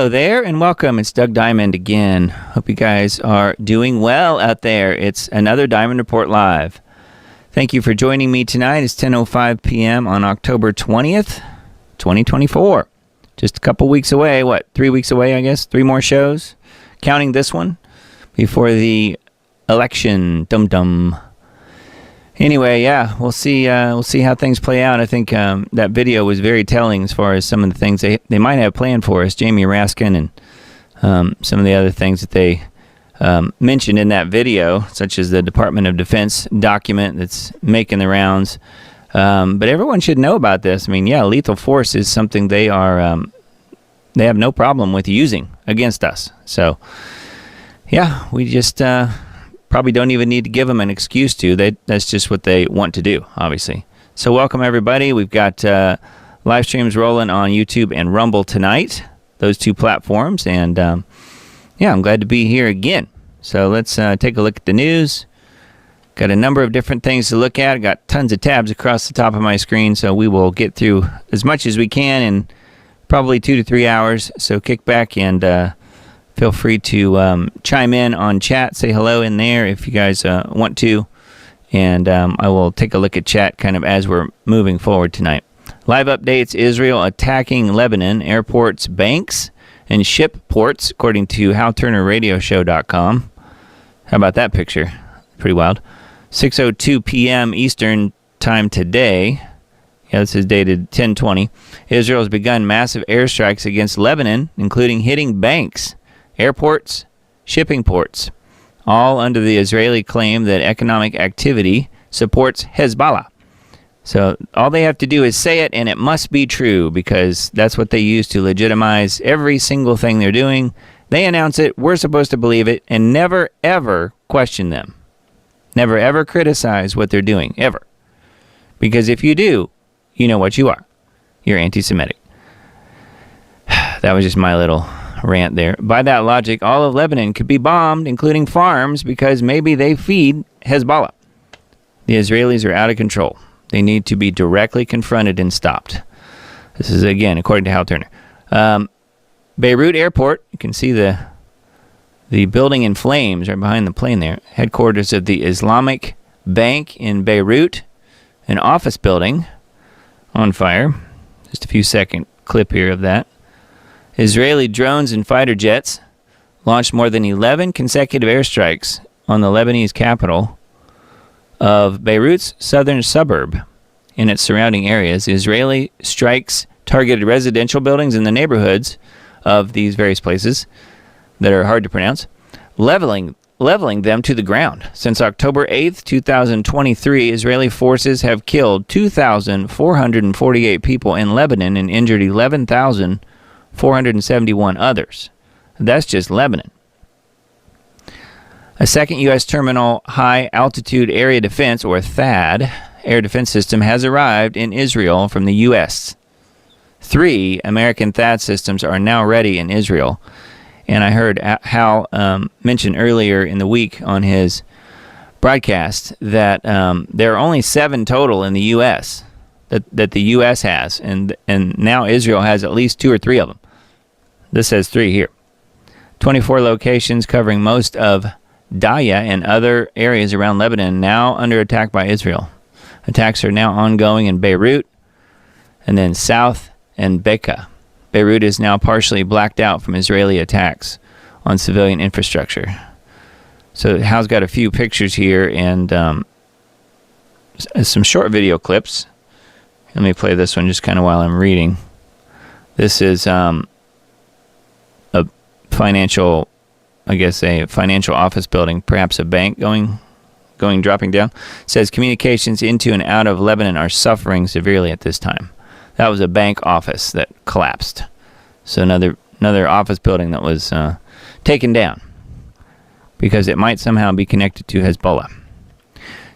Hello there and welcome. It's Doug Diamond again. Hope you guys are doing well out there. It's another Diamond Report Live. Thank you for joining me tonight. It's 10:05 p.m. on October 20th, 2024. Just a couple weeks away. 3 weeks away, I guess? 3 more shows, counting this one, before the election. Dum-dum. Anyway, yeah, we'll see how things play out. I think that video was very telling as far as some of the things they might have planned for us. Jamie Raskin and some of the other things that they mentioned in that video, such as the Department of Defense document that's making the rounds. But everyone should know about this. I mean, yeah, lethal force is something they have no problem with using against us. So, yeah, we just probably don't even need to give them an excuse to. That's just what they want to do, obviously. So welcome, everybody. We've got live streams rolling on YouTube and Rumble tonight, those 2 platforms. And, yeah, I'm glad to be here again. So let's take a look at the news. Got a number of different things to look at. Got tons of tabs across the top of my screen, so we will get through as much as we can in probably 2 to 3 hours. So kick back and feel free to chime in on chat. Say hello in there if you guys want to. And I will take a look at chat kind of as we're moving forward tonight. Live updates: Israel attacking Lebanon, airports, banks, and ship ports, according to HowTurnerRadioshow.com. How about that picture? Pretty wild. 6:02 p.m. Eastern time today. Yeah, this is dated 10/20. Israel has begun massive airstrikes against Lebanon, including hitting banks, airports, shipping ports, all under the Israeli claim that economic activity supports Hezbollah. So all they have to do is say it, and it must be true, because that's what they use to legitimize every single thing they're doing. They announce it, we're supposed to believe it, and never, ever question them. Never, ever criticize what they're doing, ever. Because if you do, you know what you are. You're anti-Semitic. That was just my little rant there. By that logic, all of Lebanon could be bombed, including farms, because maybe they feed Hezbollah. The Israelis are out of control. They need to be directly confronted and stopped. This is, again, according to Hal Turner. Beirut Airport, you can see the building in flames right behind the plane there. Headquarters of the Islamic Bank in Beirut. An office building on fire. Just a few second clip here of that. Israeli drones and fighter jets launched more than 11 consecutive airstrikes on the Lebanese capital of Beirut's southern suburb and its surrounding areas. Israeli strikes targeted residential buildings in the neighborhoods of these various places that are hard to pronounce, leveling them to the ground. Since October 8th, 2023, Israeli forces have killed 2,448 people in Lebanon and injured 11,471 others. That's just Lebanon. A second U.S. terminal high altitude area defense, or THAAD, air defense system has arrived in Israel from the U.S. 3 American THAAD systems are now ready in Israel. And I heard Hal mention earlier in the week on his broadcast that there are only 7 total in the U.S. that the U.S. has, and now Israel has at least 2 or 3 of them. This says 3 here. 24 locations covering most of Daya and other areas around Lebanon now under attack by Israel. Attacks are now ongoing in Beirut and then South and Bekaa. Beirut is now partially blacked out from Israeli attacks on civilian infrastructure. So Hal's got a few pictures here and some short video clips. Let me play this one just kind of while I'm reading. This is a financial, I guess a financial office building, perhaps a bank dropping down. It says communications into and out of Lebanon are suffering severely at this time. That was a bank office that collapsed. So another office building that was taken down because it might somehow be connected to Hezbollah.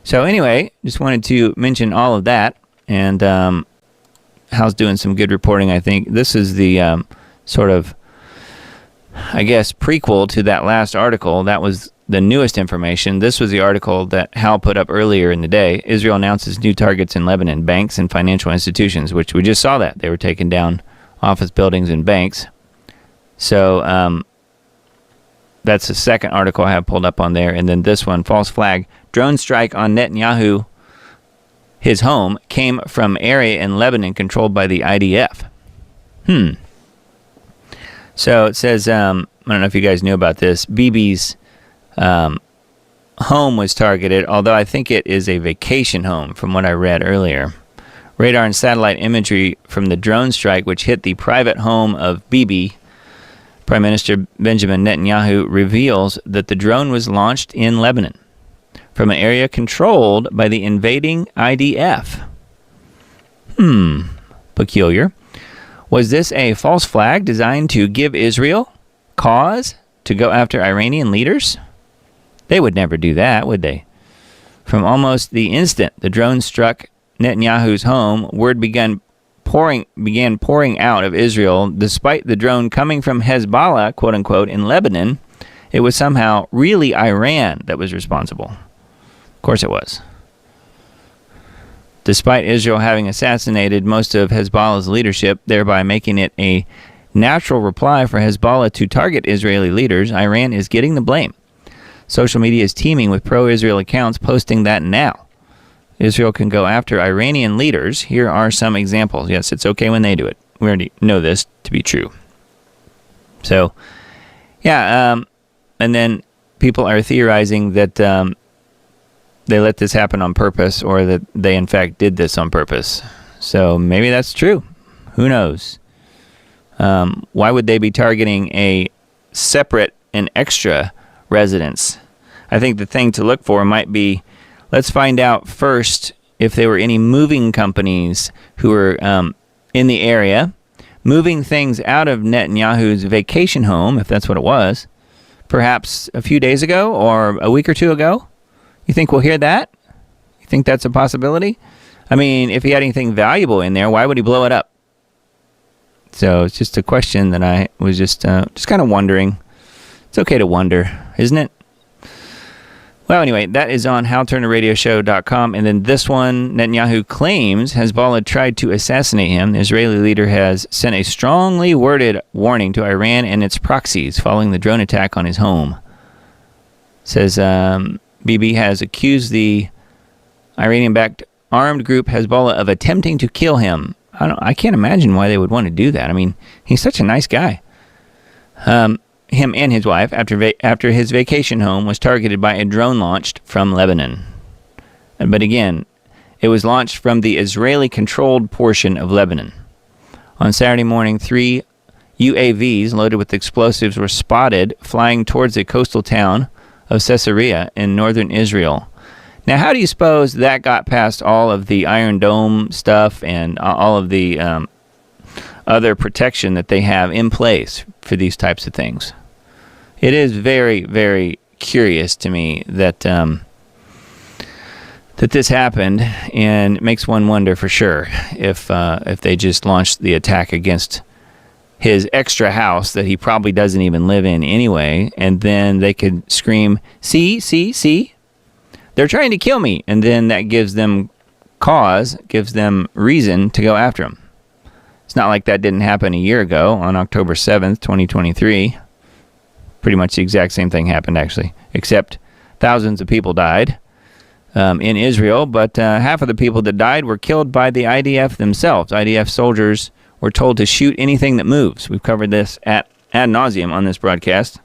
So anyway, just wanted to mention all of that. And Hal's doing some good reporting, I think. This is the sort of, I guess, prequel to that last article. That was the newest information. This was the article that Hal put up earlier in the day. Israel announces new targets in Lebanon, banks and financial institutions, which we just saw that. They were taking down office buildings and banks. So that's the second article I have pulled up on there. And then this one, false flag, drone strike on Netanyahu, his home, came from area in Lebanon controlled by the IDF. So it says, I don't know if you guys knew about this, Bibi's home was targeted, although I think it is a vacation home from what I read earlier. Radar and satellite imagery from the drone strike, which hit the private home of Bibi, Prime Minister Benjamin Netanyahu, reveals that the drone was launched in Lebanon from an area controlled by the invading IDF. Peculiar. Was this a false flag designed to give Israel cause to go after Iranian leaders? They would never do that, would they? From almost the instant the drone struck Netanyahu's home, word began pouring out of Israel. Despite the drone coming from Hezbollah, quote unquote, in Lebanon, it was somehow really Iran that was responsible. Of course it was. Despite Israel having assassinated most of Hezbollah's leadership, thereby making it a natural reply for Hezbollah to target Israeli leaders, Iran is getting the blame. Social media is teeming with pro-Israel accounts posting that now Israel can go after Iranian leaders. Here are some examples. Yes, it's okay when they do it. We already know this to be true. So, yeah, and then people are theorizing that they let this happen on purpose, or that they in fact did this on purpose. So maybe that's true. Who knows? Why would they be targeting a separate and extra residence? I think the thing to look for might be, let's find out first if there were any moving companies who were in the area, moving things out of Netanyahu's vacation home, if that's what it was, perhaps a few days ago or a week or two ago. You think we'll hear that? You think that's a possibility? I mean, if he had anything valuable in there, why would he blow it up? So it's just a question that I was just kind of wondering. It's okay to wonder, isn't it? Well, anyway, that is on howturnerradioshow.com. And then this one, Netanyahu claims Hezbollah tried to assassinate him. The Israeli leader has sent a strongly worded warning to Iran and its proxies following the drone attack on his home. It says Bibi has accused the Iranian-backed armed group Hezbollah of attempting to kill him. I can't imagine why they would want to do that. I mean, he's such a nice guy. Him and his wife, after his vacation home was targeted by a drone launched from Lebanon. But again, it was launched from the Israeli-controlled portion of Lebanon. On Saturday morning, 3 UAVs loaded with explosives were spotted flying towards the coastal town of Caesarea in northern Israel. Now, how do you suppose that got past all of the Iron Dome stuff and all of the other protection that they have in place for these types of things? It is very, very curious to me that that this happened, and it makes one wonder for sure if they just launched the attack against his extra house that he probably doesn't even live in anyway, and then they could scream, see, they're trying to kill me, and then that gives them cause, gives them reason to go after him. It's not like that didn't happen a year ago on October 7th, 2023. Pretty much the exact same thing happened, actually, except thousands of people died in Israel, but half of the people that died were killed by the IDF themselves. IDF soldiers were told to shoot anything that moves. We've covered this ad nauseum on this broadcast,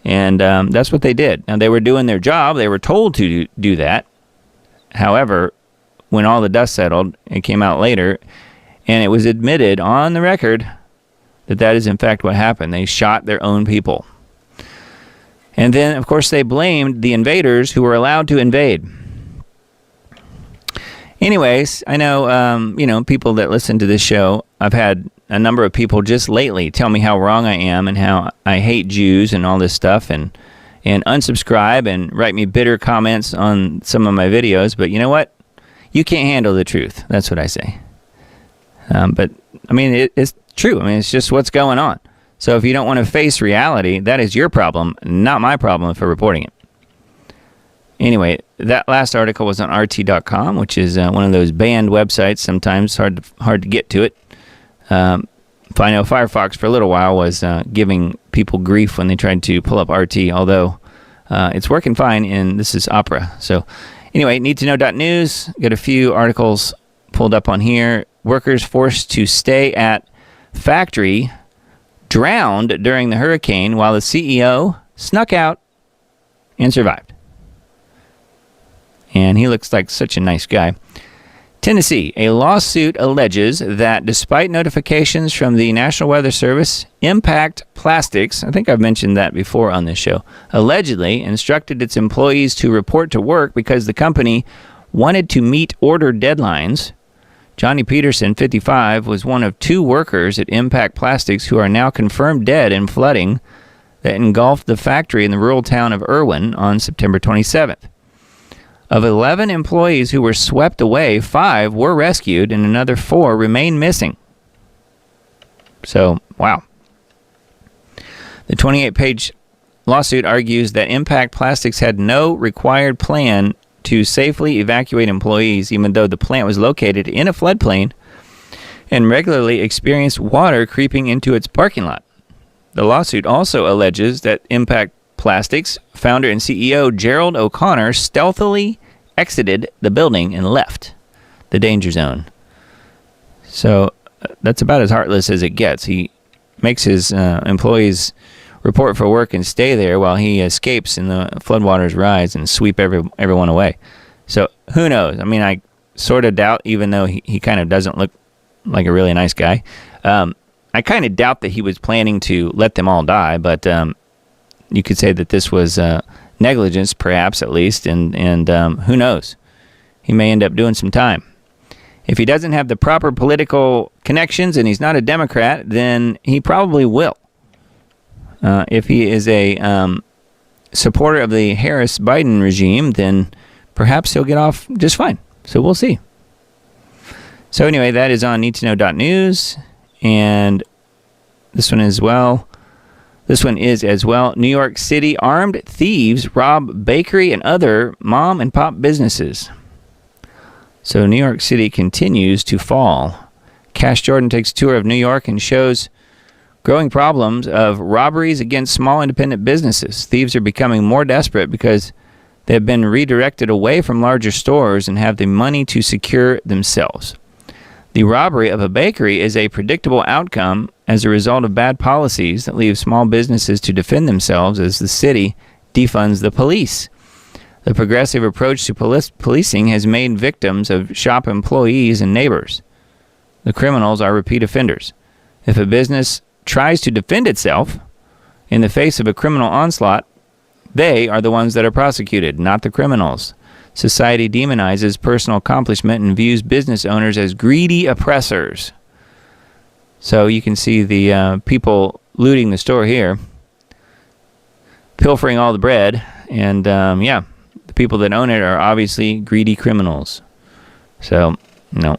and that's what they did. Now, they were doing their job. They were told to do that. However, when all the dust settled, it came out later, and it was admitted on the record that that is in fact what happened. They shot their own people. And then, of course, they blamed the invaders who were allowed to invade. Anyways, I know, people that listen to this show, I've had a number of people just lately tell me how wrong I am and how I hate Jews and all this stuff, and unsubscribe and write me bitter comments on some of my videos. But you know what? You can't handle the truth. That's what I say. But, I mean, it's true. I mean, it's just what's going on. So if you don't want to face reality, that is your problem, not my problem for reporting it. Anyway, that last article was on RT.com, which is one of those banned websites. Sometimes hard to get to it. I know Firefox for a little while was giving people grief when they tried to pull up RT, although it's working fine, and this is Opera. So anyway, needtoknow.news, got a few articles pulled up on here. Workers forced to stay at factory drowned during the hurricane while the CEO snuck out and survived. And he looks like such a nice guy. Tennessee, a lawsuit alleges that despite notifications from the National Weather Service, Impact Plastics, I think I've mentioned that before on this show, allegedly instructed its employees to report to work because the company wanted to meet order deadlines. Johnny Peterson, 55, was one of 2 workers at Impact Plastics who are now confirmed dead in flooding that engulfed the factory in the rural town of Irwin on September 27th. Of 11 employees who were swept away, 5 were rescued and another 4 remain missing. So, wow. The 28-page lawsuit argues that Impact Plastics had no required plan to safely evacuate employees, even though the plant was located in a floodplain and regularly experienced water creeping into its parking lot. The lawsuit also alleges that Impact Plastics founder and CEO Gerald O'Connor stealthily exited the building and left the danger zone. So that's about as heartless as it gets. He makes his employees report for work and stay there while he escapes and the floodwaters rise and sweep everyone away. So who knows? I mean, I sort of doubt, even though he kind of doesn't look like a really nice guy, I kind of doubt that he was planning to let them all die, but you could say that this was negligence, perhaps, at least, and who knows? He may end up doing some time. If he doesn't have the proper political connections and he's not a Democrat, then he probably will. If he is a supporter of the Harris-Biden regime, then perhaps he'll get off just fine. So we'll see. So anyway, that is on needtoknow.news, and this one as well. This one is as well. New York City armed thieves rob bakery and other mom and pop businesses. So New York City continues to fall. Cash Jordan takes a tour of New York and shows growing problems of robberies against small independent businesses. Thieves are becoming more desperate because they have been redirected away from larger stores and have the money to secure themselves. The robbery of a bakery is a predictable outcome as a result of bad policies that leave small businesses to defend themselves as the city defunds the police. The progressive approach to policing has made victims of shop employees and neighbors. The criminals are repeat offenders. If a business tries to defend itself in the face of a criminal onslaught, they are the ones that are prosecuted, not the criminals. Society demonizes personal accomplishment and views business owners as greedy oppressors. So you can see the people looting the store here, pilfering all the bread, and the people that own it are obviously greedy criminals. So, no.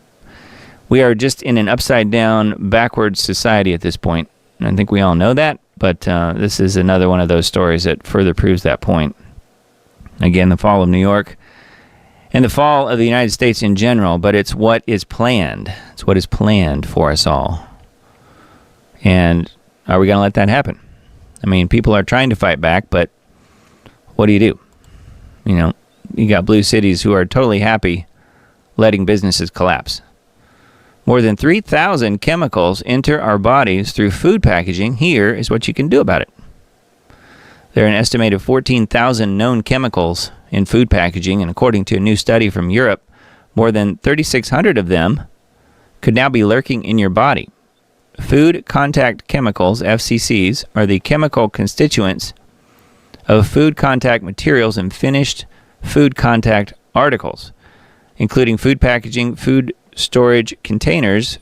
We are just in an upside-down, backwards society at this point. And I think we all know that, but this is another one of those stories that further proves that point. Again, the fall of New York and the fall of the United States in general, but it's what is planned. It's what is planned for us all. And are we going to let that happen? I mean, people are trying to fight back, but what do? You know, you got blue cities who are totally happy letting businesses collapse. More than 3,000 chemicals enter our bodies through food packaging. Here is what you can do about it. There are an estimated 14,000 known chemicals in food packaging, and according to a new study from Europe, more than 3,600 of them could now be lurking in your body. Food contact chemicals, FCCs, are the chemical constituents of food contact materials and finished food contact articles, including food packaging, food storage containers,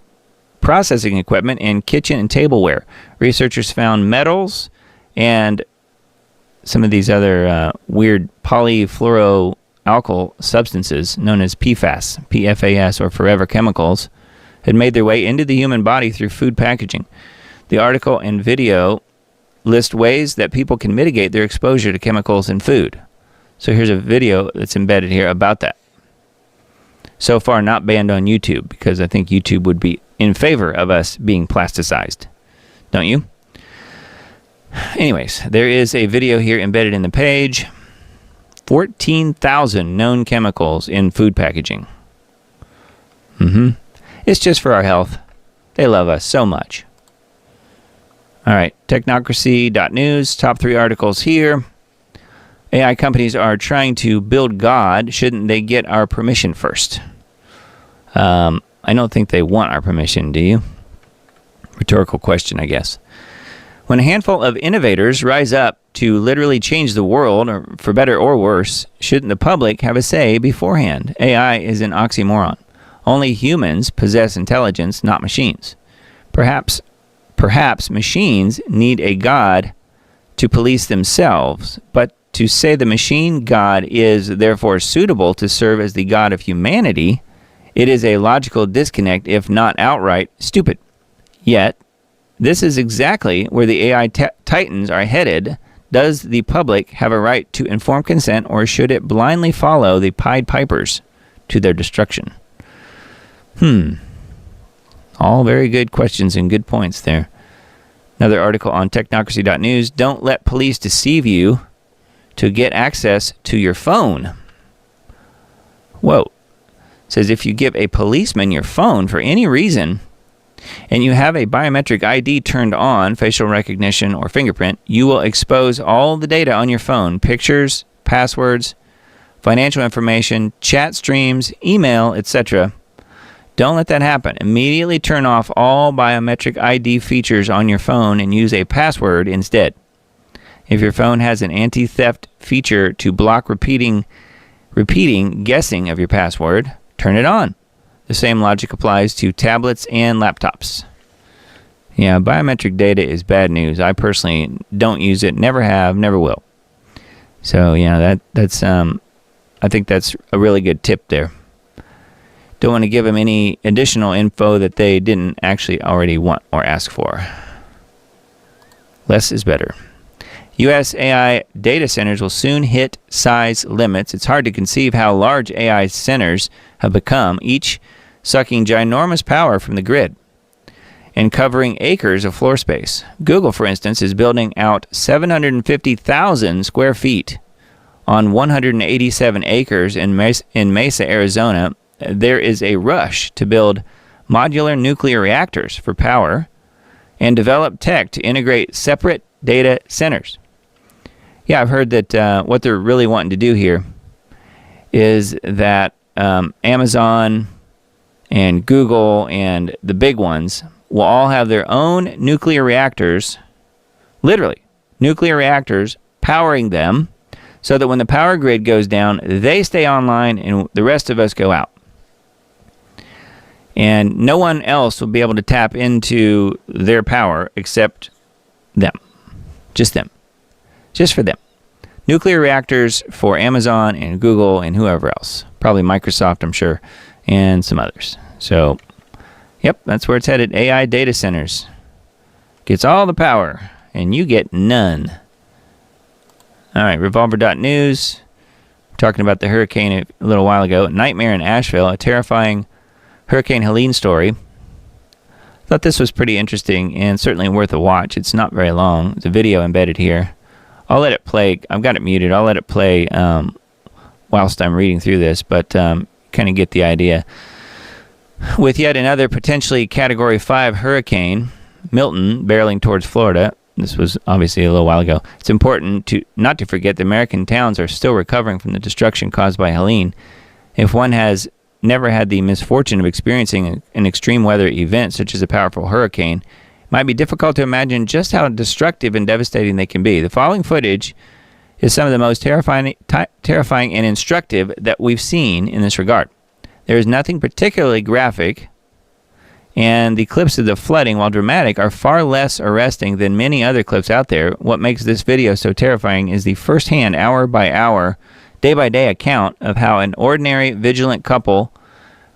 processing equipment, and kitchen and tableware. Researchers found metals and some of these other weird polyfluoroalkyl substances known as PFAS, PFAS, or forever chemicals, had made their way into the human body through food packaging. The article and video list ways that people can mitigate their exposure to chemicals in food. So here's a video that's embedded here about that. So far not banned on YouTube, because I think YouTube would be in favor of us being plasticized. Don't you? Anyways, there is a video here embedded in the page. 14,000 known chemicals in food packaging. It's just for our health. They love us so much. All right, Technocracy.news, top 3 articles here. AI companies are trying to build God. Shouldn't they get our permission first? I don't think they want our permission, do you? Rhetorical question, I guess. When a handful of innovators rise up to literally change the world, or for better or worse, shouldn't the public have a say beforehand? AI is an oxymoron. Only humans possess intelligence, not machines. Perhaps machines need a God to police themselves, but to say the machine God is therefore suitable to serve as the God of humanity, it is a logical disconnect, if not outright stupid. Yet, this is exactly where the AI titans are headed. Does the public have a right to informed consent, or should it blindly follow the Pied Pipers to their destruction? All very good questions and good points there. Another article on Technocracy.news. Don't let police deceive you to get access to your phone. Whoa. It says if you give a policeman your phone for any reason, and you have a biometric ID turned on, facial recognition or fingerprint, you will expose all the data on your phone, pictures, passwords, financial information, chat streams, email, etc. Don't let that happen. Immediately turn off all biometric ID features on your phone and use a password instead. If your phone has an anti-theft feature to block repeating guessing of your password, turn it on. The same logic applies to tablets and laptops. Yeah, biometric data is bad news. I personally don't use it, never have, never will. So, yeah, that's I think that's a really good tip there. Don't want to give them any additional info that they didn't actually already want or ask for. Less is better. U.S. AI data centers will soon hit size limits. It's hard to conceive how large AI centers have become, each sucking ginormous power from the grid and covering acres of floor space. Google, for instance, is building out 750,000 square feet on 187 acres in Mesa, Arizona. There is a rush to build modular nuclear reactors for power and develop tech to integrate separate data centers. Yeah, I've heard that what they're really wanting to do here is that Amazon and Google and the big ones will all have their own nuclear reactors, literally, nuclear reactors powering them, so that when the power grid goes down, they stay online and the rest of us go out. And no one else will be able to tap into their power except them. Just them. Just for them. Nuclear reactors for Amazon and Google and whoever else. Probably Microsoft, I'm sure, and some others. So, yep, that's where it's headed. AI data centers. Gets all the power, and you get none. All right, Revolver.news. Talking about the hurricane a little while ago. Nightmare in Asheville, a terrifying Hurricane Helene story. Thought this was pretty interesting and certainly worth a watch. It's not very long. There's a video embedded here. I'll let it play. I've got it muted. I'll let it play whilst I'm reading through this, but kind of get the idea. With yet another potentially Category 5 hurricane, Milton, barreling towards Florida. This was obviously a little while ago. It's important not to forget that American towns are still recovering from the destruction caused by Helene. If one has never had the misfortune of experiencing an extreme weather event such as a powerful hurricane, it might be difficult to imagine just how destructive and devastating they can be. The following footage is some of the most terrifying and instructive that we've seen in this regard. There is nothing particularly graphic, and the clips of the flooding, while dramatic, are far less arresting than many other clips out there. What makes this video so terrifying is the first-hand, hour-by-hour, day-by-day account of how an ordinary, vigilant couple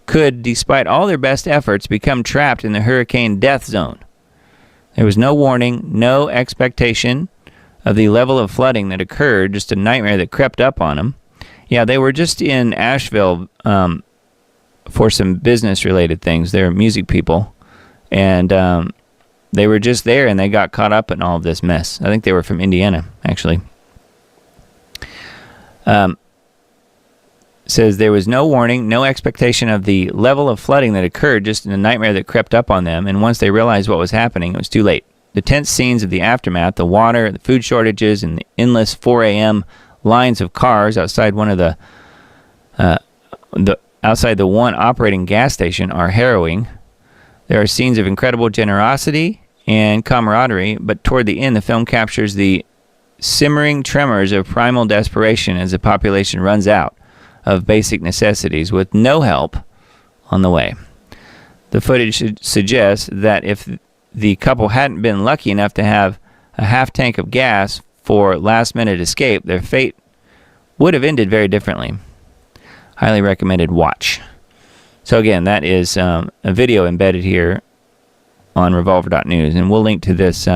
could, despite all their best efforts, become trapped in the hurricane death zone. There was no warning, no expectation of the level of flooding that occurred, just a nightmare that crept up on them. Yeah, they were just in Asheville for some business-related things. They're music people. And they were just there, and they got caught up in all of this mess. I think they were from Indiana, actually. Says there was no warning, no expectation of the level of flooding that occurred, just in a nightmare that crept up on them. And once they realized what was happening, it was too late. The tense scenes of the aftermath, the water, the food shortages, and the endless 4 a.m. lines of cars outside one of the one operating gas station are harrowing. There are scenes of incredible generosity and camaraderie, but toward the end, the film captures the simmering tremors of primal desperation as the population runs out of basic necessities with no help on the way. The footage suggests that if the couple hadn't been lucky enough to have a half tank of gas for last-minute escape, their fate would have ended very differently. Highly recommended watch. So again, that is a video embedded here on revolver.news, and we'll link to this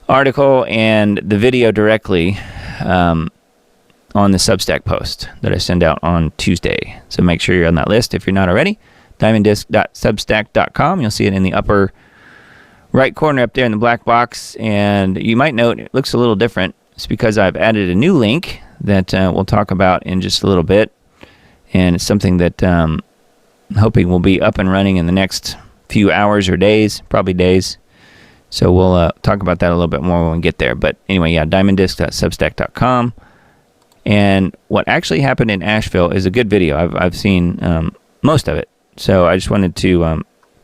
article and the video directly on the Substack post that I send out on Tuesday. So make sure you're on that list if you're not already. diamonddisc.substack.com. You'll see it in the upper right corner up there in the black box, and you might note it looks a little different. It's because I've added a new link that we'll talk about in just a little bit, and it's something that I'm hoping will be up and running in the next few hours or days, probably days. So we'll talk about that a little bit more when we get there. But anyway, yeah, diamonddisc.substack.com. And what actually happened in Asheville is a good video. I've seen most of it. So I just wanted to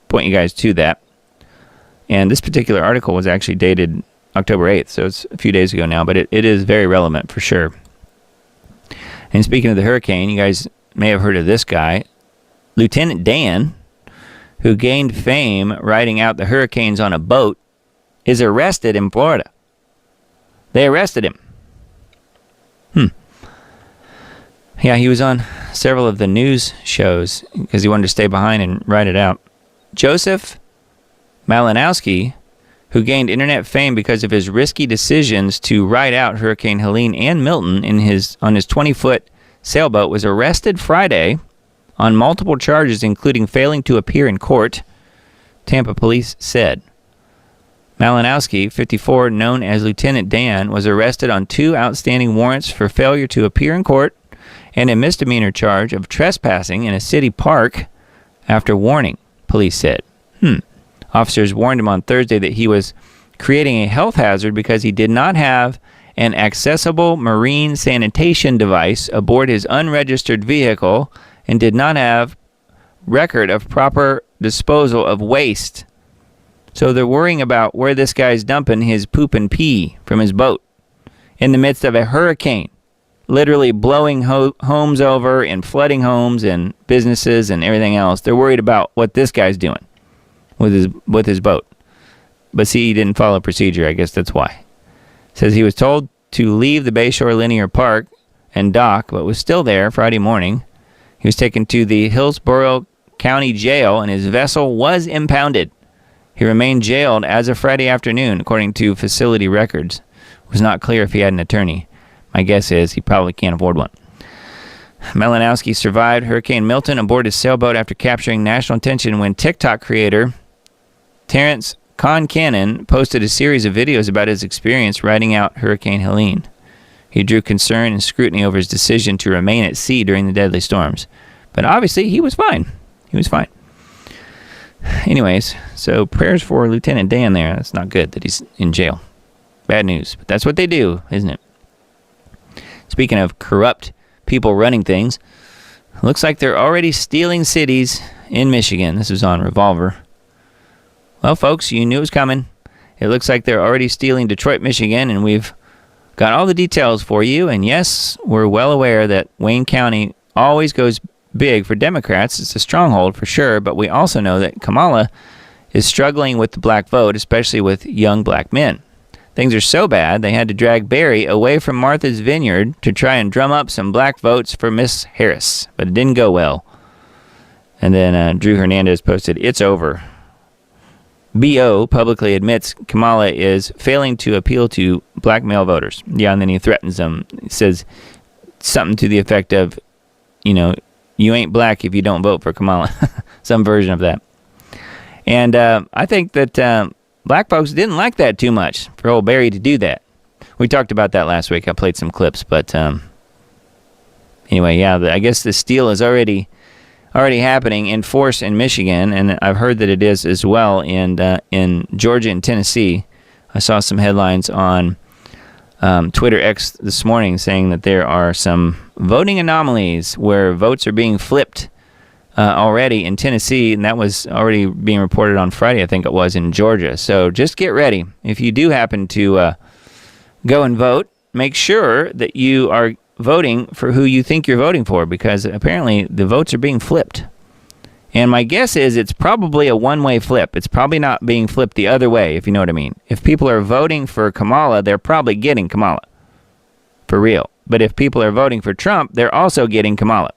point you guys to that. And this particular article was actually dated October 8th, so it's a few days ago now, but it is very relevant for sure. And speaking of the hurricane, you guys may have heard of this guy, Lieutenant Dan, who gained fame riding out the hurricanes on a boat, is arrested in Florida. They arrested him. Yeah, he was on several of the news shows because he wanted to stay behind and ride it out. Joseph Malinowski, who gained internet fame because of his risky decisions to ride out Hurricane Helene and Milton on his 20-foot sailboat, was arrested Friday on multiple charges, including failing to appear in court, Tampa police said. Malinowski, 54, known as Lieutenant Dan, was arrested on 2 outstanding warrants for failure to appear in court and a misdemeanor charge of trespassing in a city park after warning, police said. Officers warned him on Thursday that he was creating a health hazard because he did not have an accessible marine sanitation device aboard his unregistered vehicle and did not have record of proper disposal of waste. So they're worrying about where this guy's dumping his poop and pee from his boat in the midst of a hurricane, literally blowing homes over and flooding homes and businesses and everything else. They're worried about what this guy's doing with his boat. But see, he didn't follow procedure. I guess that's why. Says he was told to leave the Bayshore Linear Park and dock, but was still there Friday morning. He was taken to the Hillsborough County Jail, and his vessel was impounded. He remained jailed as of Friday afternoon, according to facility records. It was not clear if he had an attorney. My guess is he probably can't afford one. Malinowski survived Hurricane Milton aboard his sailboat after capturing national attention when TikTok creator Terrence Concannon posted a series of videos about his experience riding out Hurricane Helene. He drew concern and scrutiny over his decision to remain at sea during the deadly storms. But obviously, he was fine. He was fine. Anyways, so prayers for Lieutenant Dan there. That's not good that he's in jail. Bad news. But that's what they do, isn't it? Speaking of corrupt people running things, looks like they're already stealing cities in Michigan. This is on Revolver. Well, folks, you knew it was coming. It looks like they're already stealing Detroit, Michigan, and we've got all the details for you. And yes, we're well aware that Wayne County always goes big for Democrats. It's a stronghold for sure, but we also know that Kamala is struggling with the black vote, especially with young black men. Things are so bad, they had to drag Barry away from Martha's Vineyard to try and drum up some black votes for Miss Harris, but it didn't go well. And then Drew Hernandez posted, "It's over." B.O. publicly admits Kamala is failing to appeal to black male voters. Yeah, and then he threatens them. He says something to the effect of, you ain't black if you don't vote for Kamala. Some version of that. And I think that black folks didn't like that too much for old Barry to do that. We talked about that last week. I played some clips, but anyway, yeah, I guess the steal is already happening in force in Michigan, and I've heard that it is as well in Georgia and Tennessee. I saw some headlines on Twitter X this morning saying that there are some voting anomalies where votes are being flipped already in Tennessee, and that was already being reported on Friday, I think it was, in Georgia. So just get ready. If you do happen to go and vote, make sure that you are voting for who you think you're voting for, because apparently the votes are being flipped. And my guess is it's probably a one-way flip. It's probably not being flipped the other way, if you know what I mean. If people are voting for Kamala, they're probably getting Kamala. For real. But if people are voting for Trump, they're also getting Kamala.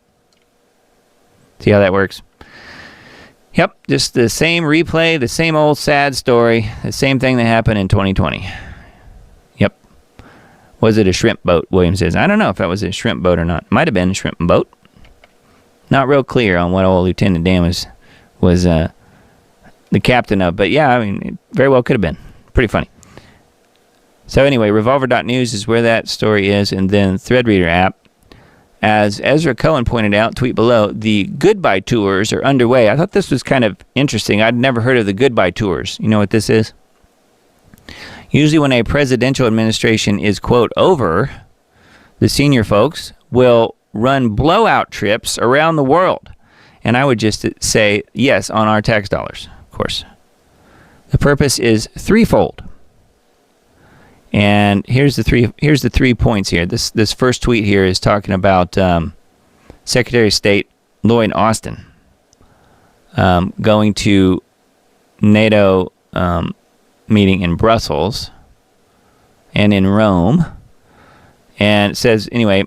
See how that works? Yep, just the same replay, the same old sad story, the same thing that happened in 2020. Yep. Was it a shrimp boat? William says. I don't know if that was a shrimp boat or not. Might have been a shrimp boat. Not real clear on what old Lieutenant Dan was the captain of. But yeah, I mean, it very well could have been. Pretty funny. So anyway, Revolver.news is where that story is. And then Threadreader app. As Ezra Cohen pointed out, tweet below, the goodbye tours are underway. I thought this was kind of interesting. I'd never heard of the goodbye tours. You know what this is? Usually when a presidential administration is, quote, over, the senior folks will run blowout trips around the world. And I would just say, yes, on our tax dollars, of course. The purpose is threefold. And here's the 3 points here. This first tweet here is talking about Secretary of State Lloyd Austin going to NATO meeting in Brussels and in Rome. And it says, anyway,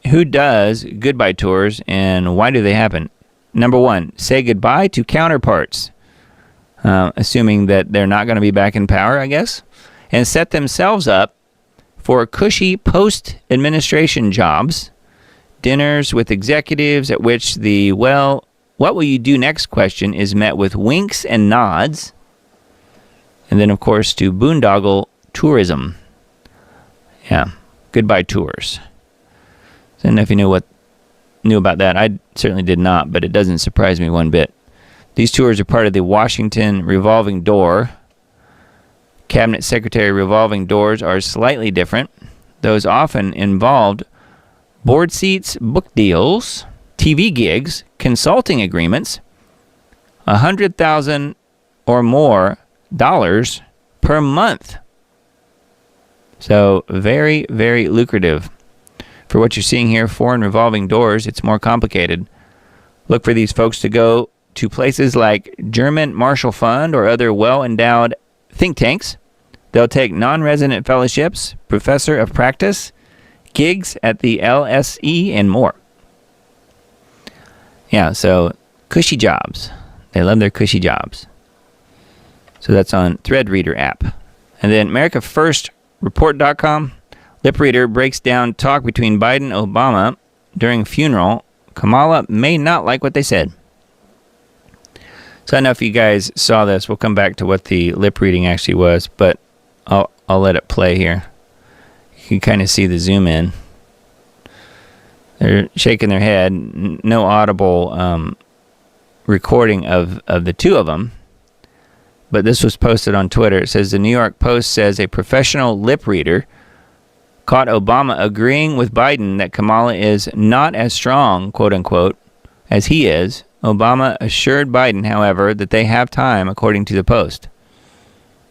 who does goodbye tours and why do they happen? Number one, say goodbye to counterparts, assuming that they're not going to be back in power, I guess, and set themselves up for cushy post-administration jobs, dinners with executives at which the, well, what will you do next question is met with winks and nods, and then, of course, to boondoggle tourism. Yeah, goodbye tours. I don't know if you knew about that. I certainly did not, but it doesn't surprise me one bit. These tours are part of the Washington revolving door. Cabinet Secretary revolving doors are slightly different. Those often involved board seats, book deals, TV gigs, consulting agreements, $100,000 or more per month. So very, very lucrative. For what you're seeing here, foreign revolving doors, it's more complicated. Look for these folks to go to places like German Marshall Fund or other well-endowed think tanks. They'll take non-resident fellowships, professor of practice, gigs at the LSE, and more. Yeah, so cushy jobs. They love their cushy jobs. So that's on Threadreader app. And then AmericaFirstReport.com. Lip reader breaks down talk between Biden and Obama during funeral. Kamala may not like what they said. So I don't know if you guys saw this. We'll come back to what the lip reading actually was, but I'll let it play here. You can kind of see the zoom in. They're shaking their head. No audible recording of the two of them. But this was posted on Twitter. It says, the New York Post says a professional lip reader caught Obama agreeing with Biden that Kamala is not as strong, quote unquote, as he is. Obama assured Biden, however, that they have time, according to the Post.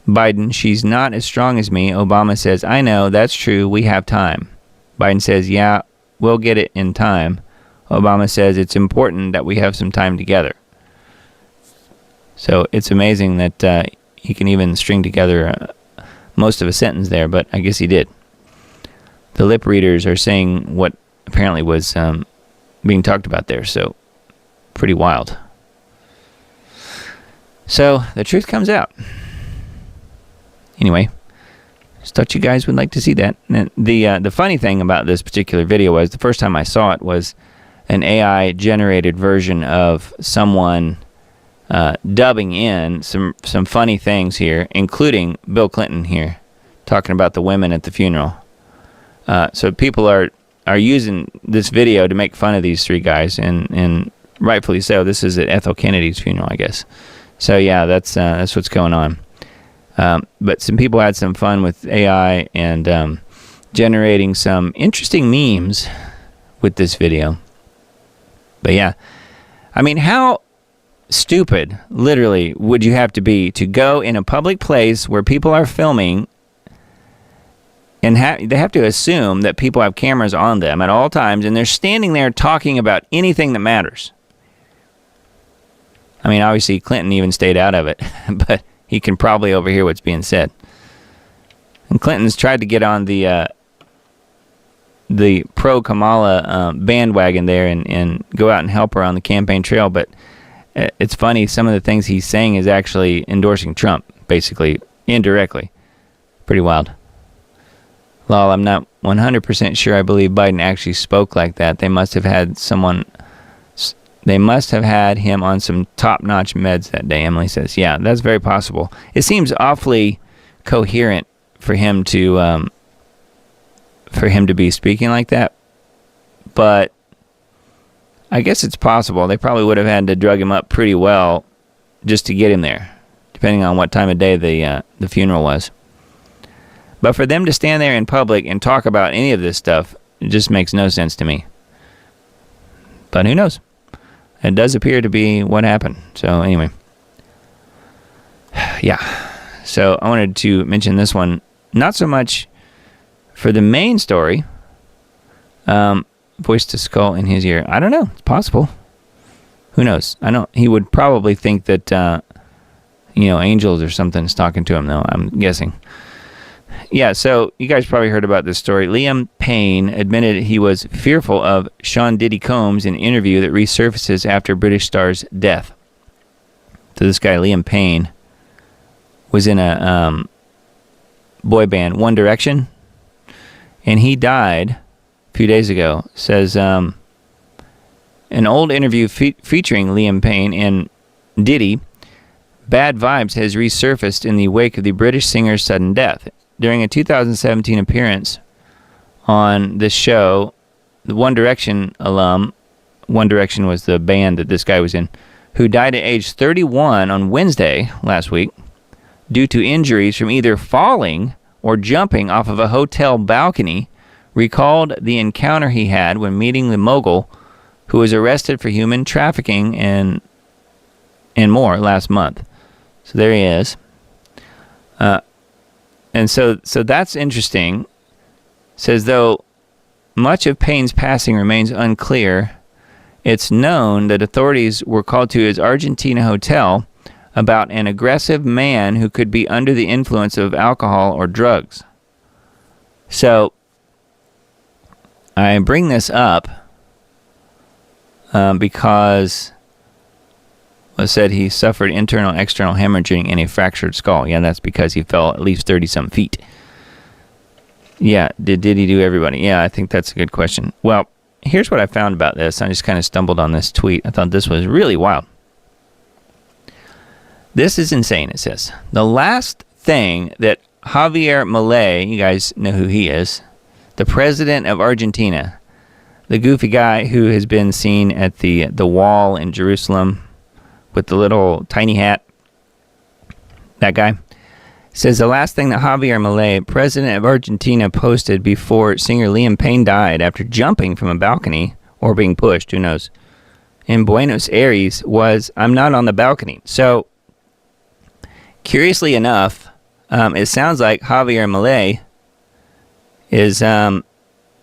Biden, she's not as strong as me. Obama says, I know, that's true, we have time. Biden says, yeah, we'll get it in time. Obama says, it's important that we have some time together. So it's amazing that he can even string together most of a sentence there, but I guess he did. The lip readers are saying what apparently was being talked about there, so pretty wild. So the truth comes out. Anyway, just thought you guys would like to see that. And the funny thing about this particular video was the first time I saw it was an AI-generated version of someone dubbing in some funny things here, including Bill Clinton here, talking about the women at the funeral. So people are using this video to make fun of these three guys, and rightfully so. This is at Ethel Kennedy's funeral, I guess. So yeah, that's what's going on. But some people had some fun with AI and generating some interesting memes with this video. But yeah, I mean, how stupid, literally, would you have to be to go in a public place where people are filming and they have to assume that people have cameras on them at all times, and they're standing there talking about anything that matters? I mean, obviously, Clinton even stayed out of it, but he can probably overhear what's being said. And Clinton's tried to get on the pro-Kamala bandwagon there and go out and help her on the campaign trail, but it's funny, some of the things he's saying is actually endorsing Trump, basically, indirectly. Pretty wild. Lol, I'm not 100% sure I believe Biden actually spoke like that. They must have had him on some top-notch meds that day, Emily says. Yeah, that's very possible. It seems awfully coherent for him to be speaking like that, but I guess it's possible. They probably would have had to drug him up pretty well just to get him there, depending on what time of day the funeral was. But for them to stand there in public and talk about any of this stuff, it just makes no sense to me. But who knows? It does appear to be what happened. So anyway. Yeah. So I wanted to mention this one. Not so much for the main story. Voice to skull in his ear. I don't know. It's possible. Who knows? I know he would probably think that, angels or something is talking to him, though, I'm guessing. Yeah, so you guys probably heard about this story. Liam Payne admitted he was fearful of Sean Diddy Combs in an interview that resurfaces after British star's death. So this guy, Liam Payne, was in a boy band, One Direction, and he died a few days ago. Says an old interview featuring Liam Payne and Diddy, Bad Vibes, has resurfaced in the wake of the British singer's sudden death. During a 2017 appearance on this show, the One Direction alum, One Direction was the band that this guy was in, who died at age 31 on Wednesday last week due to injuries from either falling or jumping off of a hotel balcony, recalled the encounter he had when meeting the mogul who was arrested for human trafficking and more last month. So there he is. And so that's interesting. Says, though much of Payne's passing remains unclear, it's known that authorities were called to his Argentina hotel about an aggressive man who could be under the influence of alcohol or drugs. So I bring this up because it said he suffered internal and external hemorrhaging and a fractured skull. Yeah, that's because he fell at least 30-some feet. Yeah, did he do everybody? Yeah, I think that's a good question. Well, here's what I found about this. I just kind of stumbled on this tweet. I thought this was really wild. This is insane, it says. The last thing that Javier Milei, you guys know who he is, the president of Argentina, the goofy guy who has been seen at the wall in Jerusalem with the little tiny hat, that guy, says the last thing that Javier Milei, president of Argentina, posted before singer Liam Payne died after jumping from a balcony or being pushed, who knows, in Buenos Aires was, "I'm not on the balcony." So, curiously enough, it sounds like Javier Milei is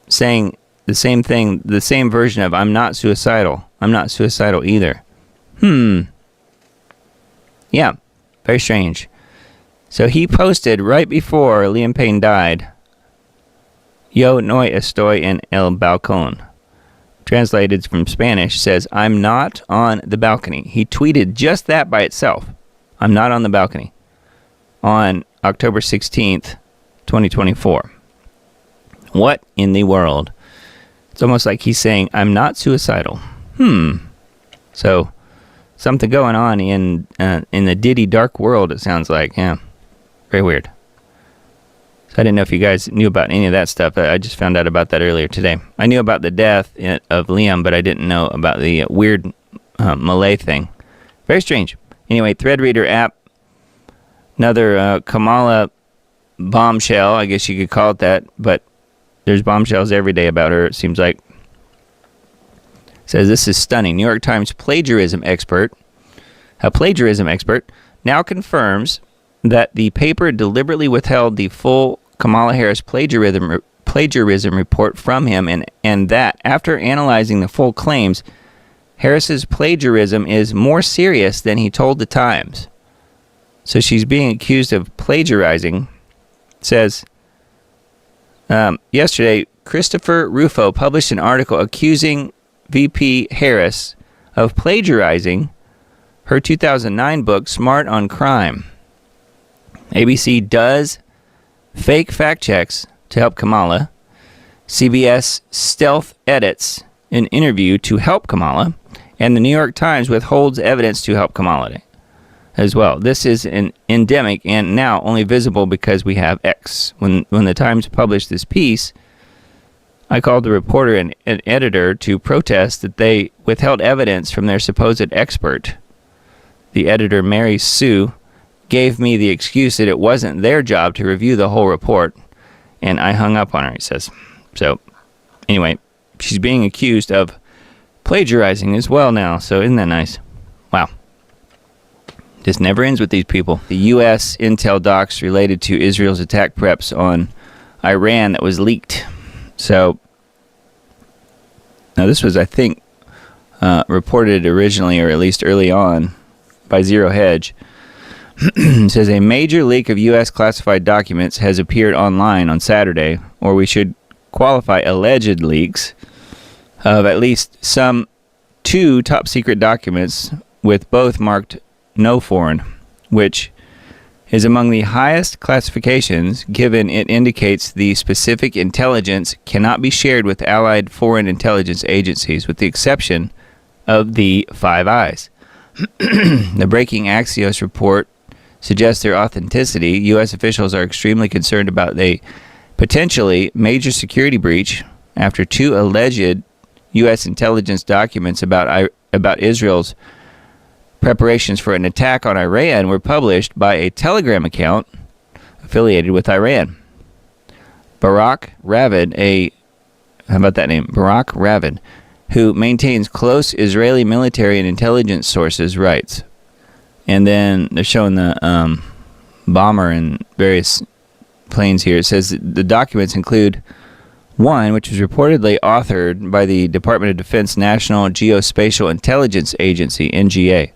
saying the same thing, the same version of, "I'm not suicidal. I'm not suicidal either." Yeah, very strange. So he posted right before Liam Payne died, "Yo no estoy en el balcón." Translated from Spanish, says, "I'm not on the balcony." He tweeted just that by itself. "I'm not on the balcony," on October 16th, 2024. What in the world? It's almost like he's saying, "I'm not suicidal." So something going on in the Diddy dark world, it sounds like. Yeah, very weird. So I didn't know if you guys knew about any of that stuff. I just found out about that earlier today. I knew about the death of Liam, but I didn't know about the weird Malay thing. Very strange. Anyway, Threadreader app, another Kamala bombshell, I guess you could call it that, but there's bombshells every day about her, it seems like. Says this is stunning. New York Times a plagiarism expert now confirms that the paper deliberately withheld the full Kamala Harris plagiarism report from him, and that after analyzing the full claims, Harris's plagiarism is more serious than he told the Times. So she's being accused of plagiarizing. Says yesterday, Christopher Rufo published an article accusing VP Harris of plagiarizing her 2009 book, Smart on Crime. ABC does fake fact checks to help Kamala. CBS stealth edits an interview to help Kamala. And the New York Times withholds evidence to help Kamala as well. This is an endemic and now only visible because we have X. When the Times published this piece, I called the reporter and editor to protest that they withheld evidence from their supposed expert. The editor, Mary Sue, gave me the excuse that it wasn't their job to review the whole report, and I hung up on her, he says. So, anyway, she's being accused of plagiarizing as well now, so isn't that nice? Wow. This never ends with these people. The U.S. intel docs related to Israel's attack preps on Iran that was leaked. So, now this was, I think, reported originally, or at least early on, by Zero Hedge. It says a major leak of U.S. classified documents has appeared online on Saturday, or we should qualify alleged leaks, of at least some 2 top-secret documents, with both marked no foreign, which is among the highest classifications, given it indicates the specific intelligence cannot be shared with allied foreign intelligence agencies, with the exception of the Five Eyes. The breaking Axios report suggests their authenticity. U.S. officials are extremely concerned about a potentially major security breach after 2 alleged U.S. intelligence documents about Israel's preparations for an attack on Iran were published by a Telegram account affiliated with Iran. Barak Ravid, how about that name? Barak Ravid, who maintains close Israeli military and intelligence sources, writes. And then they're showing the bomber and various planes here. It says the documents include one, which was reportedly authored by the Department of Defense National Geospatial Intelligence Agency, NGA,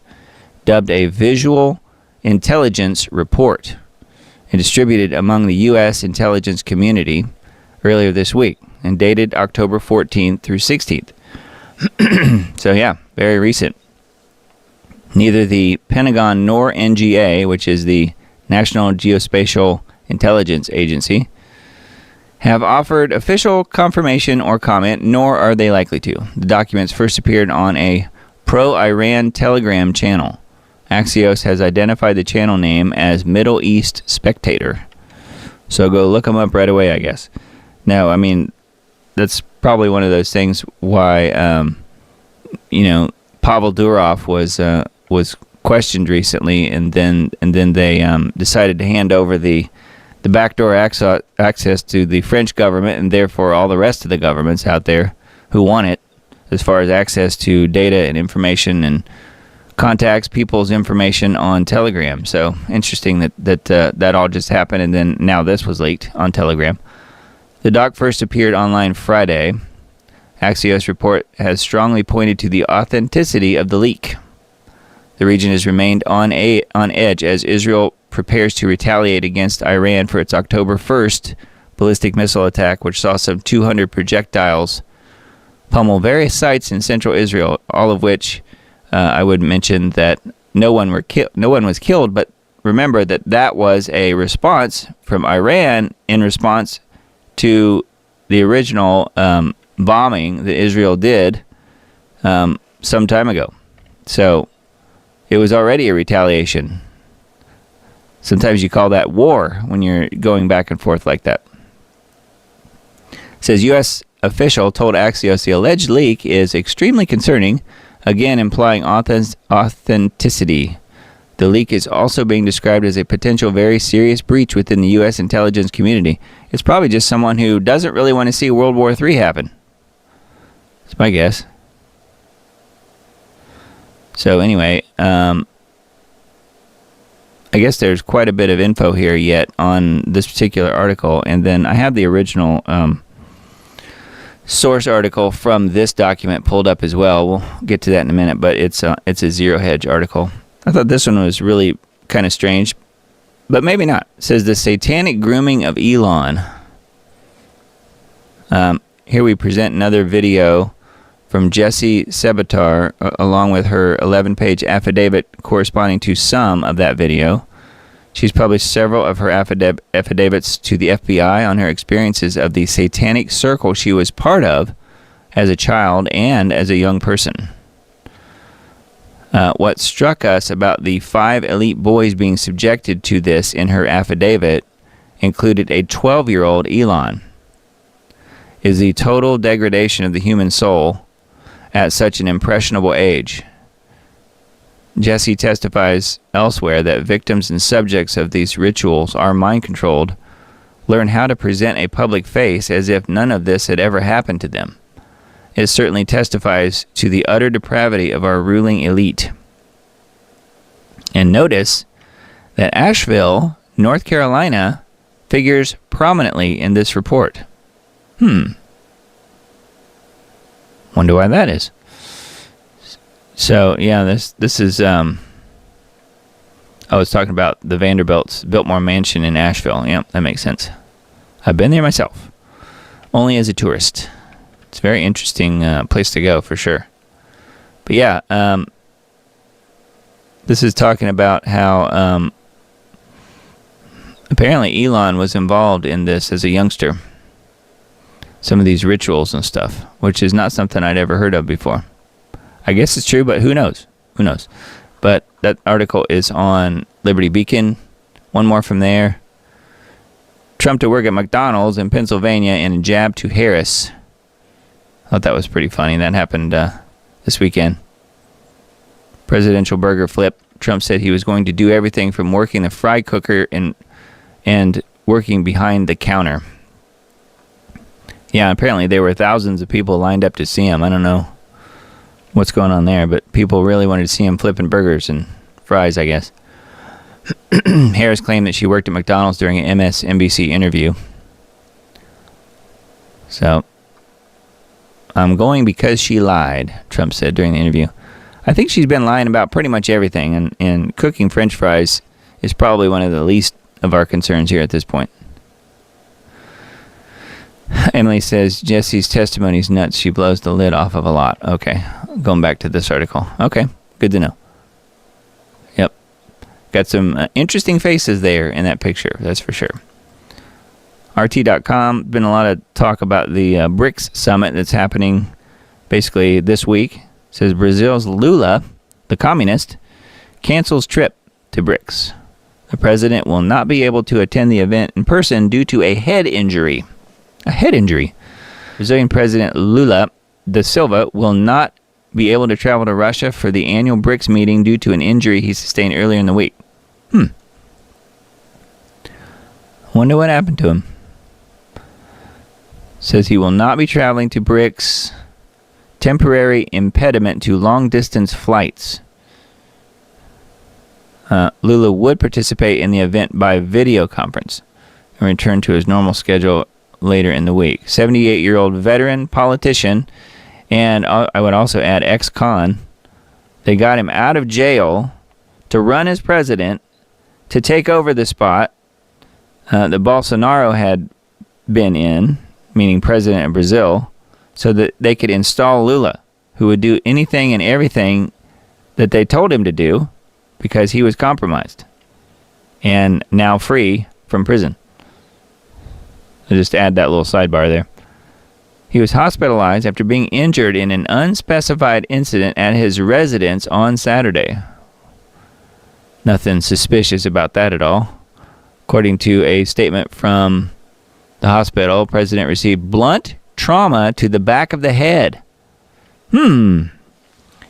dubbed a Visual Intelligence Report, and distributed among the U.S. intelligence community earlier this week, and dated October 14th through 16th. So yeah, very recent. Neither the Pentagon nor NGA, which is the National Geospatial Intelligence Agency, have offered official confirmation or comment, nor are they likely to. The documents first appeared on a pro-Iran Telegram channel. Axios has identified the channel name as Middle East Spectator. So go look them up right away, I guess. No, I mean, that's probably one of those things why, Pavel Durov was questioned recently, and then they decided to hand over the backdoor access to the French government, and therefore all the rest of the governments out there who want it, as far as access to data and information and contacts, people's information on Telegram. So interesting that all just happened, and then now this was leaked on Telegram. The doc first appeared online Friday. Axios report has strongly pointed to the authenticity of the leak. The region has remained on edge as Israel prepares to retaliate against Iran for its October 1st ballistic missile attack, which saw some 200 projectiles pummel various sites in central Israel, all of which I would mention that no one was killed, but remember that was a response from Iran in response to the original bombing that Israel did some time ago. So it was already a retaliation. Sometimes you call that war when you're going back and forth like that. It says U.S. official told Axios the alleged leak is extremely concerning, again implying authenticity. The leak is also being described as a potential very serious breach within the U.S. intelligence community. It's probably just someone who doesn't really want to see World War III happen. That's my guess. So anyway, I guess there's quite a bit of info here yet on this particular article. And then I have the original source article from this document pulled up as well. We'll get to that in a minute, but it's a Zero Hedge article. I thought this one was really kind of strange, but maybe not. It says the satanic grooming of Elon. Here we present another video from Jessie Sebatar, along with her 11-page affidavit corresponding to some of that video. She's published several of her affidavits to the FBI on her experiences of the satanic circle she was part of as a child and as a young person. What struck us about the 5 elite boys being subjected to this in her affidavit included a 12-year-old Elon. Is the total degradation of the human soul at such an impressionable age. Jesse testifies elsewhere that victims and subjects of these rituals are mind-controlled, learn how to present a public face as if none of this had ever happened to them. It certainly testifies to the utter depravity of our ruling elite. And notice that Asheville, North Carolina, figures prominently in this report. Wonder why that is. So, yeah, this is, I was talking about the Vanderbilt's Biltmore Mansion in Asheville. Yeah, that makes sense. I've been there myself, only as a tourist. It's a very interesting place to go, for sure. But yeah, this is talking about how apparently Elon was involved in this as a youngster. Some of these rituals and stuff, which is not something I'd ever heard of before. I guess it's true, but who knows? Who knows? But that article is on Liberty Beacon. One more from there. Trump to work at McDonald's in Pennsylvania and a jab to Harris. I thought that was pretty funny. That happened this weekend. Presidential burger flip. Trump said he was going to do everything from working the fry cooker and working behind the counter. Yeah, apparently there were thousands of people lined up to see him. I don't know what's going on there, but people really wanted to see him flipping burgers and fries, I guess. Harris claimed that she worked at McDonald's during an MSNBC interview. So, I'm going because she lied, Trump said during the interview. I think she's been lying about pretty much everything, and cooking French fries is probably one of the least of our concerns here at this point. Emily says, Jesse's testimony is nuts. She blows the lid off of a lot. Okay, going back to this article. Okay, good to know. Yep. Got some interesting faces there in that picture, that's for sure. RT.com, been a lot of talk about the BRICS summit that's happening basically this week. It says Brazil's Lula, the communist, cancels trip to BRICS. The president will not be able to attend the event in person due to a head injury. A head injury. Brazilian President Lula da Silva will not be able to travel to Russia for the annual BRICS meeting due to an injury he sustained earlier in the week. Wonder what happened to him. Says he will not be traveling to BRICS. Temporary impediment to long-distance flights. Lula would participate in the event by video conference and return to his normal schedule later in the week. 78-year-old veteran politician, and I would also add ex-con. They got him out of jail to run as president, to take over the spot that Bolsonaro had been in, meaning president of Brazil, so that they could install Lula, who would do anything and everything that they told him to do because he was compromised and now free from prison. I'll just add that little sidebar there. He was hospitalized after being injured in an unspecified incident at his residence on Saturday. Nothing suspicious about that at all. According to a statement from the hospital, President received blunt trauma to the back of the head. And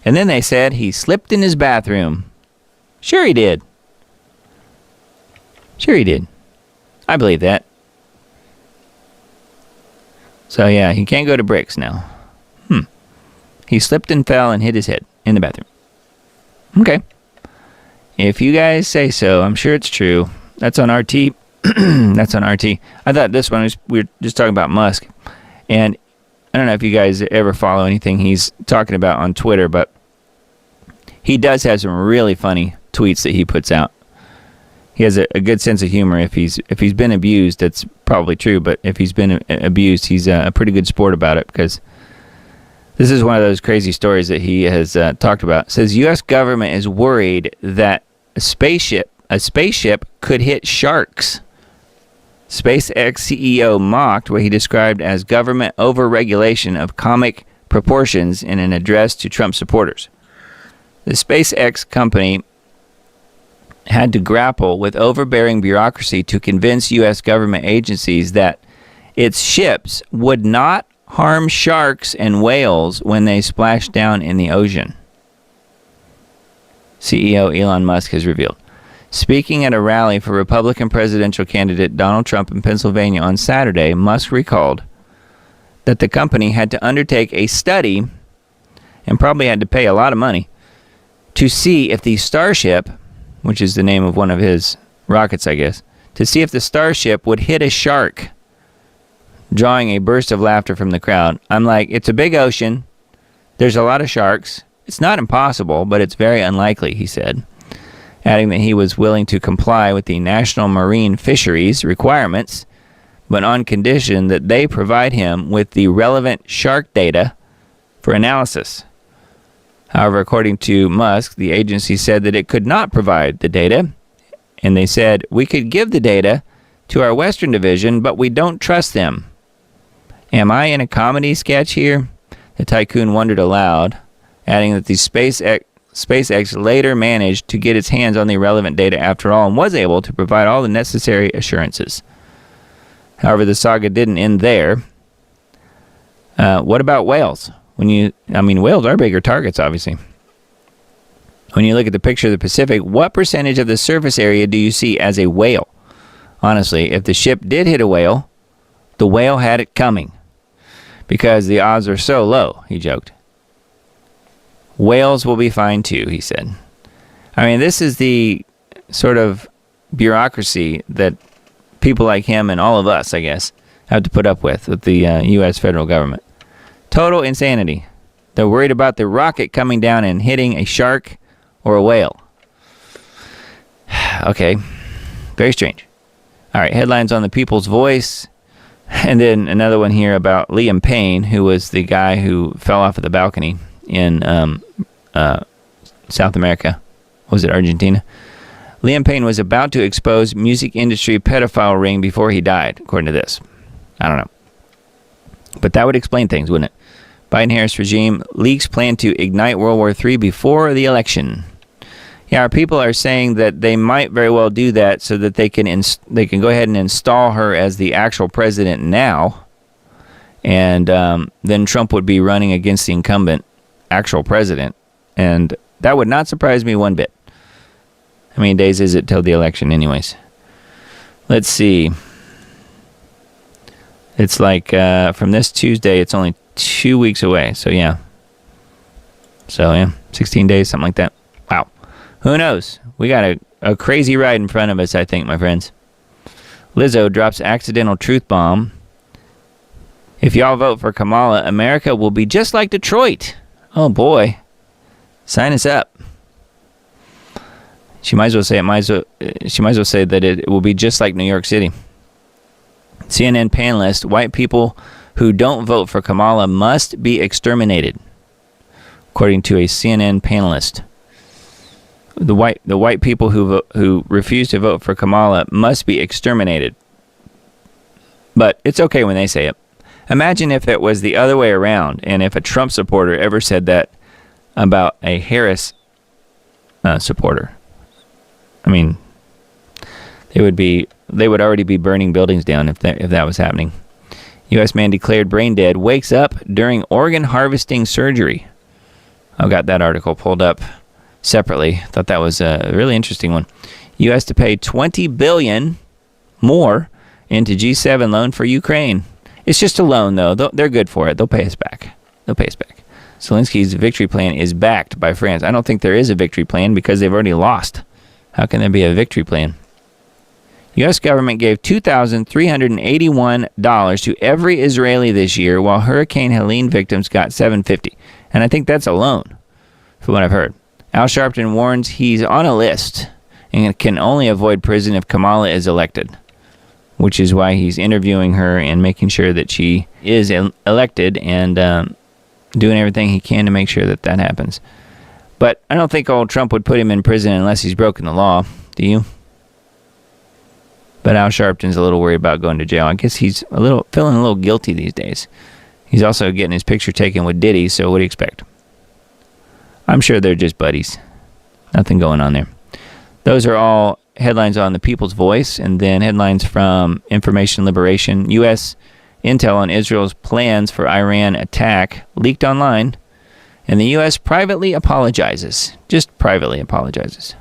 then they said he slipped in his bathroom. Sure he did. Sure he did. I believe that. So yeah, he can't go to Bricks now. He slipped and fell and hit his head in the bathroom. Okay. If you guys say so, I'm sure it's true. That's on RT. That's on RT. I thought this one was, we were just talking about Musk. And I don't know if you guys ever follow anything he's talking about on Twitter, but he does have some really funny tweets that he puts out. He has a good sense of humor. If he's been abused, that's probably true. But if he's been abused, he's a pretty good sport about it, because this is one of those crazy stories that he has talked about. It says U.S. government is worried that a spaceship could hit sharks. SpaceX CEO mocked what he described as government overregulation of comic proportions in an address to Trump supporters. The SpaceX company had to grapple with overbearing bureaucracy to convince U.S. government agencies that its ships would not harm sharks and whales when they splash down in the ocean, CEO Elon Musk has revealed. Speaking at a rally for Republican presidential candidate Donald Trump in Pennsylvania on Saturday, Musk recalled that the company had to undertake a study, and probably had to pay a lot of money, to see if the Starship, which is the name of one of his rockets, I guess, to see if the Starship would hit a shark, drawing a burst of laughter from the crowd. I'm like, it's a big ocean. There's a lot of sharks. It's not impossible, but it's very unlikely, he said, adding that he was willing to comply with the National Marine Fisheries requirements, but on condition that they provide him with the relevant shark data for analysis. However, according to Musk, the agency said that it could not provide the data, and they said, we could give the data to our Western division, but we don't trust them. Am I in a comedy sketch here? The tycoon wondered aloud, adding that the SpaceX later managed to get its hands on the relevant data after all, and was able to provide all the necessary assurances. However, the saga didn't end there. What about whales? Whales are bigger targets, obviously. When you look at the picture of the Pacific, what percentage of the surface area do you see as a whale? Honestly, if the ship did hit a whale, the whale had it coming, because the odds are so low, he joked. Whales will be fine too, he said. This is the sort of bureaucracy that people like him and all of us, I guess, have to put up with the U.S. federal government. Total insanity. They're worried about the rocket coming down and hitting a shark or a whale. Okay. Very strange. All right, headlines on the People's Voice. And then another one here about Liam Payne, who was the guy who fell off of the balcony in South America. Was it Argentina? Liam Payne was about to expose music industry pedophile ring before he died, according to this. I don't know. But that would explain things, wouldn't it? Biden-Harris regime leaks plan to ignite World War III before the election. Yeah, our people are saying that they might very well do that so that they can go ahead and install her as the actual president now, and then Trump would be running against the incumbent actual president, and that would not surprise me one bit. How many days is it till the election anyways? Let's see. It's like from this Tuesday, it's only 2 weeks away. So yeah, 16 days, something like that. Wow. Who knows? We got a crazy ride in front of us, I think, my friends. Lizzo drops accidental truth bomb. If y'all vote for Kamala, America will be just like Detroit. Oh boy. Sign us up. She might as well say that it will be just like New York City. CNN panelist, white people who don't vote for Kamala must be exterminated. According to a CNN panelist. The white people who refuse to vote for Kamala must be exterminated. But it's okay when they say it. Imagine if it was the other way around, and if a Trump supporter ever said that about a Harris supporter. I mean, they would already be burning buildings down if that was happening. U.S. man declared brain dead wakes up during organ harvesting surgery. I've got that article pulled up separately. Thought that was a really interesting one. U.S. to pay $20 billion more into G7 loan for Ukraine. It's just a loan, though. They're good for it. They'll pay us back. Zelensky's victory plan is backed by France. I don't think there is a victory plan because they've already lost. How can there be a victory plan? U.S. government gave $2,381 to every Israeli this year, while Hurricane Helene victims got $750. And I think that's a loan, from what I've heard. Al Sharpton warns he's on a list and can only avoid prison if Kamala is elected, which is why he's interviewing her and making sure that she is elected and doing everything he can to make sure that happens. But I don't think old Trump would put him in prison unless he's broken the law. Do you? But Al Sharpton's a little worried about going to jail. I guess he's feeling a little guilty these days. He's also getting his picture taken with Diddy, so what do you expect? I'm sure they're just buddies. Nothing going on there. Those are all headlines on the People's Voice, and then headlines from Information Liberation. U.S. intel on Israel's plans for Iran attack leaked online, and the U.S. privately apologizes. Just privately apologizes.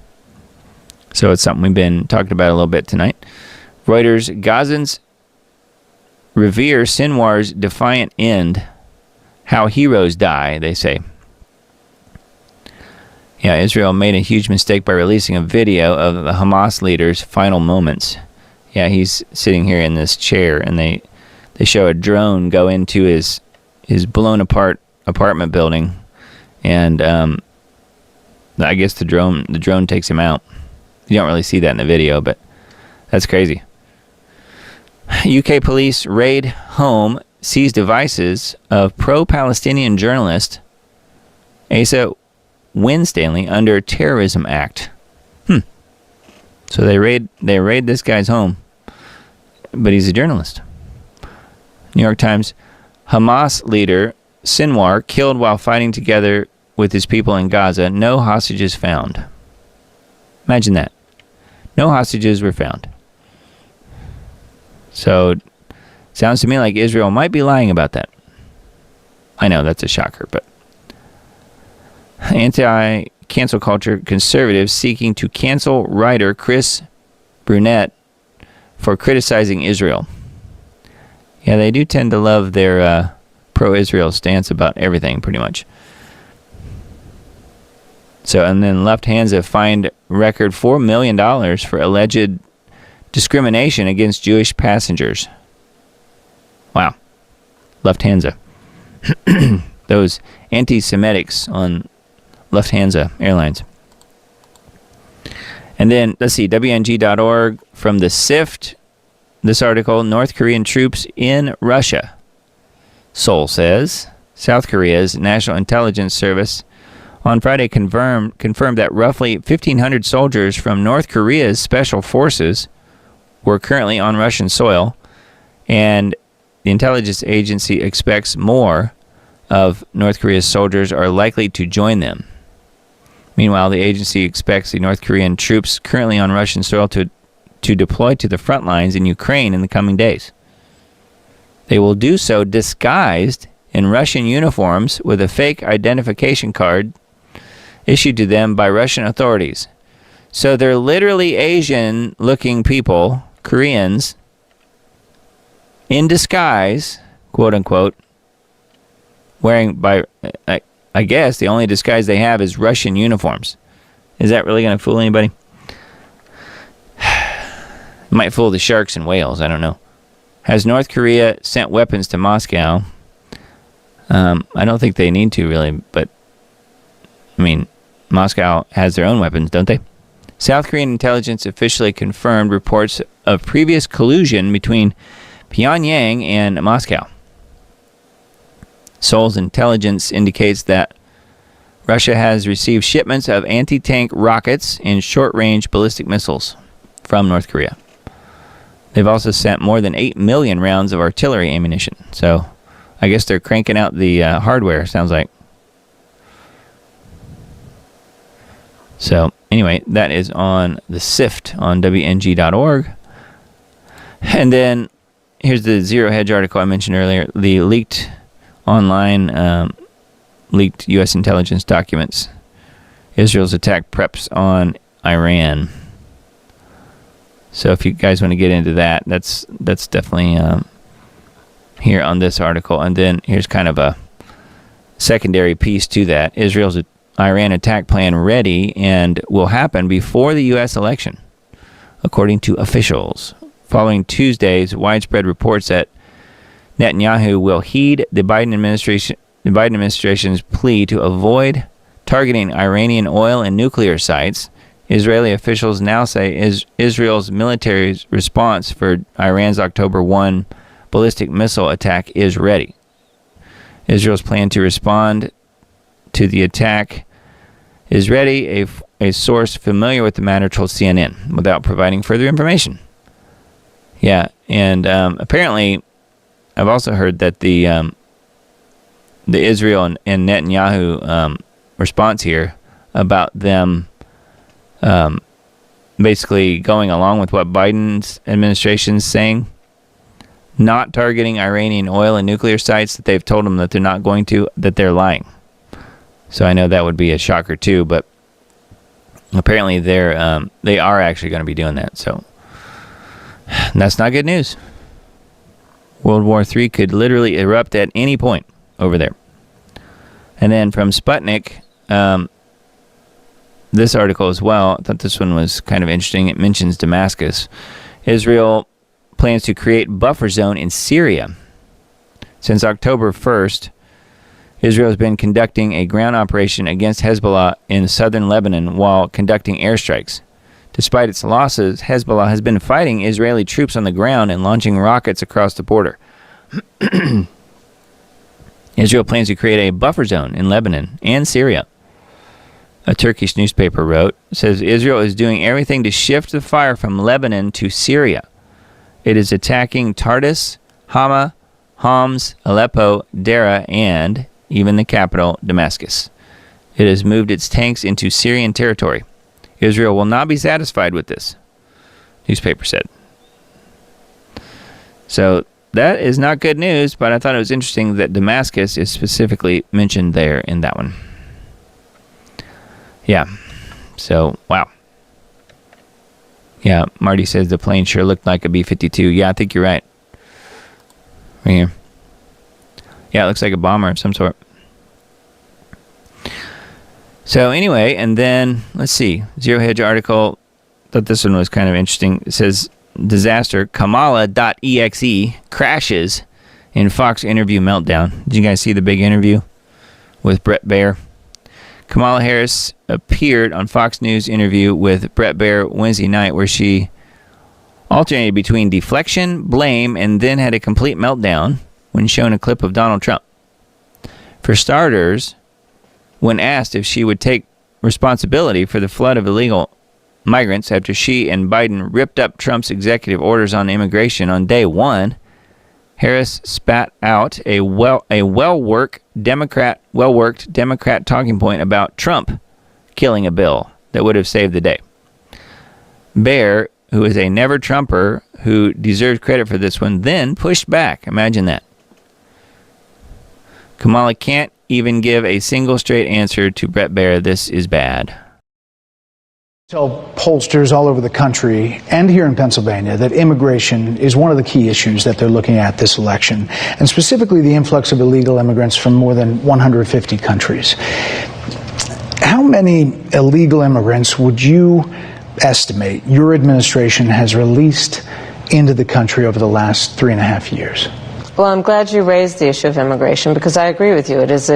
So it's something we've been talking about a little bit tonight. Reuters, Gazans revere Sinwar's defiant end. How heroes die, they say. Yeah, Israel made a huge mistake by releasing a video of the Hamas leader's final moments. Yeah, he's sitting here in this chair, and they show a drone go into his blown apart apartment building, and I guess the drone takes him out. You don't really see that in the video, but that's crazy. UK police raid home, seize devices of pro-Palestinian journalist Asa Winstanley under Terrorism Act. So they raid this guy's home, but he's a journalist. New York Times, Hamas leader Sinwar killed while fighting together with his people in Gaza. No hostages found. Imagine that. No hostages were found. So, sounds to me like Israel might be lying about that. I know, that's a shocker, but anti-cancel culture conservatives seeking to cancel writer Chris Brunette for criticizing Israel. Yeah, they do tend to love their pro-Israel stance about everything, pretty much. So, and then Lufthansa fined record $4 million for alleged discrimination against Jewish passengers. Wow. Lufthansa. Those anti-Semitics on Lufthansa Airlines. And then, let's see, WNG.org from the SIFT, this article, North Korean troops in Russia. Seoul says South Korea's National Intelligence Service on Friday confirmed that roughly 1,500 soldiers from North Korea's special forces were currently on Russian soil, and the intelligence agency expects more of North Korea's soldiers are likely to join them. Meanwhile, the agency expects the North Korean troops currently on Russian soil to deploy to the front lines in Ukraine in the coming days. They will do so disguised in Russian uniforms with a fake identification card issued to them by Russian authorities. So they're literally Asian-looking people, Koreans, in disguise, quote-unquote, wearing, by, I guess, the only disguise they have is Russian uniforms. Is that really going to fool anybody? It might fool the sharks and whales, I don't know. Has North Korea sent weapons to Moscow? I don't think they need to, really, but, I mean, Moscow has their own weapons, don't they? South Korean intelligence officially confirmed reports of previous collusion between Pyongyang and Moscow. Seoul's intelligence indicates that Russia has received shipments of anti-tank rockets and short-range ballistic missiles from North Korea. They've also sent more than 8 million rounds of artillery ammunition. So I guess they're cranking out the hardware, sounds like. So anyway, that is on the SIFT on WNG.org. And then here's the Zero Hedge article I mentioned earlier. The leaked U.S. intelligence documents. Israel's attack preps on Iran. So if you guys want to get into that, that's definitely here on this article. And then here's kind of a secondary piece to that. Israel's Iran attack plan ready and will happen before the U.S. election, according to officials. Following Tuesday's widespread reports that Netanyahu will heed the Biden administration's plea to avoid targeting Iranian oil and nuclear sites, Israeli officials now say Israel's military response for Iran's October 1 ballistic missile attack is ready. Israel's plan to respond to the attack is ready, a source familiar with the matter told CNN, without providing further information. Yeah, and apparently, I've also heard that the Israel and Netanyahu response here about them basically going along with what Biden's administration is saying, not targeting Iranian oil and nuclear sites, that they've told them that they're not going to, that they're lying. So I know that would be a shocker too, but apparently they are actually going to be doing that. So that's not good news. World War III could literally erupt at any point over there. And then from Sputnik, this article as well, I thought this one was kind of interesting. It mentions Damascus. Israel plans to create buffer zone in Syria. Since October 1st, Israel has been conducting a ground operation against Hezbollah in southern Lebanon while conducting airstrikes. Despite its losses, Hezbollah has been fighting Israeli troops on the ground and launching rockets across the border. Israel plans to create a buffer zone in Lebanon and Syria. A Turkish newspaper wrote, says Israel is doing everything to shift the fire from Lebanon to Syria. It is attacking Tartus, Hama, Homs, Aleppo, Dera, and even the capital, Damascus. It has moved its tanks into Syrian territory. Israel will not be satisfied with this, newspaper said. So that is not good news, but I thought it was interesting that Damascus is specifically mentioned there in that one. Yeah. So, wow. Yeah, Marty says the plane sure looked like a B-52. Yeah, I think you're right. Right here. Yeah, it looks like a bomber of some sort. So anyway, and then, let's see. Zero Hedge article. Thought this one was kind of interesting. It says, disaster. Kamala.exe crashes in Fox interview meltdown. Did you guys see the big interview with Bret Baier? Kamala Harris appeared on Fox News interview with Bret Baier Wednesday night, where she alternated between deflection, blame, and then had a complete meltdown when shown a clip of Donald Trump. For starters, when asked if she would take responsibility for the flood of illegal migrants after she and Biden ripped up Trump's executive orders on immigration on day one, Harris spat out a well-worked Democrat talking point about Trump killing a bill that would have saved the day. Baier, who is a never-Trumper who deserves credit for this one, then pushed back. Imagine that. Kamala can't even give a single straight answer to Bret Baier. This is bad. Tell pollsters all over the country and here in Pennsylvania that immigration is one of the key issues that they're looking at this election, and specifically the influx of illegal immigrants from more than 150 countries. How many illegal immigrants would you estimate your administration has released into the country over the last 3.5 years? Well, I'm glad you raised the issue of immigration, because I agree with you. It is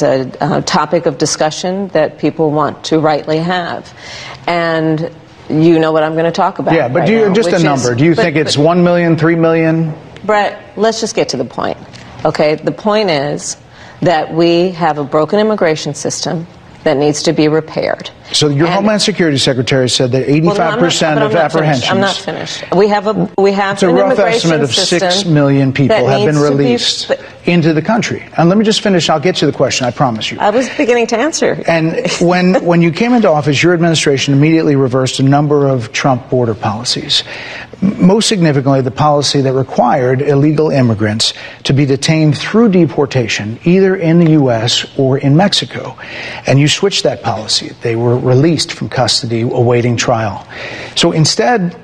a topic of discussion that people want to rightly have. And you know what I'm going to talk about. Yeah, but right now, just a number. Do you think it's 1 million, 3 million? Brett, let's just get to the point. Okay, the point is that we have a broken immigration system that needs to be repaired. So your Homeland Security Secretary said that 85% of apprehensions. I'm not finished. We have it's a an rough immigration estimate of system 6 million people have been released be, into the country. And let me just finish. I'll get to the question. I promise you. I was beginning to answer. And when you came into office, your administration immediately reversed a number of Trump border policies. Most significantly, the policy that required illegal immigrants to be detained through deportation, either in the U.S. or in Mexico. And you switched that policy. They were released from custody awaiting trial. So instead,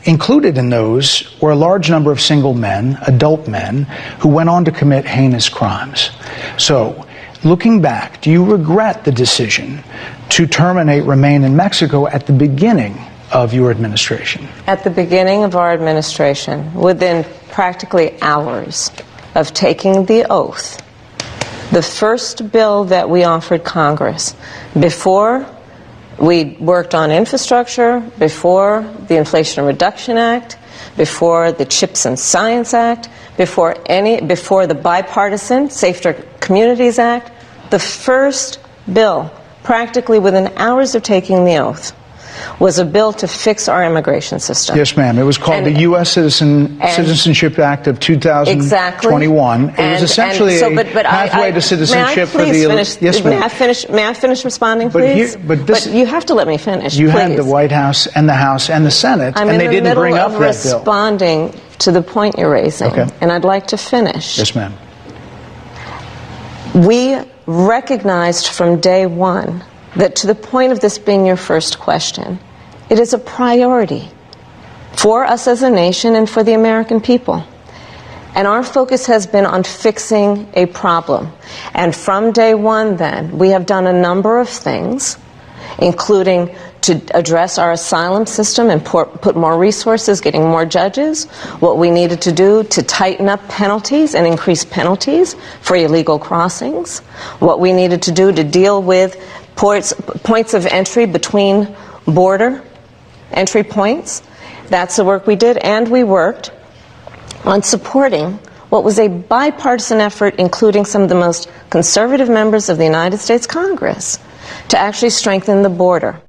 included in those were a large number of single men, adult men, who went on to commit heinous crimes. So, looking back, do you regret the decision to terminate Remain in Mexico at the beginning of your administration? At the beginning of our administration, within practically hours of taking the oath, the first bill that we offered Congress, before we worked on infrastructure, before the Inflation Reduction Act, before the Chips and Science Act, before the bipartisan Safer Communities Act, the first bill, practically within hours of taking the oath, was a bill to fix our immigration system. Yes, ma'am. It was called the U.S. Citizenship Act of 2021. Exactly. It was essentially a pathway to citizenship for the... Yes, ma'am. May I finish responding, please? But you have to let me finish, You please. had the White House and the House and the Senate, and they didn't bring up that bill. I'm in the middle of responding to the point you're raising, and I'd like to finish. Yes, ma'am. We recognized from day one that, to the point of this being your first question, it is a priority for us as a nation and for the American people. And our focus has been on fixing a problem. And from day one, then, we have done a number of things, including to address our asylum system and put more resources, getting more judges, what we needed to do to tighten up penalties and increase penalties for illegal crossings, what we needed to do to deal with points of entry between border entry points. That's the work we did, and we worked on supporting what was a bipartisan effort, including some of the most conservative members of the United States Congress, to actually strengthen the border.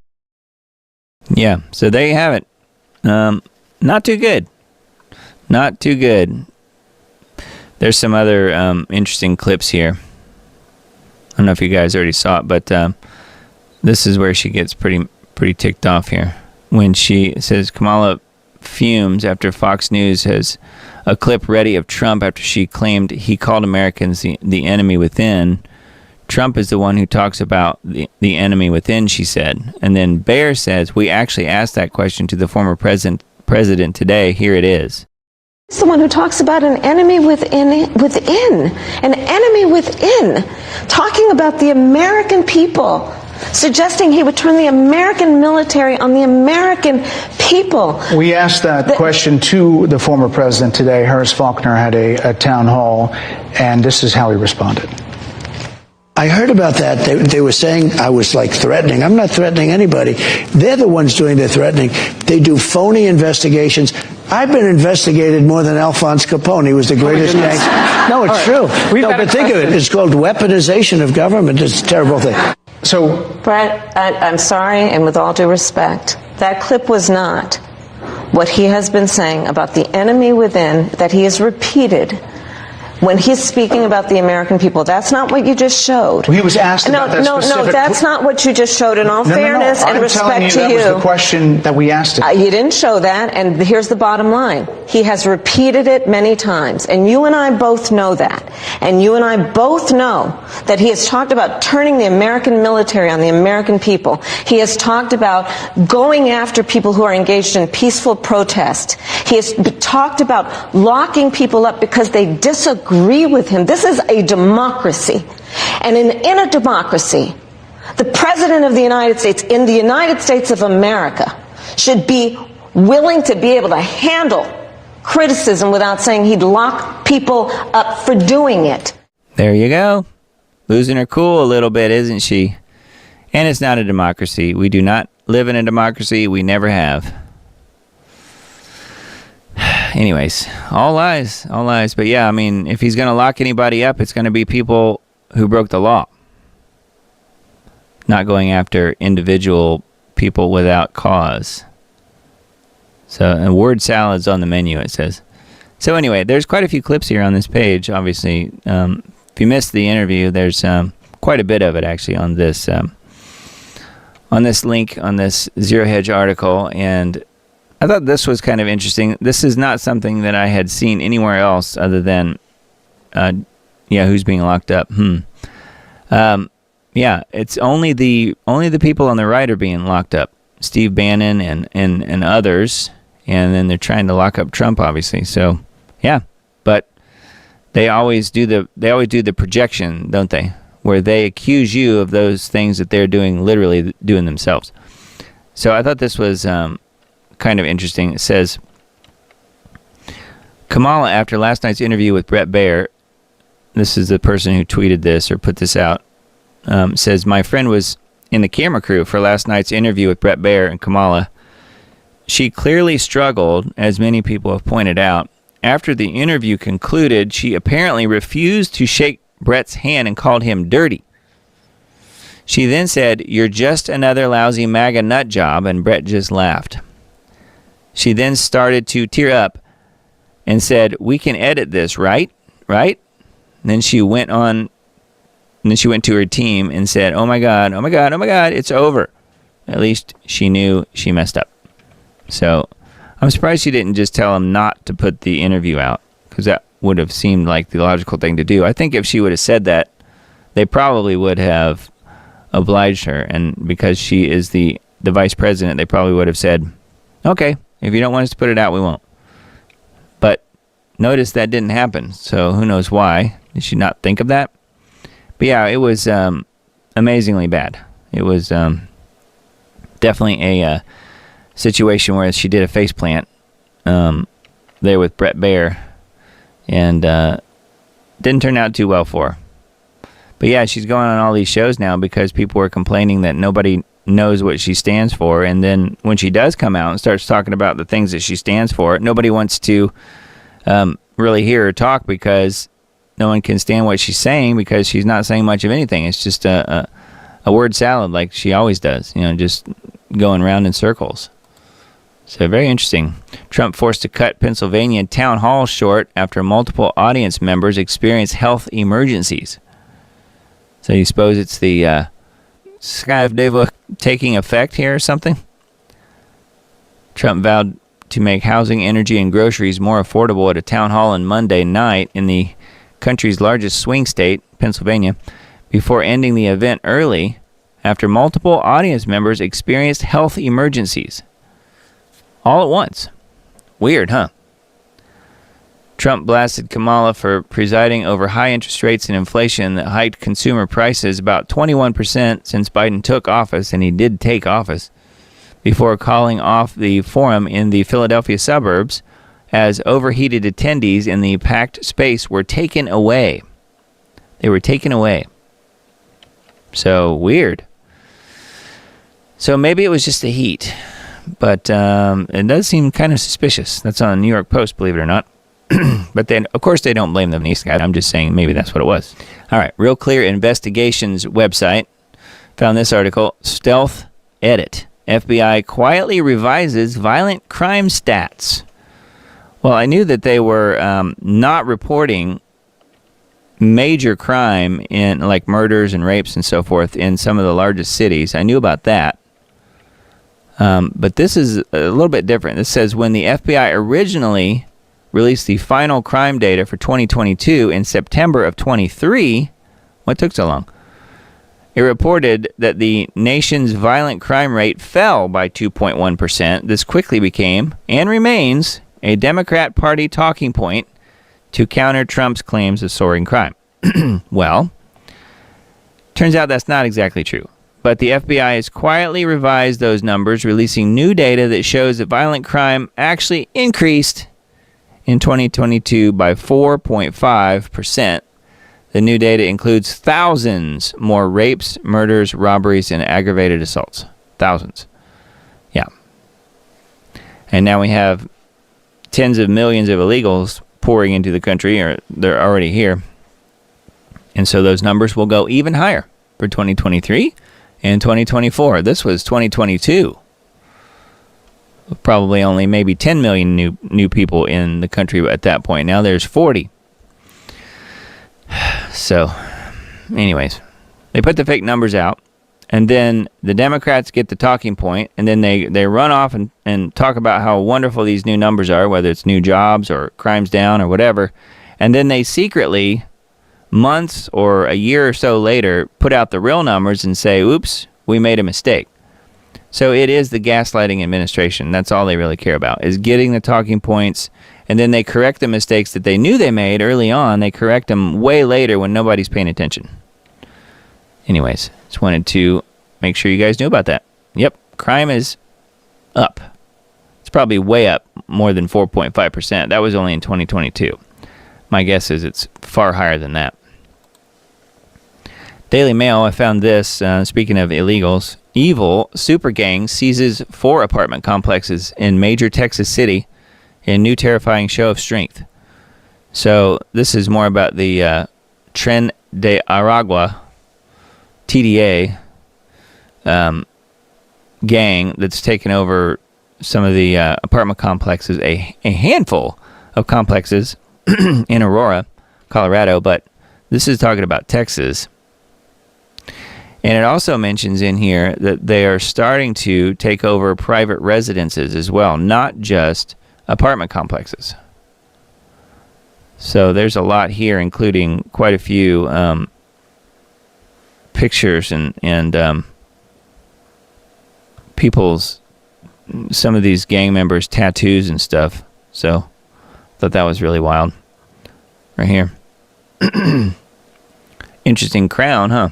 Yeah, so there you have it. Not too good. Not too good. There's some other interesting clips here. I don't know if you guys already saw it, but this is where she gets pretty ticked off here. When she says Kamala fumes after Fox News has a clip ready of Trump after she claimed he called Americans the enemy within. Trump is the one who talks about the enemy within, she said. And then Bear says, we actually asked that question to the former president today. Here it is. It's the one who talks about an enemy within, an enemy within, talking about the American people, suggesting he would turn the American military on the American people. We asked that question to the former president today. Harris Faulkner had a town hall, and this is how he responded. I heard about that. They were saying I was like threatening. I'm not threatening anybody. They're the ones doing the threatening. They do phony investigations. I've been investigated more than Alphonse Capone. He was the greatest gangster. No, it's true. No, but think of it. It's called weaponization of government. It's a terrible thing. So, Brett, I'm sorry, and with all due respect, that clip was not what he has been saying about the enemy within that he has repeated when he's speaking about the American people. That's not what you just showed. Well, he was asked about that specific... No, that's not what you just showed. In all fairness and respect to you... that was the question that we asked him. You didn't show that, and here's the bottom line. He has repeated it many times, and you and I both know that. And you and I both know that he has talked about turning the American military on the American people. He has talked about going after people who are engaged in peaceful protest. He has talked about locking people up because they disagree with him. This is a democracy. And in a democracy, the President of the United States, in the United States of America, should be willing to be able to handle criticism without saying he'd lock people up for doing it. There you go. Losing her cool a little bit, isn't she? And it's not a democracy. We do not live in a democracy. We never have. Anyways, all lies. But yeah, I mean, if he's going to lock anybody up, it's going to be people who broke the law. not going after individual people without cause. So, and word salad's on the menu, it says. So anyway, there's quite a few clips here on this page, obviously. If you missed the interview, there's quite a bit of it, actually, on this link, on this Zero Hedge article. And I thought this was kind of interesting. This is not something that I had seen anywhere else other than, who's being locked up. It's only the people on the right are being locked up. Steve Bannon and others, and then they're trying to lock up Trump, obviously. So, yeah, but they always do the projection, don't they? Where they accuse you of those things that they're literally doing themselves. So I thought this was kind of interesting. It says, Kamala, after last night's interview with Bret Baier, this is the person who tweeted this or put this out, says, my friend was in the camera crew for last night's interview with Bret Baier and Kamala. She clearly struggled, as many people have pointed out. After the interview concluded, she apparently refused to shake Bret's hand and called him dirty. She then said, you're just another lousy MAGA nut job, and Bret just laughed. She then started to tear up and said, we can edit this, right? Right? And then she went on. And then she went to her team and said, oh my God, it's over. At least she knew she messed up. So I'm surprised she didn't just tell him not to put the interview out, because that would have seemed like the logical thing to do. I think if she would have said that, they probably would have obliged her. And because she is the vice president, they probably would have said, okay, if you don't want us to put it out, we won't. But notice that didn't happen. So who knows why? Did she not think of that? But yeah, it was amazingly bad. It was definitely a situation where she did a faceplant there with Bret Baier, and didn't turn out too well for her. But yeah, she's going on all these shows now because people were complaining that nobody knows what she stands for, and then when she does come out and starts talking about the things that she stands for, nobody wants to really hear her talk because no one can stand what she's saying, because she's not saying much of anything. It's just a word salad like she always does, just going round in circles. So very interesting. Trump forced to cut Pennsylvania town hall short after multiple audience members experienced health emergencies. So you suppose it's the Sky of Deva taking effect here or something? Trump vowed to make housing, energy, and groceries more affordable at a town hall on Monday night in the country's largest swing state, Pennsylvania, before ending the event early after multiple audience members experienced health emergencies. All at once. Weird, huh? Trump blasted Kamala for presiding over high interest rates and inflation that hiked consumer prices about 21% since Biden took office, and he did take office, before calling off the forum in the Philadelphia suburbs as overheated attendees in the packed space were taken away. They were taken away. So, weird. So, maybe it was just the heat. But it does seem kind of suspicious. That's on the New York Post, believe it or not. But then, of course, they don't blame the Nice guy. I'm just saying maybe that's what it was. All right, Real Clear Investigations website found this article. Stealth Edit. FBI quietly revises violent crime stats. Well, I knew that they were not reporting major crime in like murders and rapes and so forth in some of the largest cities. I knew about that. But this is a little bit different. This says when the FBI originally released the final crime data for 2022 in September of 23, what took so long? It reported that the nation's violent crime rate fell by 2.1%. This quickly became, and remains, a Democrat Party talking point to counter Trump's claims of soaring crime. Well, turns out that's not exactly true. But the FBI has quietly revised those numbers, releasing new data that shows that violent crime actually increased in 2022 by 4.5%. The new data includes thousands more rapes, murders, robberies, and aggravated assaults. Thousands. Yeah. And now we have tens of millions of illegals pouring into the country, or they're already here. And so those numbers will go even higher for 2023. in 2024. This was 2022. Probably only maybe 10 million new people in the country at that point. Now there's 40. So, anyways, they put the fake numbers out, and then the Democrats get the talking point, and then they run off and talk about how wonderful these new numbers are, whether it's new jobs or crimes down or whatever. And then they secretly, months or a year or so later, put out the real numbers and say, oops, we made a mistake. So it is the gaslighting administration. That's all they really care about, is getting the talking points, and then they correct the mistakes that they knew they made early on. They correct them way later when nobody's paying attention. Anyways, just wanted to make sure you guys knew about that. Yep, crime is up. It's probably way up, more than 4.5%. That was only in 2022. My guess is it's far higher than that. Daily Mail, I found this, speaking of illegals. Evil super gang seizes 4 apartment complexes in major Texas city in new terrifying show of strength. So this is more about the Tren de Aragua, TDA, gang that's taken over some of the apartment complexes, a handful of complexes in Aurora, Colorado, but this is talking about Texas. And it also mentions in here that they are starting to take over private residences as well, not just apartment complexes. So there's a lot here, including quite a few pictures and people's, some of these gang members' tattoos and stuff. So thought that was really wild. Right here. Interesting crown, huh?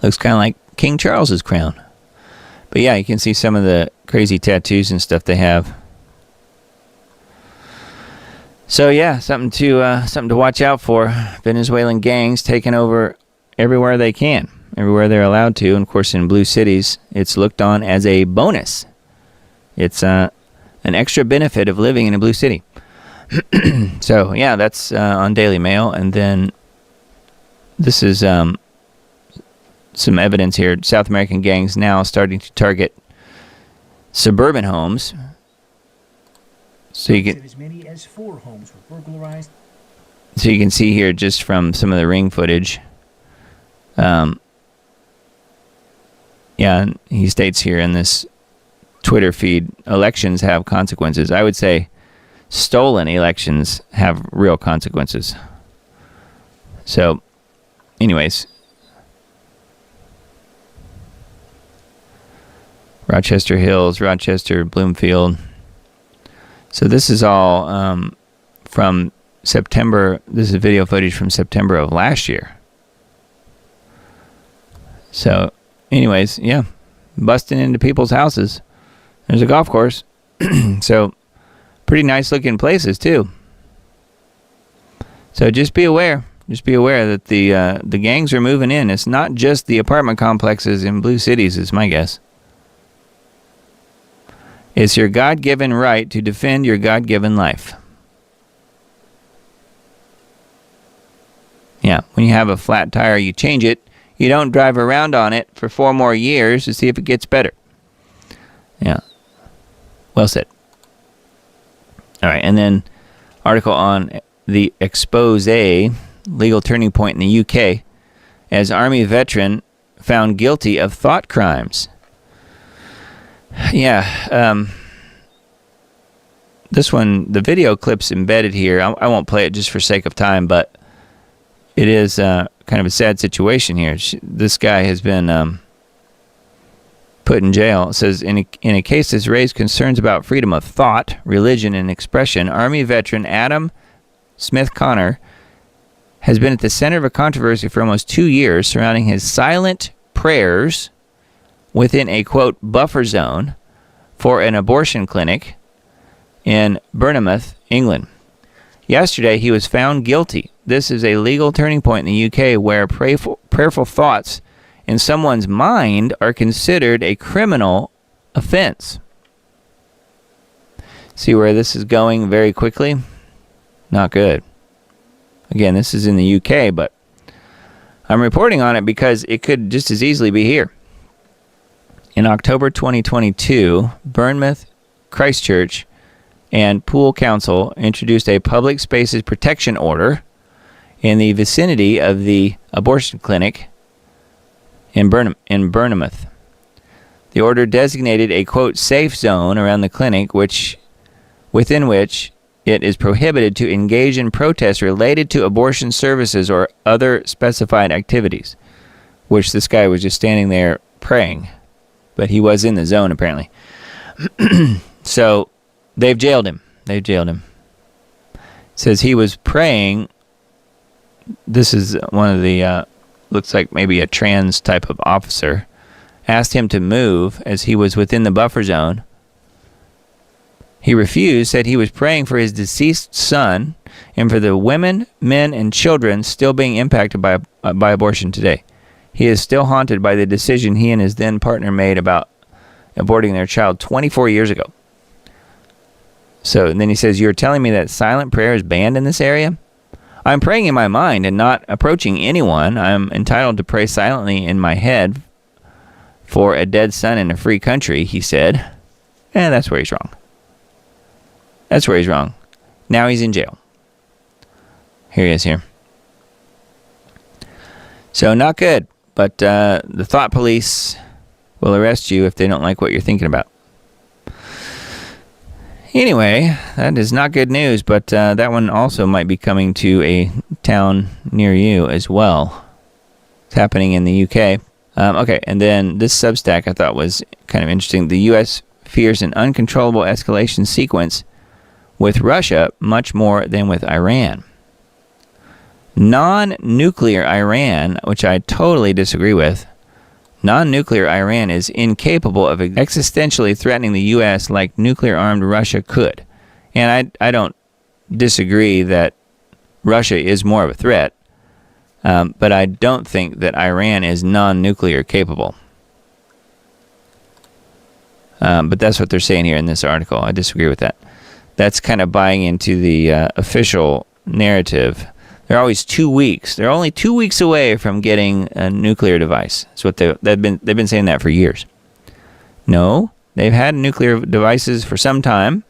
Looks kind of like King Charles's crown. But yeah, you can see some of the crazy tattoos and stuff they have. So yeah, something to watch out for. Venezuelan gangs taking over everywhere they can, everywhere they're allowed to. And of course, in blue cities, it's looked on as a bonus. It's an extra benefit of living in a blue city. So yeah, that's on Daily Mail. And then this is some evidence here. South American gangs now starting to target suburban homes. So you can, as many as 4 homes were burglarized. So you can see here just from some of the ring footage. Yeah, and he states here in this Twitter feed, elections have consequences. I would say stolen elections have real consequences. So, anyways, Rochester Hills, Rochester, Bloomfield. So this is all from September. This is video footage from September of last year. So, anyways, yeah, busting into people's houses. There's a golf course. So, pretty nice looking places too. So just be aware. Just be aware that the gangs are moving in. It's not just the apartment complexes in blue cities, is my guess. It's your God-given right to defend your God-given life. Yeah, when you have a flat tire, you change it. You don't drive around on it for 4 more years to see if it gets better. Yeah, well said. All right, and then article on the expose, legal turning point in the UK, as Army veteran found guilty of thought crimes. Yeah, this one, the video clip's embedded here. I won't play it just for sake of time, but it is kind of a sad situation here. This guy has been put in jail. It says, in a case that's raised concerns about freedom of thought, religion, and expression, Army veteran Adam Smith Connor has been at the center of a controversy for almost 2 years surrounding his silent prayers within a, quote, buffer zone for an abortion clinic in Bournemouth, England. Yesterday, he was found guilty. This is a legal turning point in the UK where prayerful thoughts in someone's mind are considered a criminal offense. See where this is going very quickly? Not good. Again, this is in the UK, but I'm reporting on it because it could just as easily be here. In October 2022, Bournemouth, Christchurch, and Poole Council introduced a public spaces protection order in the vicinity of the abortion clinic in Bournemouth. The order designated a, quote, safe zone around the clinic within which it is prohibited to engage in protests related to abortion services or other specified activities, which this guy was just standing there praying, but he was in the zone apparently. So they've jailed him. It says he was praying. This is one of the, looks like maybe a trans type of officer, asked him to move as he was within the buffer zone. He refused, said he was praying for his deceased son and for the women, men, and children still being impacted by abortion today. He is still haunted by the decision he and his then partner made about aborting their child 24 years ago. So, and then he says, you're telling me that silent prayer is banned in this area? I'm praying in my mind and not approaching anyone. I'm entitled to pray silently in my head for a dead son in a free country, he said. And that's where he's wrong. That's where he's wrong. Now he's in jail. Here he is here. So not good, but the thought police will arrest you if they don't like what you're thinking about. Anyway, that is not good news, but that one also might be coming to a town near you as well. It's happening in the UK. Okay, and then this Substack I thought was kind of interesting. The U.S. fears an uncontrollable escalation sequence with Russia much more than with Iran. Non-nuclear Iran, which I totally disagree with, non-nuclear Iran is incapable of existentially threatening the U.S. like nuclear-armed Russia could. And I don't disagree that Russia is more of a threat, but I don't think that Iran is non-nuclear capable. But that's what they're saying here in this article. I disagree with that. That's kind of buying into the official narrative. They're always 2 weeks. They're only 2 weeks away from getting a nuclear device. That's what they've been saying that for years. No, they've had nuclear devices for some time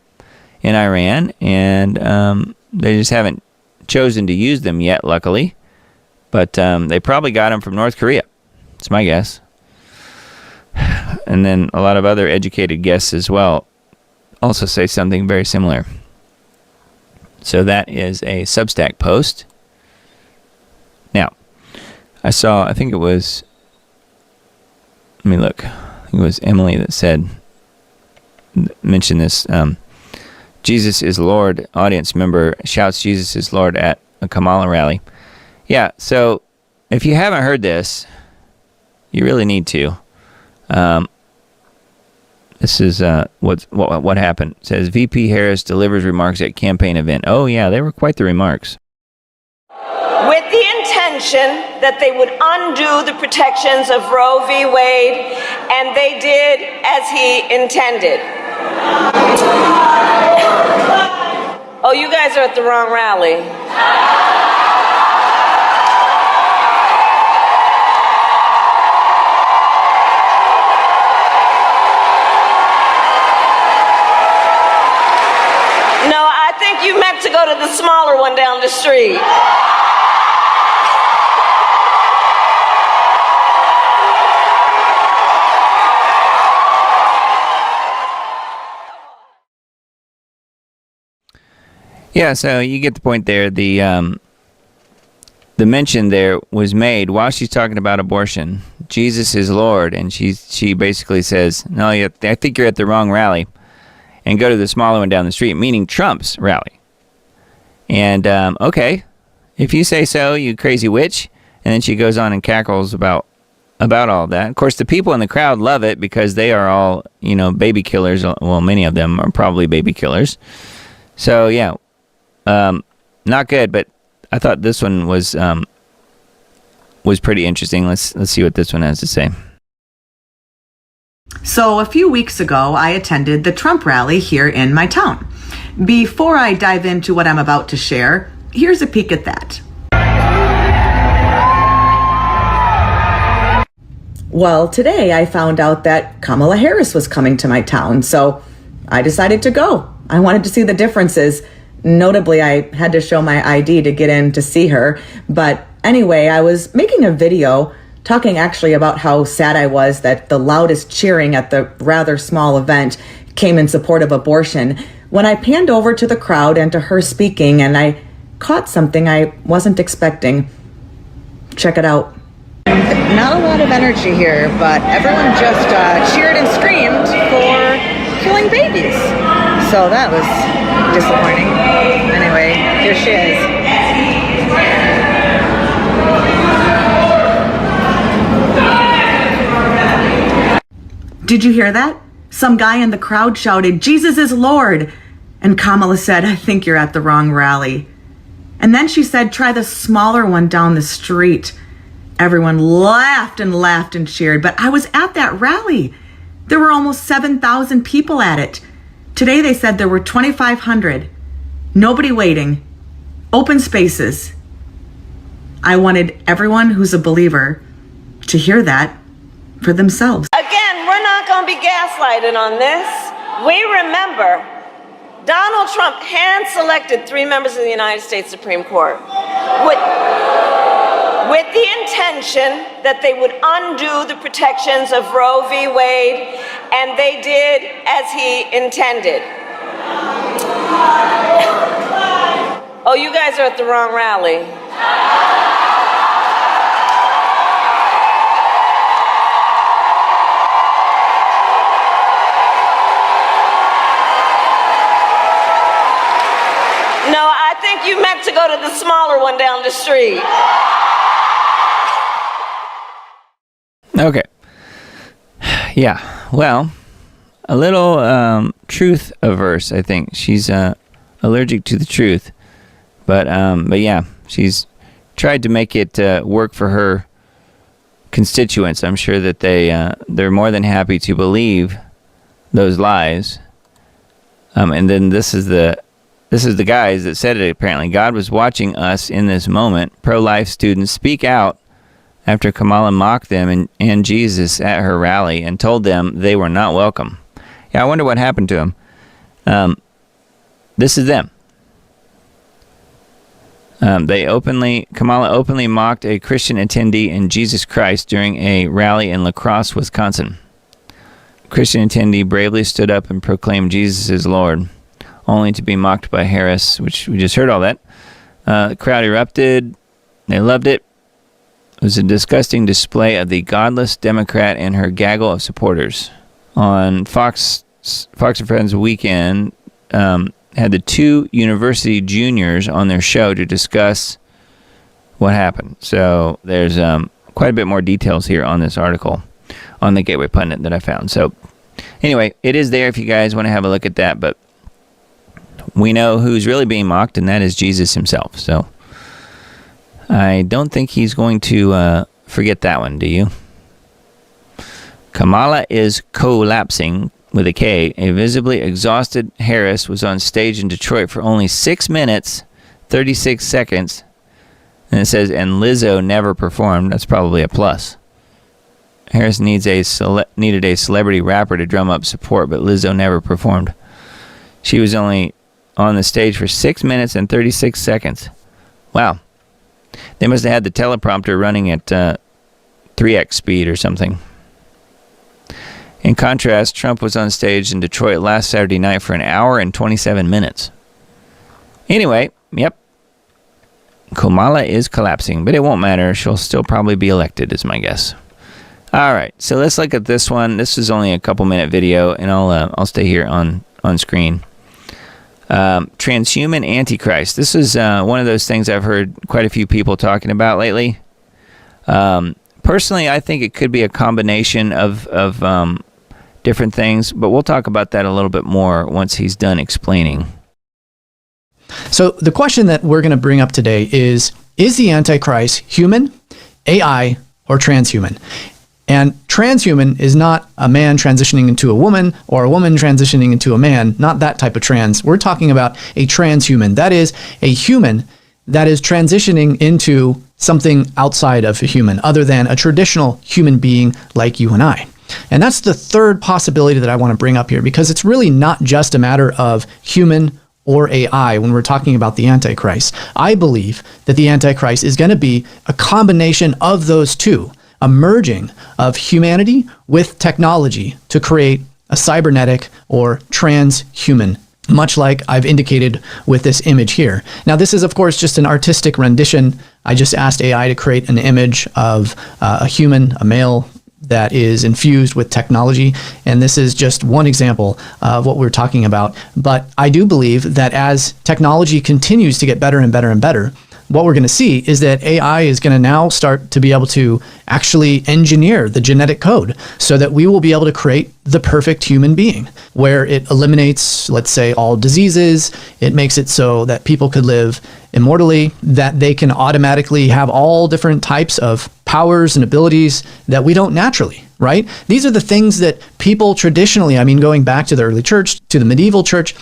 in Iran, and they just haven't chosen to use them yet, luckily. But they probably got them from North Korea. That's my guess. And then a lot of other educated guests as well also say something very similar. So that is a Substack post. Now, I think it was, let me look. I think it was Emily that mentioned this. Jesus is Lord. Audience member shouts Jesus is Lord at a Kamala rally. Yeah, so if you haven't heard this, you really need to. This is what happened. It says VP Harris delivers remarks at campaign event. Oh yeah, they were quite the remarks. With the intention that they would undo the protections of Roe v. Wade, and they did as he intended. Oh, you guys are at the wrong rally. No, I think you meant to go to the smaller one down the street. Yeah, so you get the point there. The mention there was made while she's talking about abortion. Jesus is Lord, and she basically says, "No, I think you're at the wrong rally," and go to the smaller one down the street, meaning Trump's rally. And okay, if you say so, you crazy witch. And then she goes on and cackles about all that. Of course, the people in the crowd love it because they are all, baby killers. Well, many of them are probably baby killers. So yeah. Not good, but I thought this one was pretty interesting. Let's see what this one has to say. So a few weeks ago, I attended the Trump rally here in my town. Before I dive into what I'm about to share, here's a peek at that. Well, today I found out that Kamala Harris was coming to my town, so I decided to go. I wanted to see the differences. Notably, I had to show my ID to get in to see her. But anyway, I was making a video talking actually about how sad I was that the loudest cheering at the rather small event came in support of abortion, when I panned over to the crowd and to her speaking, and I caught something I wasn't expecting. Check it out. Not a lot of energy here, but everyone just cheered and screamed for killing babies. So that was disappointing. Anyway, here she is. Did you hear that? Some guy in the crowd shouted, "Jesus is Lord." And Kamala said, "I think you're at the wrong rally." And then she said, "Try the smaller one down the street." Everyone laughed and laughed and cheered, but I was at that rally. There were almost 7,000 people at it. Today they said there were 2,500. Nobody waiting. Open spaces. I wanted everyone who's a believer to hear that for themselves. Again, we're not going to be gaslighted on this. We remember Donald Trump hand-selected 3 members of the United States Supreme Court with the intention that they would undo the protections of Roe v. Wade, and they did as he intended. Oh, you guys are at the wrong rally. No, I think you meant to go to the smaller one down the street. Okay. Yeah. Well, a little truth averse, I think. She's allergic to the truth. But yeah, she's tried to make it work for her constituents. I'm sure that they're more than happy to believe those lies. And then this is the guys that said it, apparently. God was watching us in this moment. Pro-life students speak out after Kamala mocked them and Jesus at her rally and told them they were not welcome. Yeah, I wonder what happened to them. This is them. Kamala openly mocked a Christian attendee in Jesus Christ during a rally in La Crosse, Wisconsin. Christian attendee bravely stood up and proclaimed Jesus is Lord, only to be mocked by Harris, which we just heard all that. The crowd erupted. They loved it. It was a disgusting display of the godless Democrat and her gaggle of supporters. On Fox and Friends weekend, had the 2 university juniors on their show to discuss what happened. So there's quite a bit more details here on this article on the Gateway Pundit that I found. So anyway, it is there if you guys want to have a look at that. But we know who's really being mocked, and that is Jesus himself. So I don't think he's going to forget that one, do you? Kamala is collapsing with a K. A visibly exhausted Harris was on stage in Detroit for only 6 minutes, 36 seconds. And it says, and Lizzo never performed. That's probably a plus. Harris needed a celebrity rapper to drum up support, but Lizzo never performed. She was only on the stage for 6 minutes and 36 seconds. Wow. They must have had the teleprompter running at 3x speed or something. In contrast, Trump was on stage in Detroit last Saturday night for an hour and 27 minutes. Anyway, yep. Kamala is collapsing, but it won't matter. She'll still probably be elected, is my guess. All right, so let's look at this one. This is only a couple-minute video, and I'll stay here on screen. Transhuman Antichrist. This is one of those things I've heard quite a few people talking about lately. Personally, I think it could be a combination of different things, but we'll talk about that a little bit more once he's done explaining. So the question that we're going to bring up today is the Antichrist human, AI, or transhuman? And transhuman is not a man transitioning into a woman or a woman transitioning into a man, not that type of trans. We're talking about a transhuman. That is a human that is transitioning into something outside of a human, other than a traditional human being like you and I. And that's the third possibility that I want to bring up here, because it's really not just a matter of human or AI when we're talking about the Antichrist. I believe that the Antichrist is going to be a combination of those two, a merging of humanity with technology to create a cybernetic or transhuman, much like I've indicated with this image here. Now, this is, of course, just an artistic rendition. I just asked AI to create an image of a human, a male, that is infused with technology. And this is just one example of what we're talking about. But I do believe that as technology continues to get better and better and better, what we're going to see is that AI is going to now start to be able to actually engineer the genetic code so that we will be able to create the perfect human being, where it eliminates, let's say, all diseases. It makes it so that people could live immortally, that they can automatically have all different types of powers and abilities that we don't naturally, right? These are the things that people traditionally, I mean, going back to the early church, to the medieval church,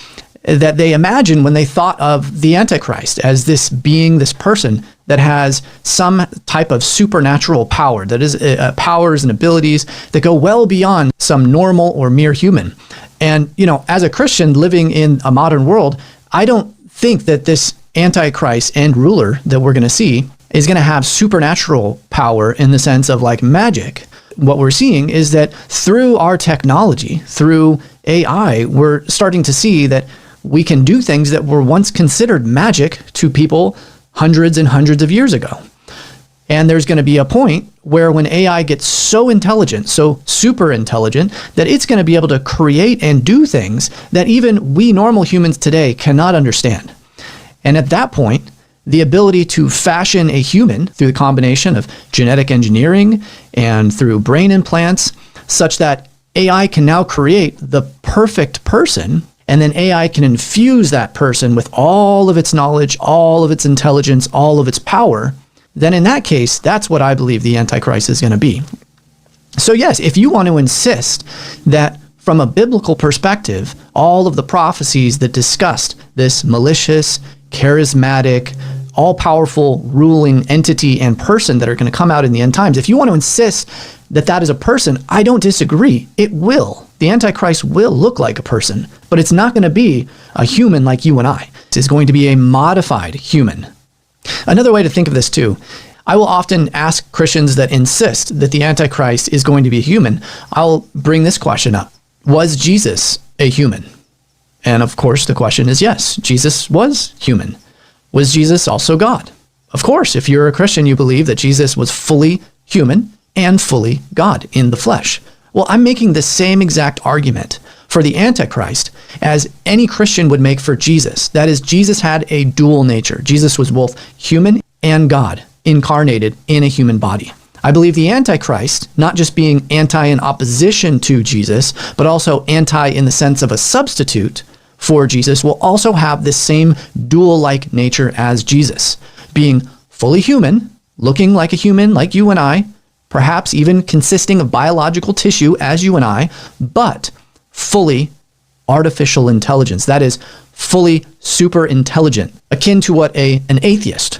that they imagined when they thought of the Antichrist as this being, this person that has some type of supernatural power, that is powers and abilities that go well beyond some normal or mere human. And, you know, as a Christian living in a modern world, I don't think that this Antichrist and ruler that we're going to see is going to have supernatural power in the sense of like magic. What we're seeing is that through our technology, through AI, we're starting to see that we can do things that were once considered magic to people hundreds and hundreds of years ago. And there's going to be a point where when AI gets so intelligent, so super intelligent, that it's going to be able to create and do things that even we normal humans today cannot understand. And at that point, the ability to fashion a human through the combination of genetic engineering and through brain implants, such that AI can now create the perfect person, and then AI can infuse that person with all of its knowledge, all of its intelligence, all of its power, then in that case, that's what I believe the Antichrist is going to be. So yes, if you want to insist that from a biblical perspective, all of the prophecies that discussed this malicious, charismatic, all-powerful ruling entity and person that are going to come out in the end times, if you want to insist that that is a person, I don't disagree. It will. The Antichrist will look like a person, but it's not going to be a human like you and I. It's going to be a modified human. Another way to think of this too, I will often ask Christians that insist that the Antichrist is going to be human. I'll bring this question up. Was Jesus a human? And of course, the question is yes, Jesus was human. Was Jesus also God? Of course, if you're a Christian, you believe that Jesus was fully human and fully God in the flesh. Well, I'm making the same exact argument for the Antichrist as any Christian would make for Jesus. That is, Jesus had a dual nature. Jesus was both human and God, incarnated in a human body. I believe the Antichrist, not just being anti in opposition to Jesus, but also anti in the sense of a substitute for Jesus, will also have this same dual-like nature as Jesus, being fully human, looking like a human like you and I, perhaps even consisting of biological tissue as you and I, but fully artificial intelligence. That is, fully super intelligent, akin to what an atheist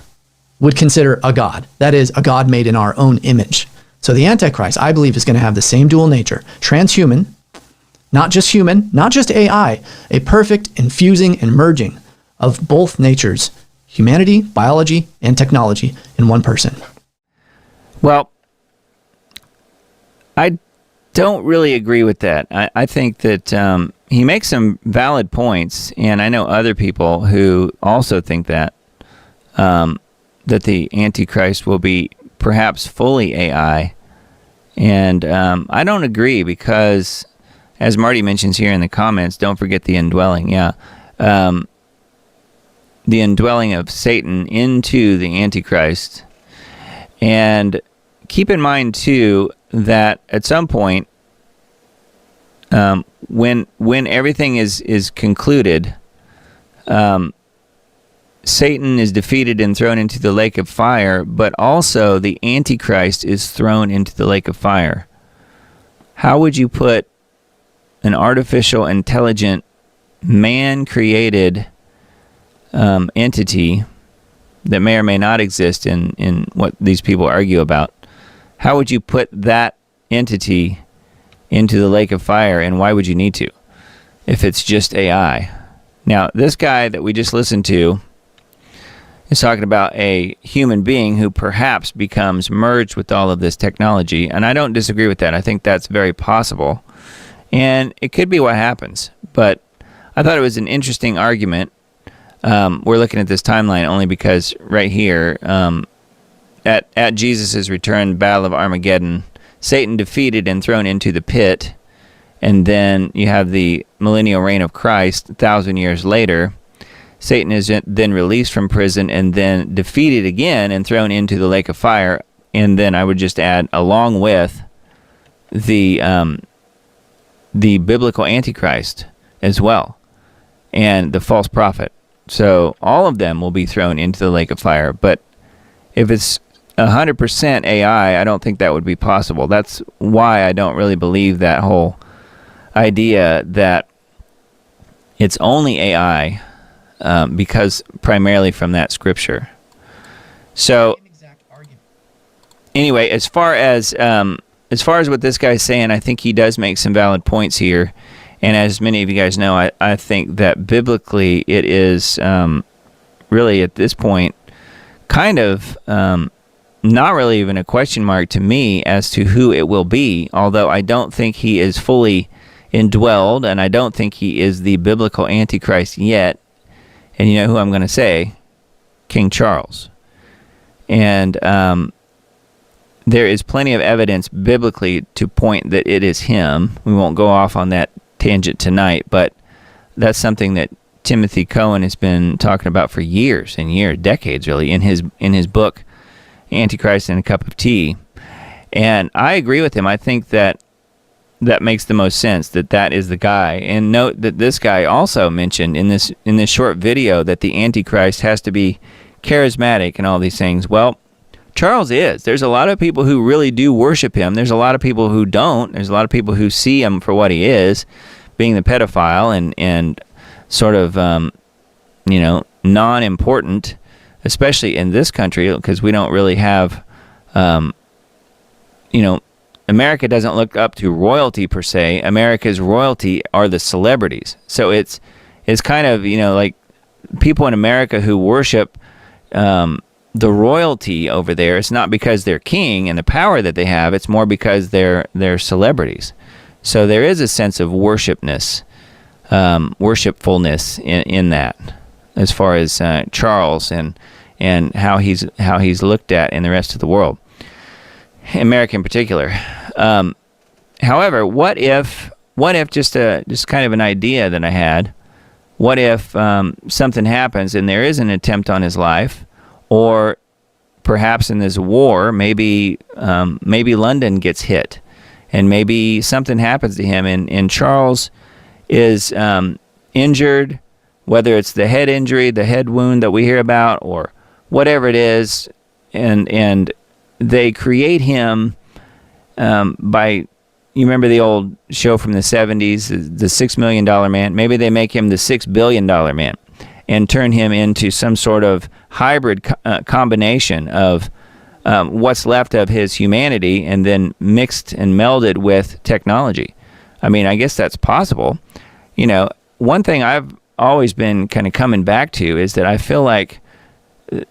would consider a god. That is, a god made in our own image. So the Antichrist, I believe, is going to have the same dual nature, transhuman, not just human, not just AI, a perfect infusing and merging of both natures, humanity, biology, and technology in one person. Well, I don't really agree with that. I think that he makes some valid points, and I know other people who also think that that the Antichrist will be perhaps fully AI. And I don't agree because, as Marty mentions here in the comments, don't forget the indwelling. Yeah. The indwelling of Satan into the Antichrist. And keep in mind, too, that at some point, when everything is concluded, Satan is defeated and thrown into the lake of fire, but also the Antichrist is thrown into the lake of fire. How would you put an artificial, intelligent, man-created entity that may or may not exist in what these people argue about, how would you put that entity into the lake of fire, and why would you need to if it's just AI? Now, this guy that we just listened to is talking about a human being who perhaps becomes merged with all of this technology, and I don't disagree with that. I think that's very possible, and it could be what happens, but I thought it was an interesting argument. We're looking at this timeline only because right here, at Jesus' return, Battle of Armageddon, Satan defeated and thrown into the pit, and then you have the millennial reign of Christ 1,000 years later. Satan is then released from prison and then defeated again and thrown into the lake of fire. And then I would just add, along with the biblical Antichrist as well, and the false prophet. So all of them will be thrown into the lake of fire. But if it's 100% AI, I don't think that would be possible. That's why I don't really believe that whole idea that it's only AI, because primarily from that scripture. So anyway, as far as what this guy's saying, I think he does make some valid points here. And as many of you guys know, I think that biblically it is really at this point kind of not really even a question mark to me as to who it will be, although I don't think he is fully indwelled, and I don't think he is the biblical Antichrist yet. And you know who I'm going to say? King Charles. And there is plenty of evidence biblically to point that it is him. We won't go off on that tangent tonight, but that's something that Timothy Cohen has been talking about for years and years, decades really, in his book Antichrist and a Cup of Tea. And I agree with him. I think that makes the most sense, that is the guy. And note that this guy also mentioned in this short video that the Antichrist has to be charismatic and all these things. Well, Charles is. There's a lot of people who really do worship him. There's a lot of people who don't. There's a lot of people who see him for what he is, being the pedophile and sort of non-important, especially in this country, because we don't really have America doesn't look up to royalty per se. America's royalty are the celebrities. So it's kind of, like people in America who worship the royalty over there. It's not because they're king and the power that they have. It's more because they're celebrities. So there is a sense of worshipfulness in that, as far as Charles and how he's looked at in the rest of the world. America in particular. However, what if just kind of an idea that I had, what if something happens and there is an attempt on his life, or perhaps in this war, maybe London gets hit, and maybe something happens to him, and Charles is injured, whether it's the head injury, the head wound that we hear about, or whatever it is, and they create him by, you remember the old show from the 70s, the $6 million man? Maybe they make him the $6 billion man and turn him into some sort of hybrid combination of what's left of his humanity and then mixed and melded with technology. I mean, I guess that's possible. One thing I've always been kind of coming back to is that I feel like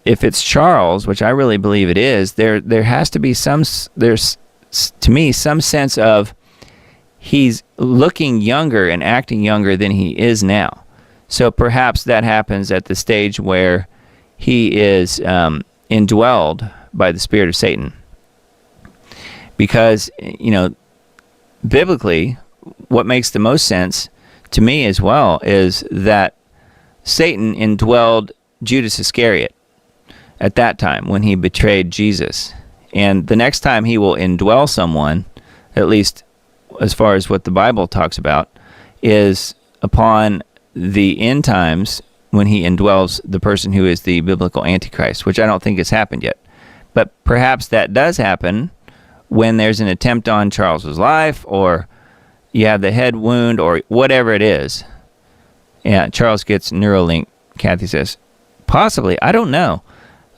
if it's Charles, which I really believe it is, there has to be there's to me some sense of he's looking younger and acting younger than he is now. So perhaps that happens at the stage where he is indwelled by the spirit of Satan. Because, biblically, what makes the most sense to me as well is that Satan indwelled Judas Iscariot at that time when he betrayed Jesus. And the next time he will indwell someone, at least as far as what the Bible talks about, is upon the end times when he indwells the person who is the biblical Antichrist, which I don't think has happened yet. But perhaps that does happen when there's an attempt on Charles's life, or you have the head wound, or whatever it is. Yeah, Charles gets Neuralink, Kathy says. Possibly. I don't know.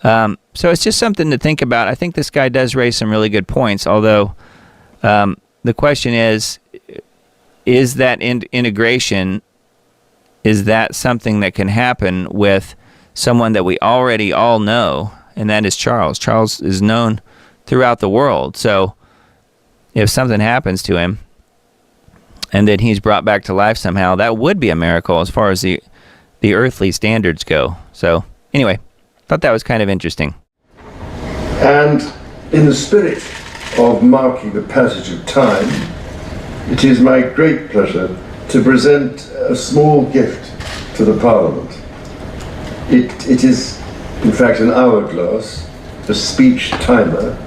So it's just something to think about. I think this guy does raise some really good points, although the question is that integration, is that something that can happen with someone that we already all know, and that is Charles. Charles is known throughout the world. So if something happens to him and then he's brought back to life somehow, that would be a miracle as far as the earthly standards go. So anyway, thought that was kind of interesting. And in the spirit of marking the passage of time, it is my great pleasure to present a small gift to the Parliament. It is, in fact, an hourglass, a speech timer,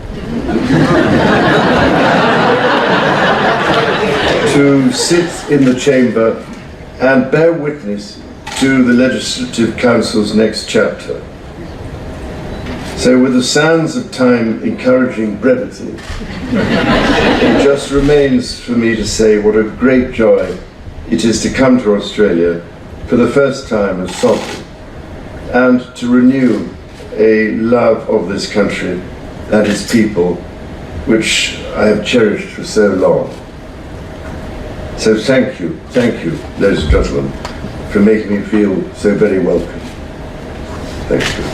to sit in the chamber and bear witness to the Legislative Council's next chapter. So with the sands of time encouraging brevity, it just remains for me to say what a great joy it is to come to Australia for the first time as sovereign, and to renew a love of this country and its people, which I have cherished for so long. So thank you, ladies and gentlemen, for making me feel so very welcome. Thank you.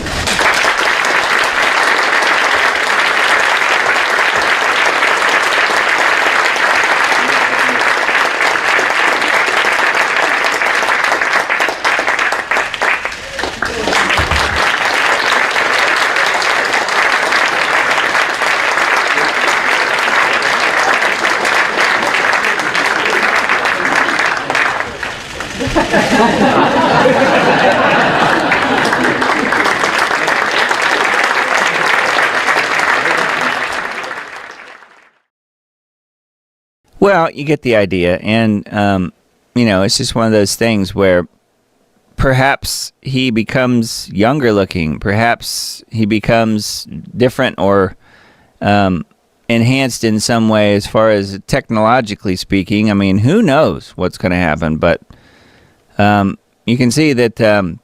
Well, you get the idea, and it's just one of those things where perhaps he becomes younger looking, perhaps he becomes different or enhanced in some way as far as technologically speaking. I mean, who knows what's going to happen, but you can see that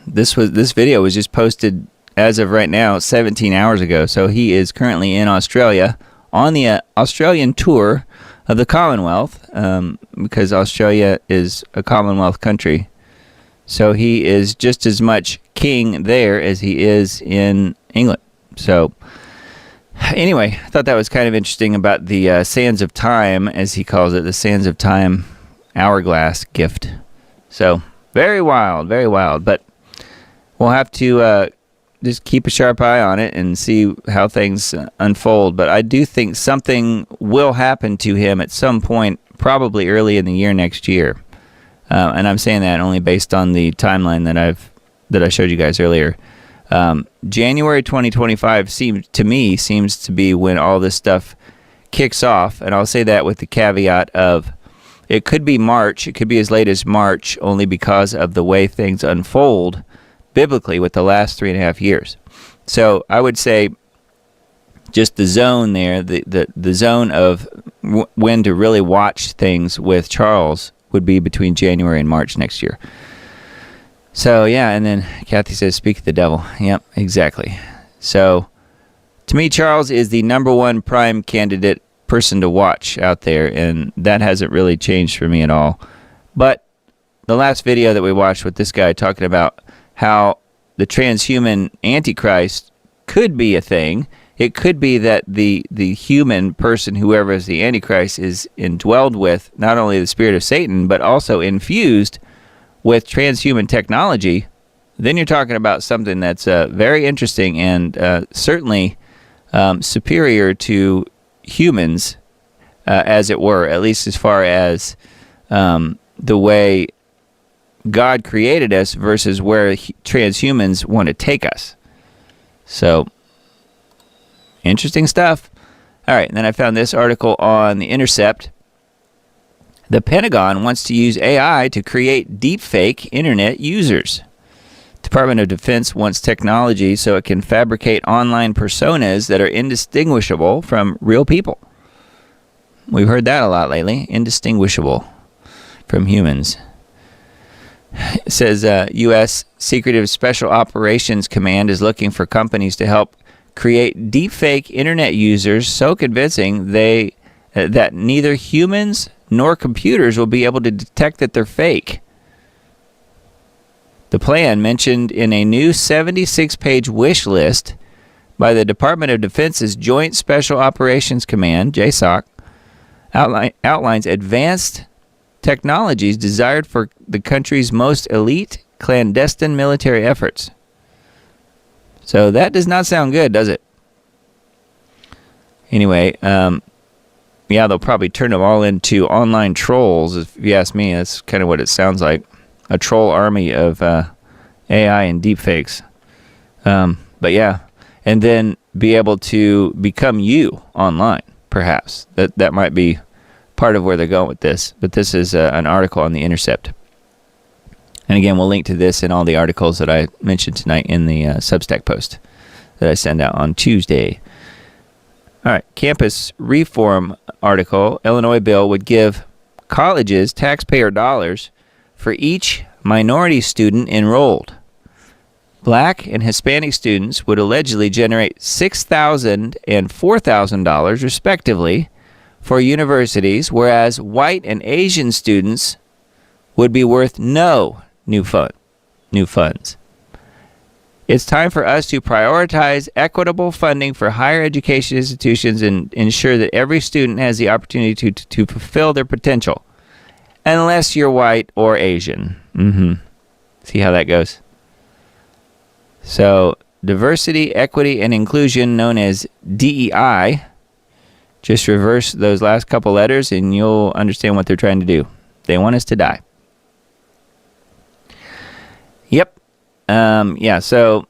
this video was just posted as of right now 17 hours ago, so he is currently in Australia on the Australian tour of the Commonwealth, because Australia is a Commonwealth country. So he is just as much king there as he is in England. So anyway, I thought that was kind of interesting about the sands of time, as he calls it, the sands of time hourglass gift. So very wild, very wild. But we'll have to just keep a sharp eye on it and see how things unfold. But I do think something will happen to him at some point, probably early in the year next year. And I'm saying that only based on the timeline that I showed you guys earlier. January 2025 seems to be when all this stuff kicks off. And I'll say that with the caveat of it could be March. It could be as late as March, only because of the way things unfold biblically with the last 3.5 years. So I would say just the zone there, the zone of when to really watch things with Charles would be between January and March next year. So yeah, and then Kathy says, speak of the devil. Yep, exactly. So to me, Charles is the number one prime candidate person to watch out there, and that hasn't really changed for me at all. But the last video that we watched with this guy talking about how the transhuman Antichrist could be a thing. It could be that the human person, whoever is the Antichrist, is indwelled with not only the spirit of Satan, but also infused with transhuman technology. Then you're talking about something that's very interesting and certainly superior to humans, as it were, at least as far as the way God created us versus where transhumans want to take us. So, interesting stuff. All right, and then I found this article on The Intercept. The Pentagon wants to use AI to create deepfake internet users. Department of Defense wants technology so it can fabricate online personas that are indistinguishable from real people. We've heard that a lot lately, indistinguishable from humans. It says U.S. Secretive Special Operations Command is looking for companies to help create deepfake internet users so convincing that neither humans nor computers will be able to detect that they're fake. The plan, mentioned in a new 76-page wish list by the Department of Defense's Joint Special Operations Command, JSOC, outlines advanced technologies desired for the country's most elite clandestine military efforts. So that does not sound good, does it? Anyway, yeah, they'll probably turn them all into online trolls, if you ask me. That's kind of what it sounds like. A troll army of AI and deepfakes. But yeah, and then be able to become you online, perhaps. That might be part of where they're going with this. But this is an article on The Intercept. And again, we'll link to this in all the articles that I mentioned tonight in the Substack post that I send out on Tuesday. All right, campus reform article. Illinois bill would give colleges taxpayer dollars for each minority student enrolled. Black and Hispanic students would allegedly generate $6,000 and $4,000 respectively for universities, whereas white and Asian students would be worth no new funds. It's time for us to prioritize equitable funding for higher education institutions and ensure that every student has the opportunity to fulfill their potential, unless you're white or Asian. See how that goes? So, diversity, equity, and inclusion, known as DEI, just reverse those last couple letters and you'll understand what they're trying to do. They want us to die. Yep. Yeah, so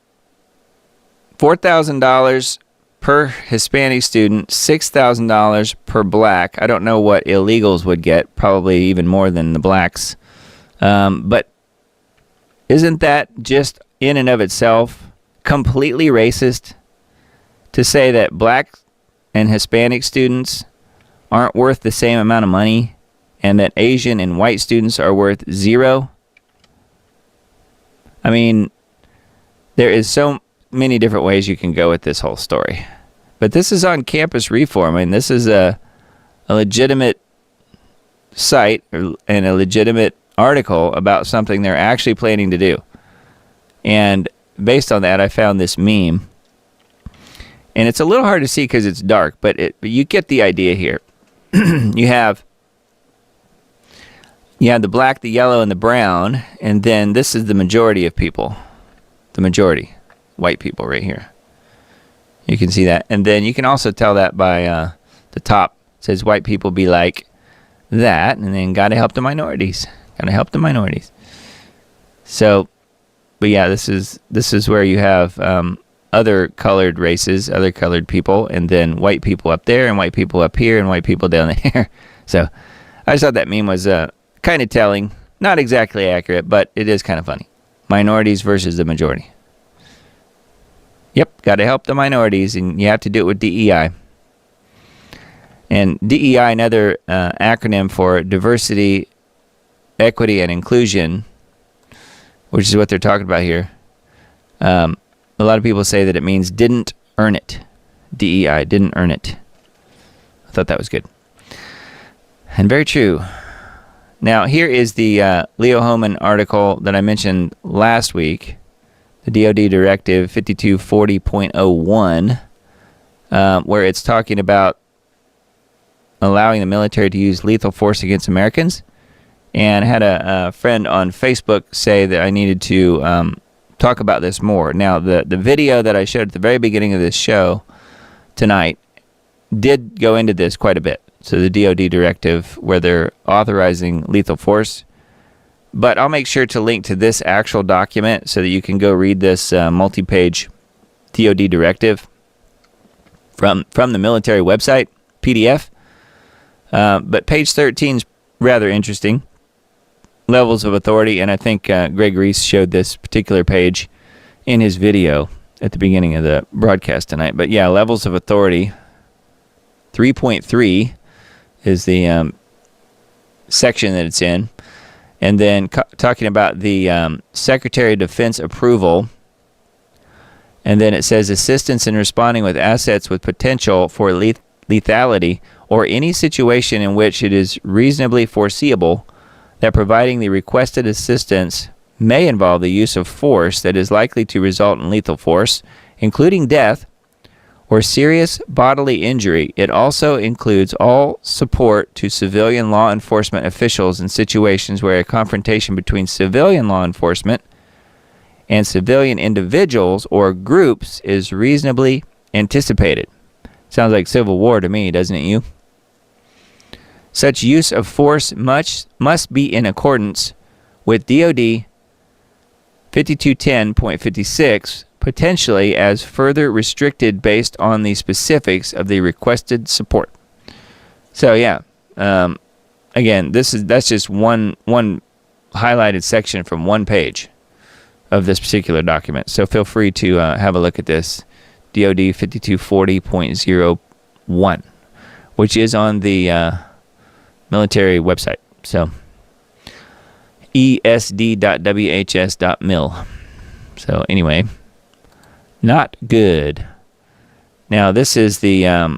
$4,000 per Hispanic student, $6,000 per black. I don't know what illegals would get, probably even more than the blacks. But isn't that just in and of itself completely racist to say that black and Hispanic students aren't worth the same amount of money and that Asian and white students are worth zero? I mean, there is so many different ways you can go with this whole story. But this is on campus reform. I mean, this is a legitimate site and a legitimate article about something they're actually planning to do. And based on that, I found this meme. And it's a little hard to see because it's dark, but you get the idea here. You have the black, the yellow, and the brown, and then this is the majority of people. The majority. White people right here. You can see that. And then you can also tell that by the top. It says white people be like that, and then gotta help the minorities. Gotta help the minorities. So, but yeah, this is where you have other colored races, other colored people, and then white people up there, and white people up here, and white people down there. So I just thought that meme was kind of telling. Not exactly accurate, but it is kind of funny. Minorities versus the majority. Yep, got to help the minorities, and you have to do it with DEI. And DEI, another acronym for diversity, equity, and inclusion, which is what they're talking about here. A lot of people say that it means didn't earn it. DEI, didn't earn it. I thought that was good. And very true. Now, here is the Leo Hohmann article that I mentioned last week, the DoD Directive 5240.01, where it's talking about allowing the military to use lethal force against Americans. And I had a friend on Facebook say that I needed to talk about this more. Now, the video that I showed at the very beginning of this show tonight did go into this quite a bit. So the DoD directive where they're authorizing lethal force. But I'll make sure to link to this actual document so that you can go read this multi-page DoD directive from the military website, PDF. But page 13 is rather interesting. Levels of authority, and I think Greg Reese showed this particular page in his video at the beginning of the broadcast tonight. But yeah, levels of authority, 3.3 is the section that it's in. And then talking about the Secretary of Defense approval. And then it says assistance in responding with assets with potential for lethality or any situation in which it is reasonably foreseeable that providing the requested assistance may involve the use of force that is likely to result in lethal force, including death or serious bodily injury. It also includes all support to civilian law enforcement officials in situations where a confrontation between civilian law enforcement and civilian individuals or groups is reasonably anticipated. Sounds like civil war to me, doesn't it, you? Such use of force must be in accordance with DoD 5210.56, potentially as further restricted based on the specifics of the requested support. So yeah, again, that's just one highlighted section from one page of this particular document. So feel free to have a look at this, DoD 5240.01, which is on the military website. So esd.whs.mil. So anyway, not good. Now this is the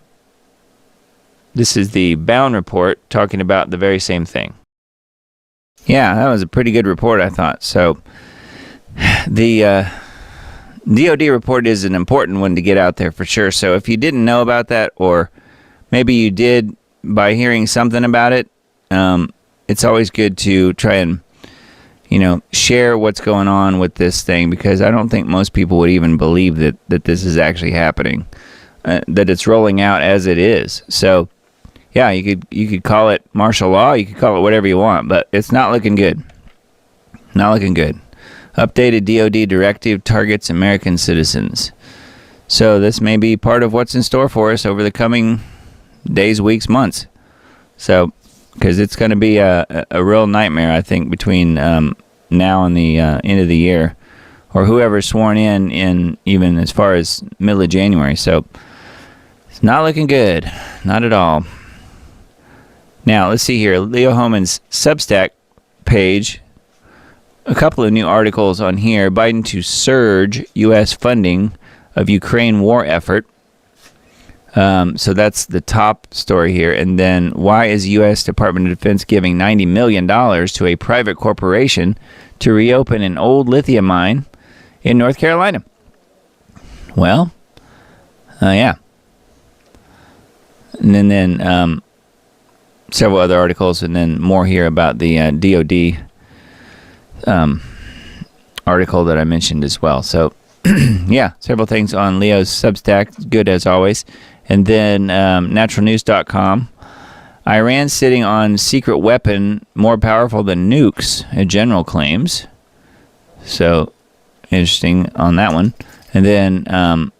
Bound report talking about the very same thing. Yeah, that was a pretty good report, I thought. So the DoD report is an important one to get out there for sure. So if you didn't know about that, or maybe you did by hearing something about it, it's always good to try and share what's going on with this thing, because I don't think most people would even believe that this is actually happening, that it's rolling out as it is. So yeah, you could call it martial law, you could call it whatever you want, but it's not looking good. Not looking good. Updated DoD directive targets American citizens. So this may be part of what's in store for us over the coming days, weeks, months. So, because it's going to be a real nightmare, I think, between now and the end of the year, or whoever's sworn in even as far as middle of January. So it's not looking good. Not at all. Now, let's see here. Leo Hohmann's Substack page. A couple of new articles on here. Biden to surge U.S. funding of Ukraine war effort. So that's the top story here. And then, why is U.S. Department of Defense giving $90 million to a private corporation to reopen an old lithium mine in North Carolina? Well, yeah. And then several other articles, and then more here about the DoD article that I mentioned as well. So, yeah, several things on Leo's Substack. Good as always. And then naturalnews.com. Iran sitting on secret weapon more powerful than nukes, a general claims. So, interesting on that one. And then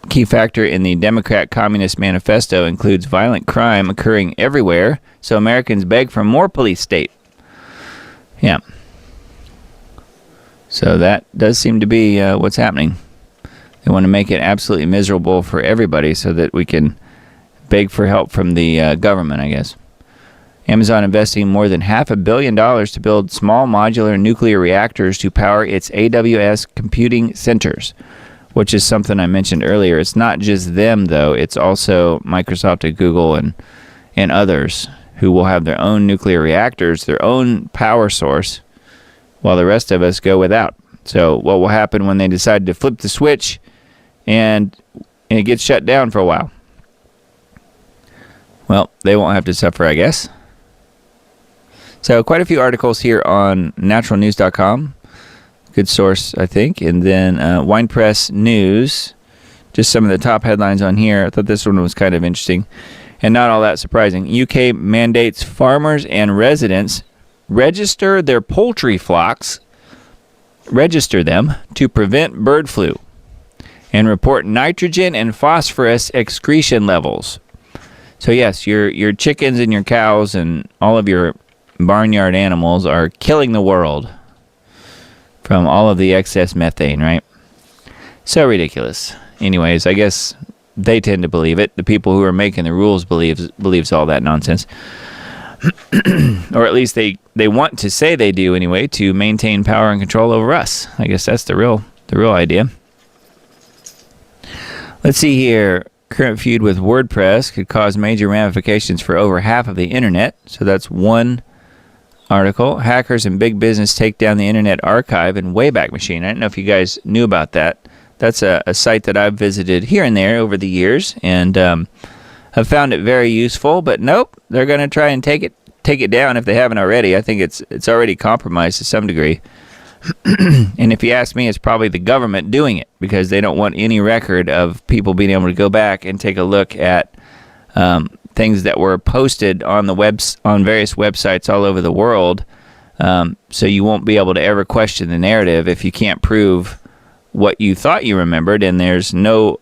key factor in the Democrat Communist Manifesto includes violent crime occurring everywhere, so Americans beg for more police state. Yeah. So that does seem to be what's happening. They want to make it absolutely miserable for everybody so that we can beg for help from the government, I guess. Amazon investing more than $500 million to build small modular nuclear reactors to power its AWS computing centers, which is something I mentioned earlier. It's not just them, though. It's also Microsoft and Google and others who will have their own nuclear reactors, their own power source, while the rest of us go without. So what will happen when they decide to flip the switch and it gets shut down for a while? Well, they won't have to suffer, I guess. So quite a few articles here on naturalnews.com. Good source, I think. And then Wine Press News. Just some of the top headlines on here. I thought this one was kind of interesting and not all that surprising. UK mandates farmers and residents register their poultry flocks, register them to prevent bird flu, and report nitrogen and phosphorus excretion levels. So yes, your chickens and your cows and all of your barnyard animals are killing the world from all of the excess methane, right? So ridiculous. Anyways, I guess they tend to believe it. The people who are making the rules believes all that nonsense. or at least they want to say they do anyway, to maintain power and control over us. I guess that's the real idea. Let's see here. Current feud with WordPress could cause major ramifications for over half of the internet. So that's one article. Hackers and big business take down the Internet Archive and Wayback Machine. I don't know if you guys knew about that. That's a site that I've visited here and there over the years, and have found it very useful. But nope, they're going to try and take it down if they haven't already. I think it's already compromised to some degree. And if you ask me, it's probably the government doing it, because they don't want any record of people being able to go back and take a look at things that were posted on the on various websites all over the world. So you won't be able to ever question the narrative if you can't prove what you thought you remembered, and there's no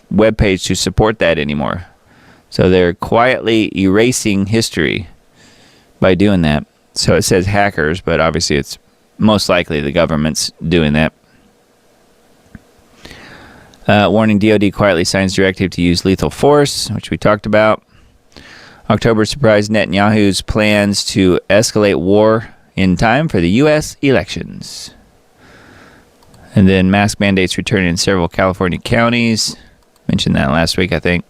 web page to support that anymore. So they're quietly erasing history by doing that. So it says hackers, but obviously it's most likely the government's doing that. Warning, DOD quietly signs directive to use lethal force, which we talked about. October surprised Netanyahu's plans to escalate war in time for the U.S. elections. And then mask mandates returning in several California counties. Mentioned that last week, I think.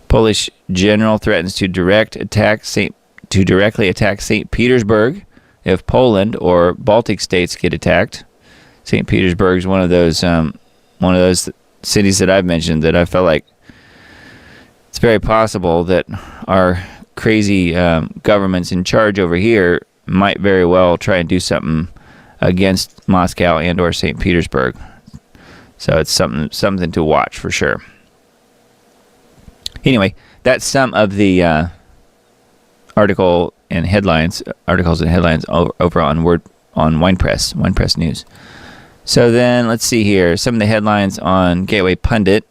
Polish general threatens to directly attack St. Petersburg if Poland or Baltic states get attacked. St. Petersburg is one of those cities that I've mentioned that I felt like it's very possible that our crazy governments in charge over here might very well try and do something against Moscow and or St. Petersburg. So it's something to watch for sure. Anyway, that's some of the articles and headlines over on WinePress News. So then let's see here, some of the headlines on Gateway Pundit.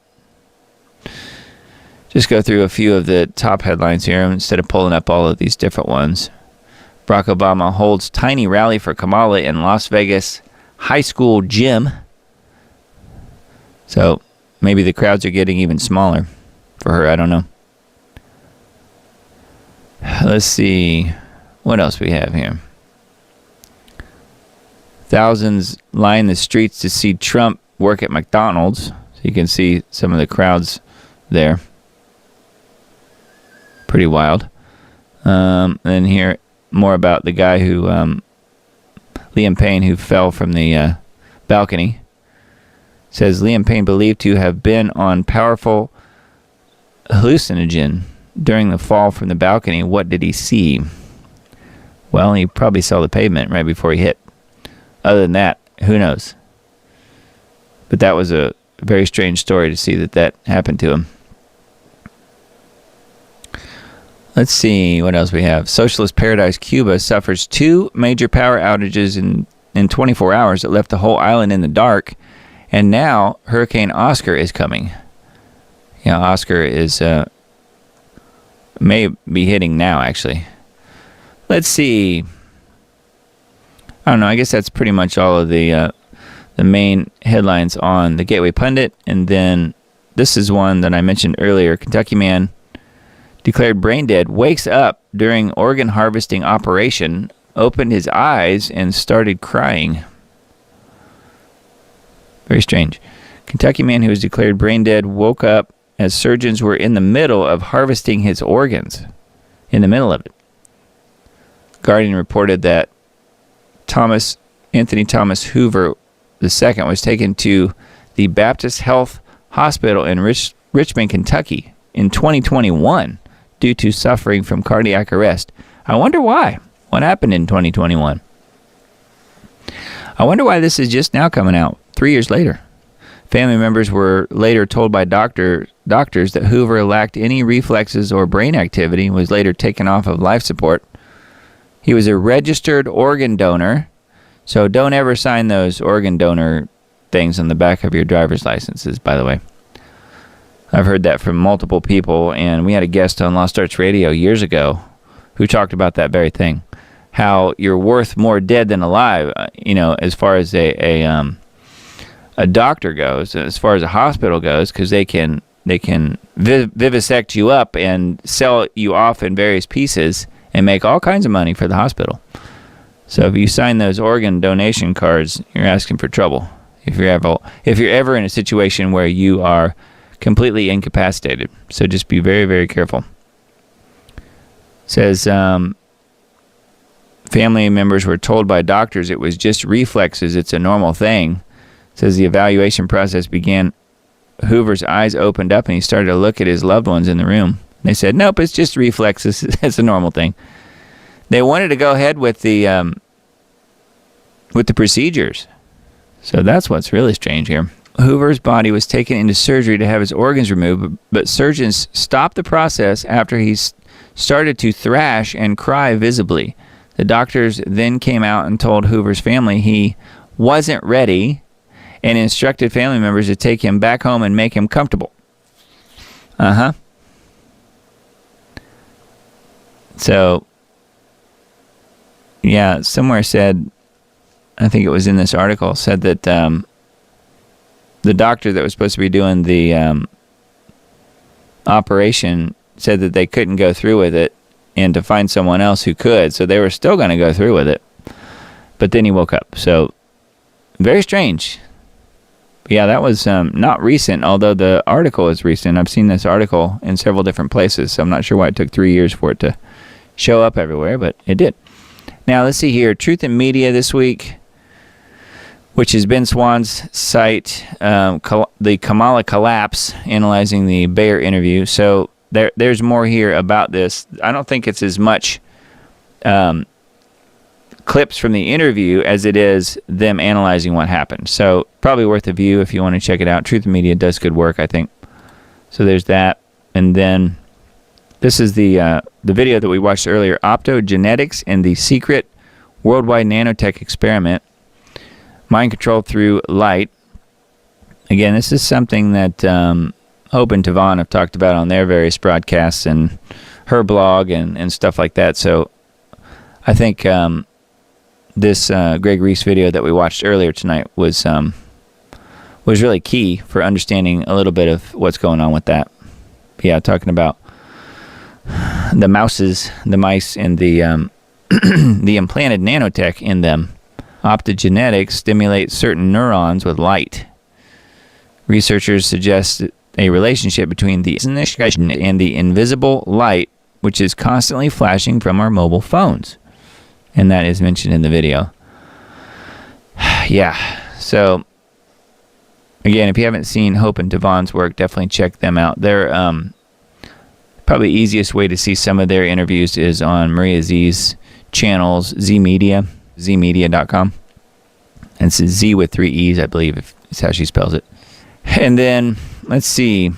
Just go through a few of the top headlines here instead of pulling up all of these different ones. Barack Obama holds tiny rally for Kamala in Las Vegas high school gym. So maybe the crowds are getting even smaller for her. I don't know. Let's see what else we have here. Thousands line the streets to see Trump work at McDonald's. So you can see some of the crowds there. Pretty wild. And here more about the guy who, Liam Payne, who fell from the balcony. Says Liam Payne believed to have been on powerful hallucinogen during the fall from the balcony. What did he see? Well, he probably saw the pavement right before he hit. Other than that, who knows? But that was a very strange story to see that happened to him. Let's see what else we have. Socialist paradise Cuba suffers 2 major power outages in 24 hours that left the whole island in the dark. And now Hurricane Oscar is coming. Yeah, Oscar is may be hitting now, actually. Let's see. I don't know. I guess that's pretty much all of the main headlines on the Gateway Pundit. And then this is one that I mentioned earlier. Kentucky man declared brain dead, wakes up during organ harvesting operation, opened his eyes, and started crying. Very strange. Kentucky man who was declared brain dead woke up as surgeons were in the middle of harvesting his organs. In the middle of it. Guardian reported that Anthony Thomas Hoover II was taken to the Baptist Health Hospital in Richmond, Kentucky in 2021 due to suffering from cardiac arrest. I wonder why. What happened in 2021? I wonder why this is just now coming out, 3 years later. Family members were later told by doctors that Hoover lacked any reflexes or brain activity and was later taken off of life support. He was a registered organ donor, so don't ever sign those organ donor things on the back of your driver's licenses, by the way. I've heard that from multiple people, and we had a guest on Lost Arts Radio years ago who talked about that very thing. How you're worth more dead than alive, as far as a doctor goes, as far as a hospital goes, because they can vivisect you up and sell you off in various pieces and make all kinds of money for the hospital. So if you sign those organ donation cards, you're asking for trouble. If you're ever in a situation where you are completely incapacitated. So just be very, very careful. It says family members were told by doctors it was just reflexes. It's a normal thing. It says the evaluation process began. Hoover's eyes opened up and he started to look at his loved ones in the room. They said, nope, it's just reflexes. It's a normal thing. They wanted to go ahead with the procedures. So that's what's really strange here. Hoover's body was taken into surgery to have his organs removed, but surgeons stopped the process after he started to thrash and cry visibly. The doctors then came out and told Hoover's family he wasn't ready and instructed family members to take him back home and make him comfortable. So, yeah, somewhere said, I think it was in this article, said that the doctor that was supposed to be doing the operation said that they couldn't go through with it and to find someone else who could. So they were still going to go through with it. But then he woke up. So, very strange. But yeah, that was not recent, although the article is recent. I've seen this article in several different places, so I'm not sure why it took 3 years for it to show up everywhere, but it did. Now, let's see here. Truth in Media this week, which is Ben Swann's site, the Kamala collapse, analyzing the Bayer interview. So there's more here about this. I don't think it's as much clips from the interview as it is them analyzing what happened. So probably worth a view if you want to check it out. Truth in Media does good work, I think. So there's that. And then this is the video that we watched earlier, Optogenetics and the Secret Worldwide Nanotech Experiment, Mind Control Through Light. Again, this is something that Hope and Tavon have talked about on their various broadcasts and her blog and stuff like that. So I think this Greg Reese video that we watched earlier tonight was really key for understanding a little bit of what's going on with that. Yeah, talking about the mice and the the implanted nanotech in them. Optogenetics stimulates certain neurons with light. Researchers suggest a relationship between the and the invisible light, which is constantly flashing from our mobile phones. And that is mentioned in the video. Yeah, so again, if you haven't seen Hope and Devon's work, definitely check them out. They're probably the easiest way to see some of their interviews is on Maria Z's channels, zmedia.com. And it's Z with 3 E's, I believe, if it's how she spells it. And then, let's see,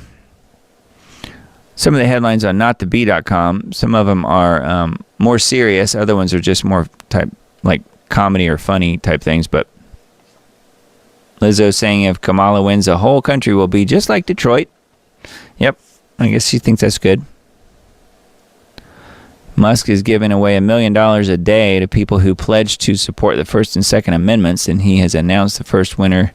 some of the headlines on notthebee.com. Some of them are more serious. Other ones are just more type like comedy or funny type things. But Lizzo saying if Kamala wins, the whole country will be just like Detroit. Yep, I guess she thinks that's good. Musk is giving away $1 million a day to people who pledge to support the First and Second Amendments, and he has announced the first winner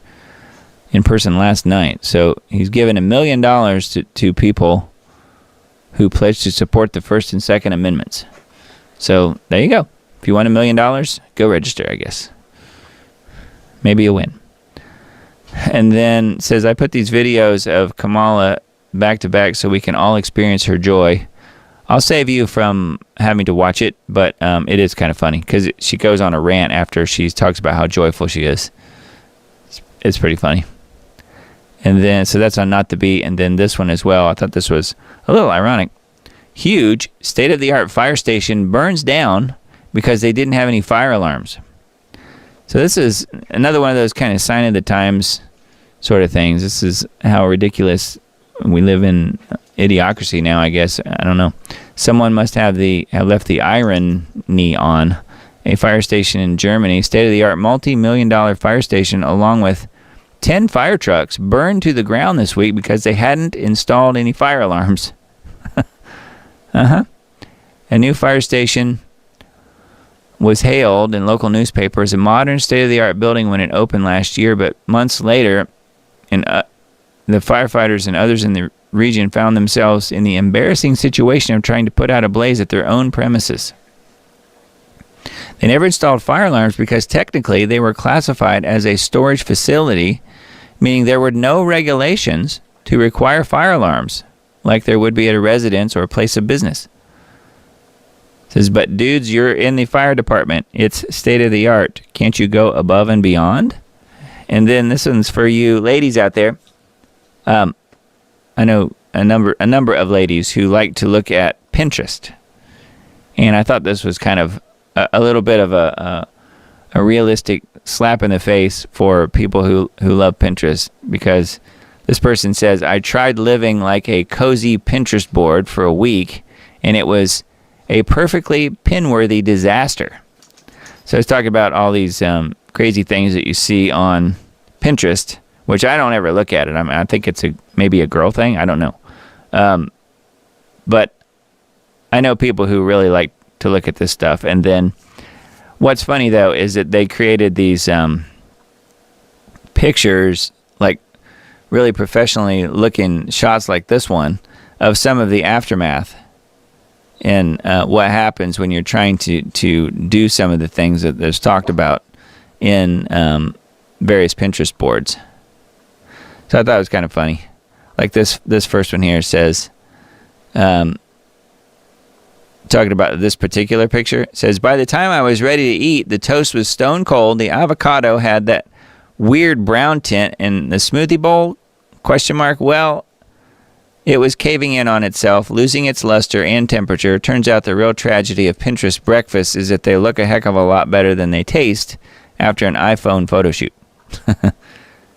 in person last night. So he's given $1 million to people who pledge to support the First and Second Amendments. So there you go. If you want $1 million, go register, I guess. Maybe a win. And then it says, I put these videos of Kamala back to back so we can all experience her joy. I'll save you from having to watch it, but it is kind of funny because she goes on a rant after she talks about how joyful she is. It's pretty funny. And then, so that's on Not the Beat, and then this one as well. I thought this was a little ironic. Huge state-of-the-art fire station burns down because they didn't have any fire alarms. So this is another one of those kind of sign of the times sort of things. This is how ridiculous we live in. Idiocracy now, I guess. I don't know. Someone must have left the irony on. A fire station in Germany, state-of-the-art multi-million-dollar fire station, along with 10 fire trucks, burned to the ground this week because they hadn't installed any fire alarms. A new fire station was hailed in local newspapers, a modern state-of-the-art building when it opened last year, but months later, the firefighters and others in the region found themselves in the embarrassing situation of trying to put out a blaze at their own premises. They never installed fire alarms because technically they were classified as a storage facility, meaning there were no regulations to require fire alarms like there would be at a residence or a place of business. It says, but dudes, you're in the fire department. It's state of the art. Can't you go above and beyond? And then this one's for you ladies out there. I know a number of ladies who like to look at Pinterest. And I thought this was kind of a little bit of a realistic slap in the face for people who love Pinterest, because this person says, I tried living like a cozy Pinterest board for a week, and it was a perfectly pin-worthy disaster. So I was talking about all these crazy things that you see on Pinterest, which I don't ever look at it. I think it's maybe a girl thing. I don't know. But I know people who really like to look at this stuff. And then what's funny, though, is that they created these pictures, like really professionally looking shots like this one, of some of the aftermath and what happens when you're trying to do some of the things that there's talked about in various Pinterest boards. So I thought it was kind of funny. Like this first one here says, talking about this particular picture, it says, by the time I was ready to eat, the toast was stone cold, the avocado had that weird brown tint, and the smoothie bowl, ? Well, it was caving in on itself, losing its luster and temperature. Turns out the real tragedy of Pinterest breakfast is that they look a heck of a lot better than they taste after an iPhone photo shoot.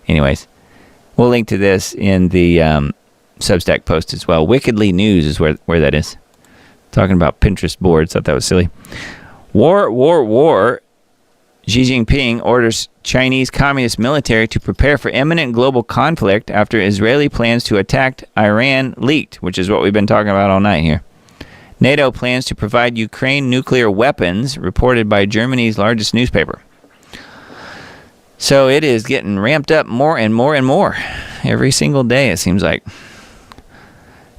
Anyways, we'll link to this in the Substack post as well. Wickedly News is where that is. Talking about Pinterest boards. Thought that was silly. War. Xi Jinping orders Chinese Communist military to prepare for imminent global conflict after Israeli plans to attack Iran leaked, which is what we've been talking about all night here. NATO plans to provide Ukraine nuclear weapons, reported by Germany's largest newspaper. So it is getting ramped up more and more and more every single day, it seems like.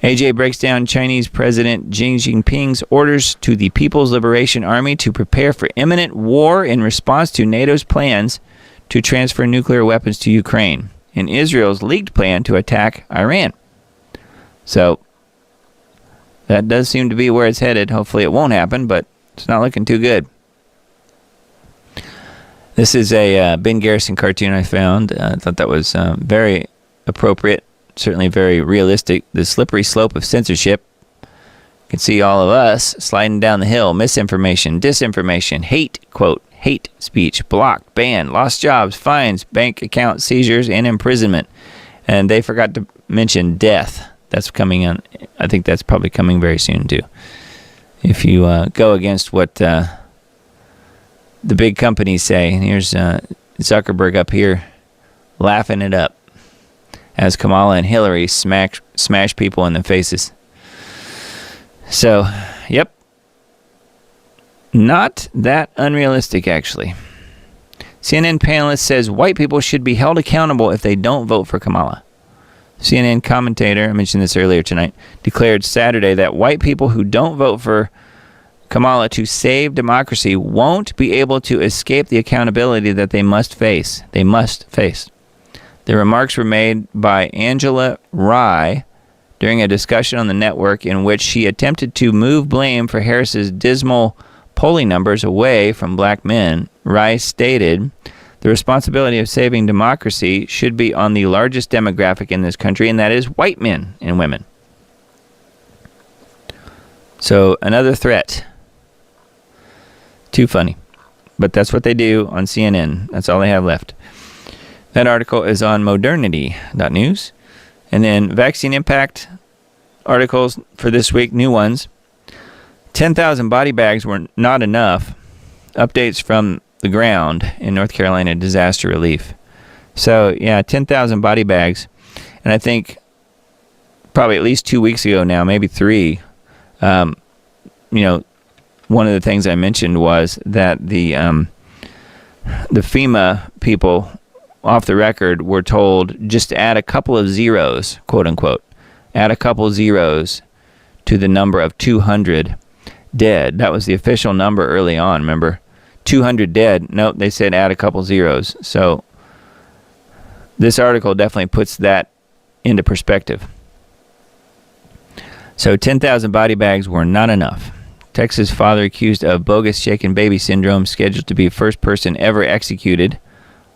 AJ breaks down Chinese President Xi Jinping's orders to the People's Liberation Army to prepare for imminent war in response to NATO's plans to transfer nuclear weapons to Ukraine and Israel's leaked plan to attack Iran. So that does seem to be where it's headed. Hopefully it won't happen, but it's not looking too good. This is a Ben Garrison cartoon I found. I thought that was very appropriate. Certainly very realistic. The slippery slope of censorship. You can see all of us sliding down the hill. Misinformation, disinformation, hate, quote, hate speech, blocked, banned, lost jobs, fines, bank account seizures, and imprisonment. And they forgot to mention death. That's coming on. I think that's probably coming very soon too. If you go against what the big companies say. And here's Zuckerberg up here laughing it up as Kamala and Hillary smash people in the faces. So, yep. Not that unrealistic, actually. CNN panelist says white people should be held accountable if they don't vote for Kamala. CNN commentator, I mentioned this earlier tonight, declared Saturday that white people who don't vote for Kamala to save democracy won't be able to escape the accountability that they must face. They must face. The remarks were made by Angela Rye during a discussion on the network in which she attempted to move blame for Harris's dismal polling numbers away from black men. Rye stated, the responsibility of saving democracy should be on the largest demographic in this country, and that is white men and women. So, another threat. Too funny. But that's what they do on CNN. That's all they have left. That article is on modernity.news. And then vaccine impact articles for this week, new ones. 10,000 body bags were not enough. Updates from the ground in North Carolina disaster relief. So, yeah, 10,000 body bags. And I think probably at least 2 weeks ago now, maybe 3, one of the things I mentioned was that the FEMA people off the record were told just to add a couple of zeros, quote unquote, add a couple zeros to the number of 200 dead. That was the official number early on, remember? 200 dead. Nope, they said add a couple zeros. So this article definitely puts that into perspective. So 10,000 body bags were not enough. Texas father accused of bogus shaken baby syndrome scheduled to be first person ever executed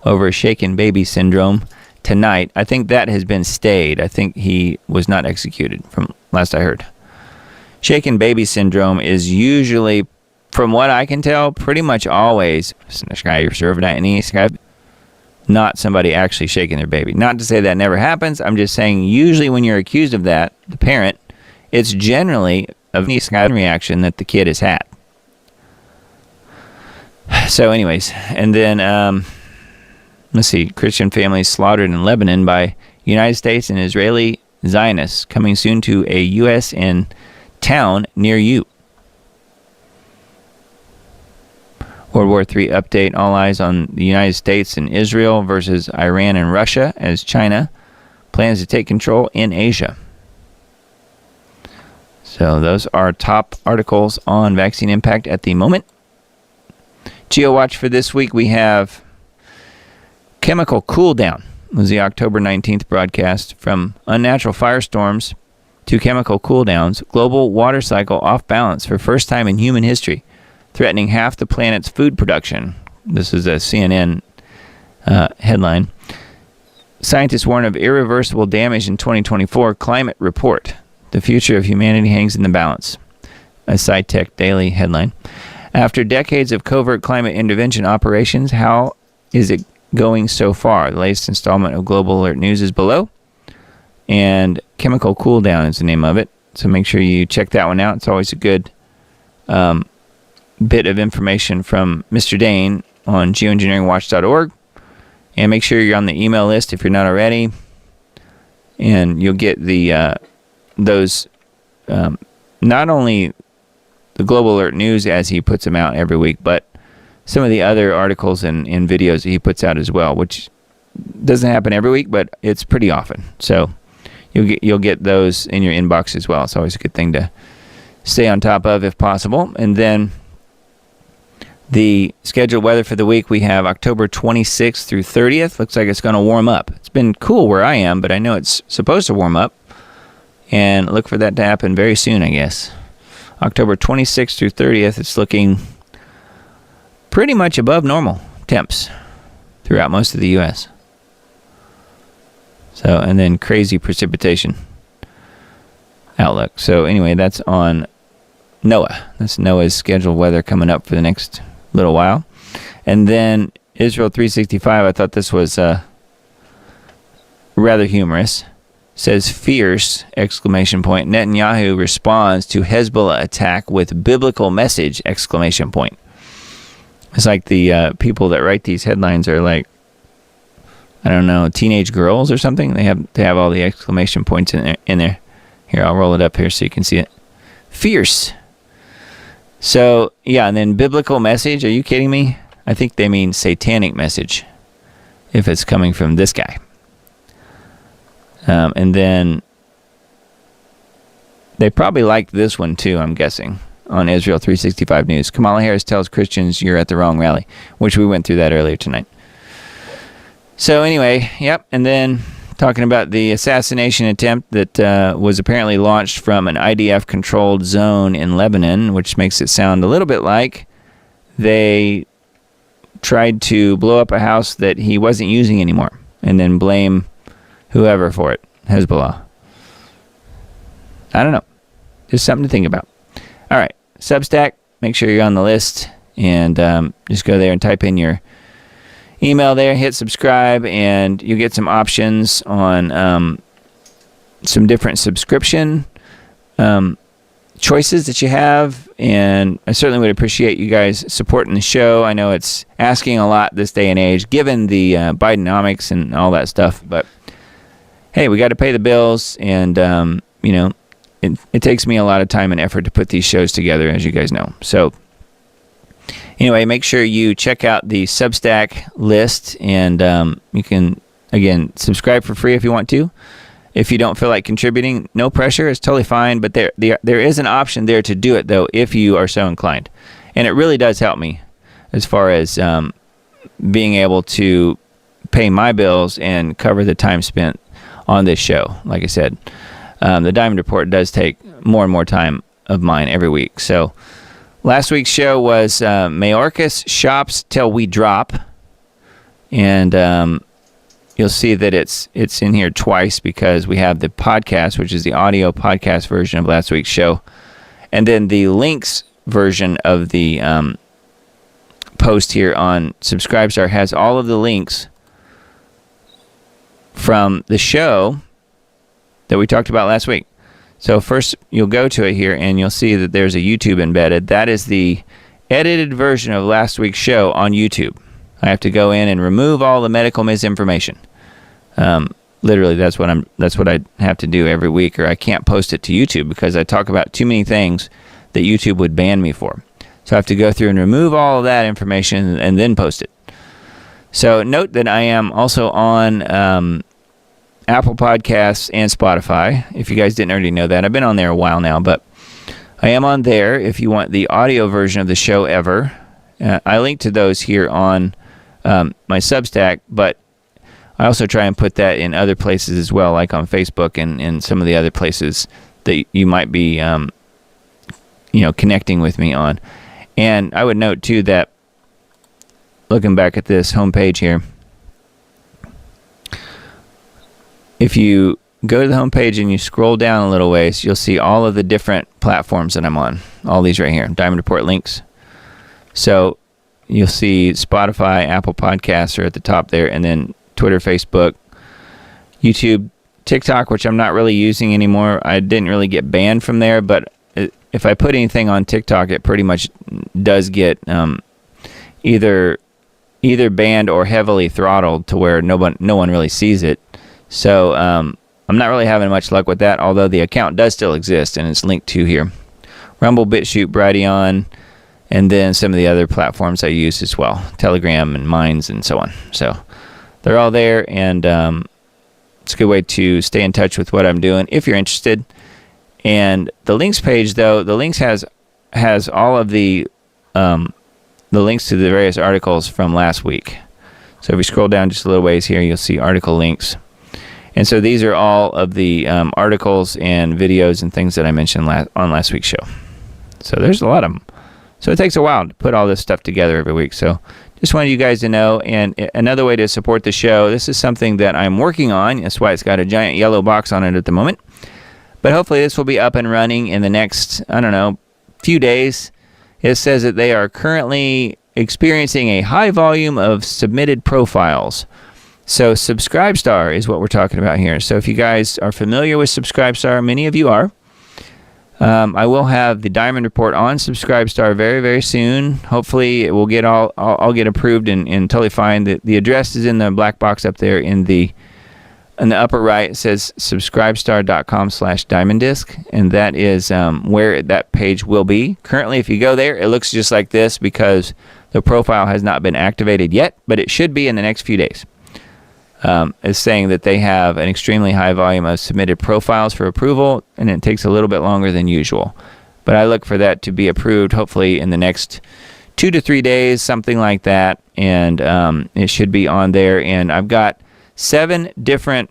over shaken baby syndrome tonight. I think that has been stayed. I think he was not executed from last I heard. Shaken baby syndrome is usually, from what I can tell, pretty much always not somebody actually shaking their baby. Not to say that never happens. I'm just saying usually when you're accused of that, the parent, it's generally a reaction that the kid has had. So anyways, and then let's see, Christian families slaughtered in Lebanon by United States and Israeli Zionists, coming soon to a U.S. and town near you. World War III update, all eyes on the United States and Israel versus Iran and Russia as China plans to take control in Asia. So those are top articles on vaccine impact at the moment. GeoWatch for this week, we have Chemical Cool Down. Was the October 19th broadcast. From unnatural firestorms to chemical cool downs, global water cycle off balance for first time in human history, threatening half the planet's food production. This is a CNN headline. Scientists warn of irreversible damage in 2024 climate report. The future of humanity hangs in the balance. A SciTech Daily headline. After decades of covert climate intervention operations, how is it going so far? The latest installment of Global Alert News is below. And Chemical Cool Down is the name of it. So make sure you check that one out. It's always a good bit of information from Mr. Dane on geoengineeringwatch.org. And make sure you're on the email list if you're not already. And you'll get the those not only the Global Alert News as he puts them out every week, but some of the other articles and videos that he puts out as well, which doesn't happen every week, but it's pretty often. So you'll get those in your inbox as well. It's always a good thing to stay on top of if possible. And then the scheduled weather for the week, we have October 26th through 30th. Looks like it's going to warm up. It's been cool where I am, but I know it's supposed to warm up. And look for that to happen very soon, I guess. October 26th through 30th, it's looking pretty much above normal temps throughout most of the U.S. So, and then crazy precipitation outlook. So anyway, that's on NOAA. That's NOAA's scheduled weather coming up for the next little while. And then Israel 365, I thought this was rather humorous. Says fierce, exclamation point. Netanyahu responds to Hezbollah attack with biblical message, exclamation point. It's like the people that write these headlines are like, I don't know, teenage girls or something. They have all the exclamation points in there. Here, I'll roll it up here so you can see it. Fierce. So, yeah, and then biblical message. Are you kidding me? I think they mean satanic message if it's coming from this guy. And then they probably liked this one too, I'm guessing, on Israel 365 News. Kamala Harris tells Christians you're at the wrong rally, which we went through that earlier tonight. So anyway, yep, and then talking about the assassination attempt that was apparently launched from an IDF-controlled zone in Lebanon, which makes it sound a little bit like they tried to blow up a house that he wasn't using anymore, and then blame whoever for it, Hezbollah. I don't know. Just something to think about. All right, Substack, make sure you're on the list, and just go there and type in your email there, hit subscribe, and you get some options on some different subscription choices that you have, and I certainly would appreciate you guys supporting the show. I know it's asking a lot this day and age, given the Bidenomics and all that stuff, but hey, we got to pay the bills, and you know, it takes me a lot of time and effort to put these shows together, as you guys know. So anyway, make sure you check out the Substack list, and you can, again, subscribe for free if you want to. If you don't feel like contributing, no pressure. It's totally fine. But there is an option there to do it, though, if you are so inclined. And it really does help me as far as being able to pay my bills and cover the time spent on this show. Like I said, the Diamond Report does take more and more time of mine every week. So last week's show was Mayorkas Shops Till We Drop. And you'll see that it's in here twice because we have the podcast, which is the audio podcast version of last week's show. And then the links version of the post here on Subscribestar has all of the links from the show that we talked about last week. So first you'll go to it here and you'll see that there's a YouTube embedded. That is the edited version of last week's show on YouTube. I have to go in and remove all the medical misinformation. Literally, that's what I have to do every week, or I can't post it to YouTube because I talk about too many things that YouTube would ban me for. So I have to go through and remove all of that information and then post it. So note that I am also on Apple Podcasts and Spotify, if you guys didn't already know that. I've been on there a while now, but I am on there if you want the audio version of the show ever. I link to those here on my Substack, but I also try and put that in other places as well, like on Facebook and some of the other places that you might be connecting with me on. And I would note, too, that looking back at this homepage here, if you go to the homepage and you scroll down a little ways, you'll see all of the different platforms that I'm on. All these right here, Diamond Report links. So you'll see Spotify, Apple Podcasts are at the top there, and then Twitter, Facebook, YouTube, TikTok, which I'm not really using anymore. I didn't really get banned from there, but if I put anything on TikTok, it pretty much does get either banned or heavily throttled to where no one really sees it. So I'm not really having much luck with that, although the account does still exist and it's linked to here. Rumble, BitChute, Brighteon, and then some of the other platforms I use as well, Telegram and Minds and so on. So they're all there, and it's a good way to stay in touch with what I'm doing if you're interested. And the links page, though, the links has all of the links to the various articles from last week. So if you scroll down just a little ways here, you'll see article links. And so these are all of the articles and videos and things that I mentioned on last week's show. So there's a lot of them. So it takes a while to put all this stuff together every week. So just wanted you guys to know. And another way to support the show, this is something that I'm working on. That's why it's got a giant yellow box on it at the moment. But hopefully this will be up and running in the next, few days. It says that they are currently experiencing a high volume of submitted profiles. So Subscribestar is what we're talking about here. So if you guys are familiar with Subscribestar, many of you are. I will have the Diamond Report on Subscribestar very, very soon. Hopefully it will get I'll get approved and totally fine. The address is in the black box up there in the upper right. It says subscribestar.com/diamonddisc, and that is where that page will be. Currently, if you go there, it looks just like this because the profile has not been activated yet, but it should be in the next few days. Is saying that they have an extremely high volume of submitted profiles for approval, and it takes a little bit longer than usual. But I look for that to be approved hopefully in the next 2 to 3 days, something like that, and it should be on there. And I've got 7 different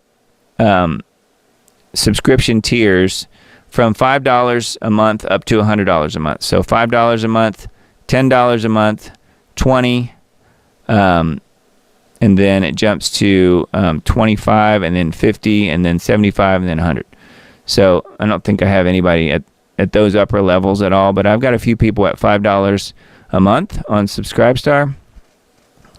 subscription tiers from $5 a month up to $100 a month. So $5 a month, $10 a month, $20, and then it jumps to $25, and then $50, and then $75, and then $100. So I don't think I have anybody at those upper levels at all, but I've got a few people at $5 a month on Subscribestar.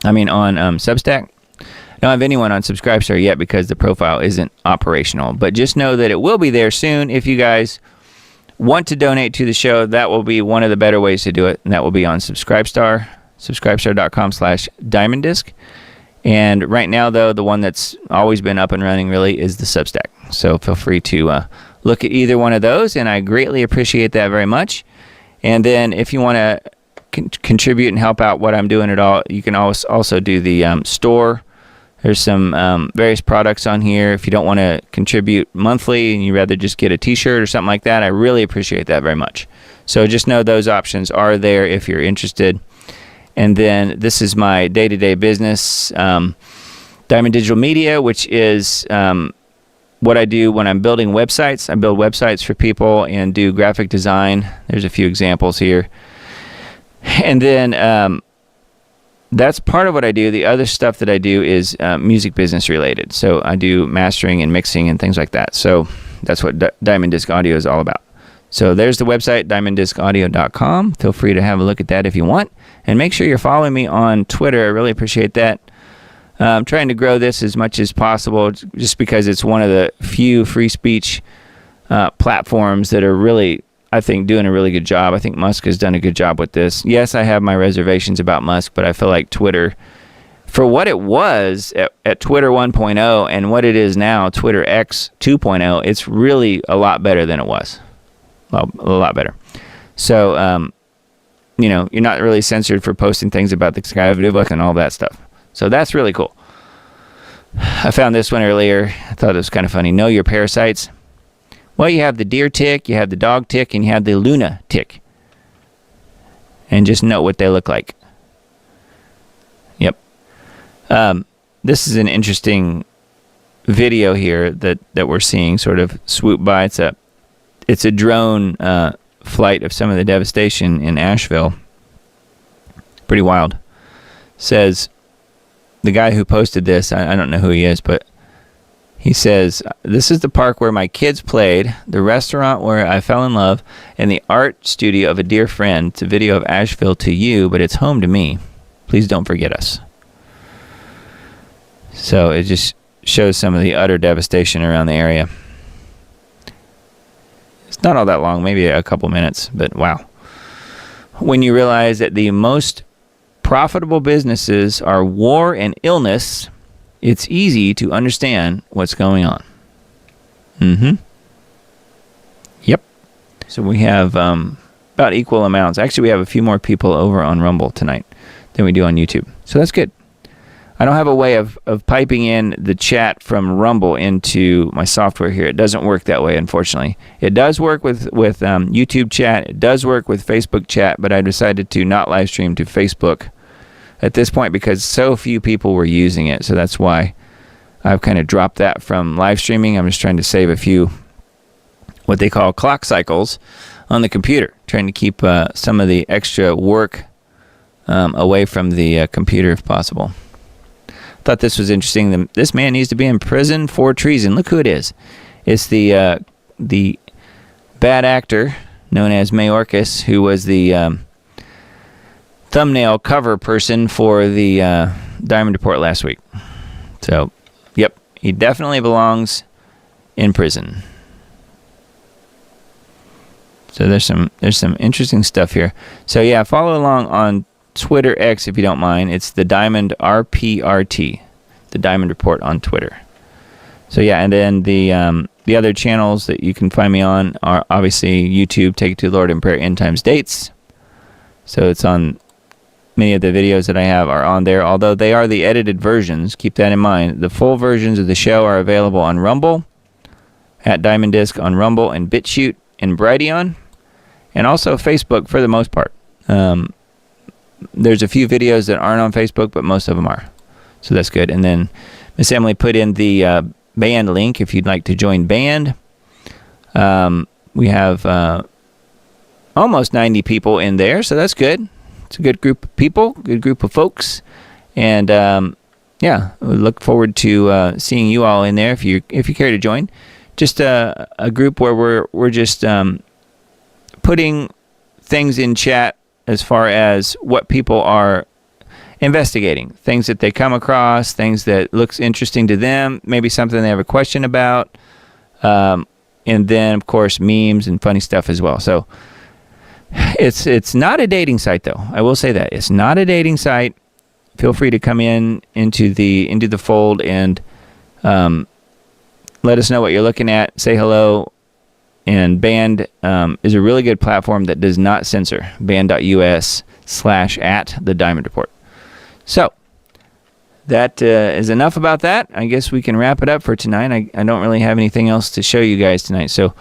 On Substack. I don't have anyone on Subscribestar yet because the profile isn't operational, but just know that it will be there soon. If you guys want to donate to the show, that will be one of the better ways to do it, and that will be on Subscribestar, subscribestar.com/diamonddisc. And right now, though, the one that's always been up and running really is the Substack. So feel free to look at either one of those, and I greatly appreciate that very much. And then if you want to contribute and help out what I'm doing at all, you can also do the store There's some various products on here. If you don't want to contribute monthly and you'd rather just get a t-shirt or something like that, I really appreciate that very much. So just know those options are there if you're interested. And then this is my day-to-day business, Diamond Digital Media, which is what I do when I'm building websites. I build websites for people and do graphic design. There's a few examples here. And then that's part of what I do. The other stuff that I do is music business related. So I do mastering and mixing and things like that. So that's what Diamond Disc Audio is all about. So there's the website, diamonddiscaudio.com. Feel free to have a look at that if you want. And make sure you're following me on Twitter. I really appreciate that. I'm trying to grow this as much as possible just because it's one of the few free speech platforms that are really, I think, doing a really good job. I think Musk has done a good job with this. Yes, I have my reservations about Musk, but I feel like Twitter, for what it was at Twitter 1.0 and what it is now, Twitter X 2.0, it's really a lot better than it was. Well, a lot better. So, you're not really censored for posting things about the sky of Dubuk and all that stuff. So that's really cool. I found this one earlier. I thought it was kind of funny. Know your parasites. Well, you have the deer tick, you have the dog tick, and you have the Luna tick. And just note what they look like. Yep. This is an interesting video here that we're seeing sort of swoop by. It's a drone flight of some of the devastation in Asheville. Pretty wild. Says, the guy who posted this, I don't know who he is, but he says, this is the park where my kids played, the restaurant where I fell in love, and the art studio of a dear friend. It's a video of Asheville to you, but it's home to me. Please don't forget us. So it just shows some of the utter devastation around the area. It's not all that long, maybe a couple minutes, but wow. When you realize that the most profitable businesses are war and illness, it's easy to understand what's going on. Yep. So we have about equal amounts. Actually, we have a few more people over on Rumble tonight than we do on YouTube. So that's good. I don't have a way of piping in the chat from Rumble into my software here. It doesn't work that way, unfortunately. It does work with YouTube chat. It does work with Facebook chat, but I decided to not live stream to Facebook at this point because so few people were using it. So that's why I've kind of dropped that from live streaming. I'm just trying to save a few what they call clock cycles on the computer, trying to keep some of the extra work away from the computer if possible. Thought this was interesting. This man needs to be in prison for treason. Look who it is. It's the bad actor known as Mayorkas, who was the thumbnail cover person for the Diamond Report last week. So, yep, he definitely belongs in prison. So there's some interesting stuff here. So yeah, follow along on Twitter X if you don't mind. It's the Diamond RPRT, the Diamond Report on Twitter. So yeah, and then the other channels that you can find me on are obviously YouTube, Take It to the Lord in Prayer, End Times Dates. So it's on many of the videos that I have are on there, although they are the edited versions. Keep that in mind. The full versions of the show are available on Rumble, at Diamond Disc on Rumble and BitChute and Brighteon, and also Facebook for the most part. There's a few videos that aren't on Facebook, but most of them are. So that's good. And then Miss Emily put in the band link if you'd like to join band. We have almost 90 people in there, so that's good. It's a good group of people, good group of folks. And yeah, we look forward to seeing you all in there if you care to join. Just a group where we're just putting things in chat as far as what people are investigating, things that they come across, things that looks interesting to them, maybe something they have a question about, and then of course memes and funny stuff as well. So it's not a dating site though. I will say that it's not a dating site. Feel free to come into the fold and let us know what you're looking at. Say hello. And Band is a really good platform that does not censor. Band.us/@the Diamond Report. So, that is enough about that. I guess we can wrap it up for tonight. I don't really have anything else to show you guys tonight, so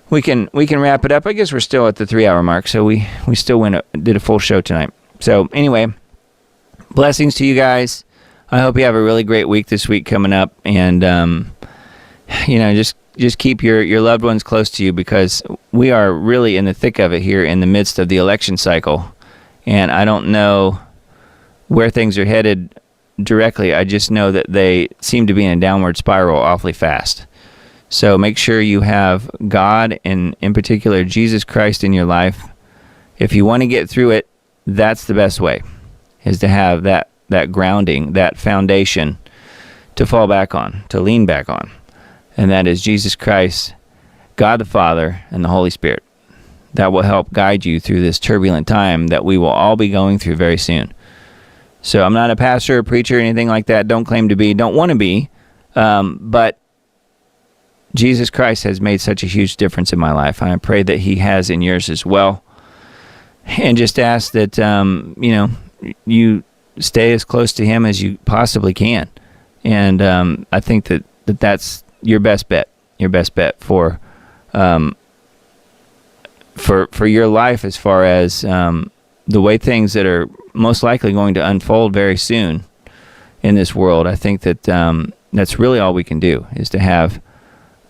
we can wrap it up. I guess we're still at the 3-hour mark, so we still did a full show tonight. So anyway, blessings to you guys. I hope you have a really great week this week coming up, and just keep your loved ones close to you, because we are really in the thick of it here in the midst of the election cycle, and I don't know where things are headed directly. I just know that they seem to be in a downward spiral awfully fast. So make sure you have God, and in particular Jesus Christ, in your life. If you want to get through it, that's the best way, is to have that grounding, that foundation to fall back on, to lean back on. And that is Jesus Christ, God the Father, and the Holy Spirit. That will help guide you through this turbulent time that we will all be going through very soon. So I'm not a pastor or preacher or anything like that. Don't claim to be, don't want to be. But Jesus Christ has made such a huge difference in my life. I pray that he has in yours as well. And just ask that, you stay as close to him as you possibly can. And I think that's your best bet. Your best bet for your life, as far as the way things that are most likely going to unfold very soon in this world. I think that that's really all we can do, is to have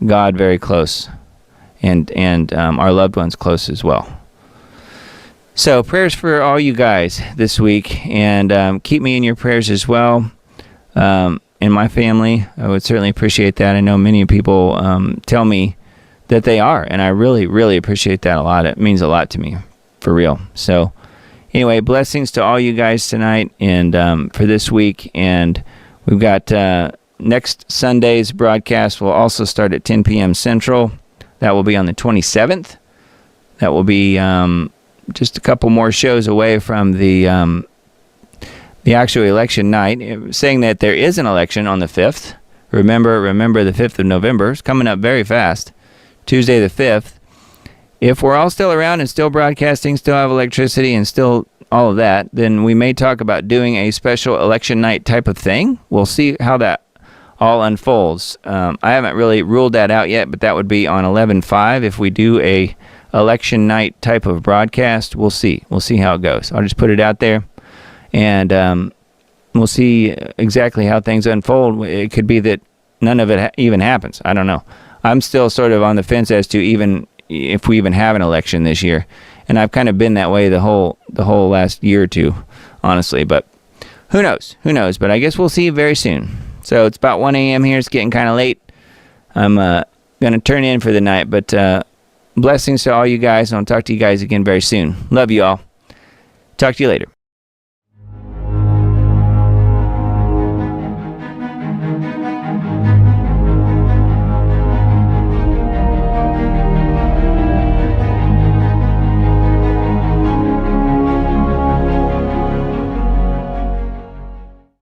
God very close, and our loved ones close as well. So prayers for all you guys this week, and keep me in your prayers as well. And my family, I would certainly appreciate that. I know many people tell me that they are, and I really, really appreciate that a lot. It means a lot to me, for real. So anyway, blessings to all you guys tonight, and for this week. And we've got next Sunday's broadcast will also start at 10 p.m. Central. That will be on the 27th. That will be just a couple more shows away from the actual election night, saying that there is an election on the 5th. Remember the 5th of November. It's coming up very fast. Tuesday the 5th. If we're all still around and still broadcasting, still have electricity, and still all of that, then we may talk about doing a special election night type of thing. We'll see how that all unfolds. I haven't really ruled that out yet, but that would be on 11/5 if we do a election night type of broadcast. We'll see. We'll see how it goes. I'll just put it out there, and we'll see exactly how things unfold. It could be that none of it even happens. I don't know. I'm still sort of on the fence as to even if we even have an election this year, and I've kind of been that way the whole last year or two, honestly. But who knows? Who knows? But I guess we'll see very soon. So it's about 1 a.m. here. It's getting kind of late. I'm going to turn in for the night, but blessings to all you guys, and I'll talk to you guys again very soon. Love you all. Talk to you later.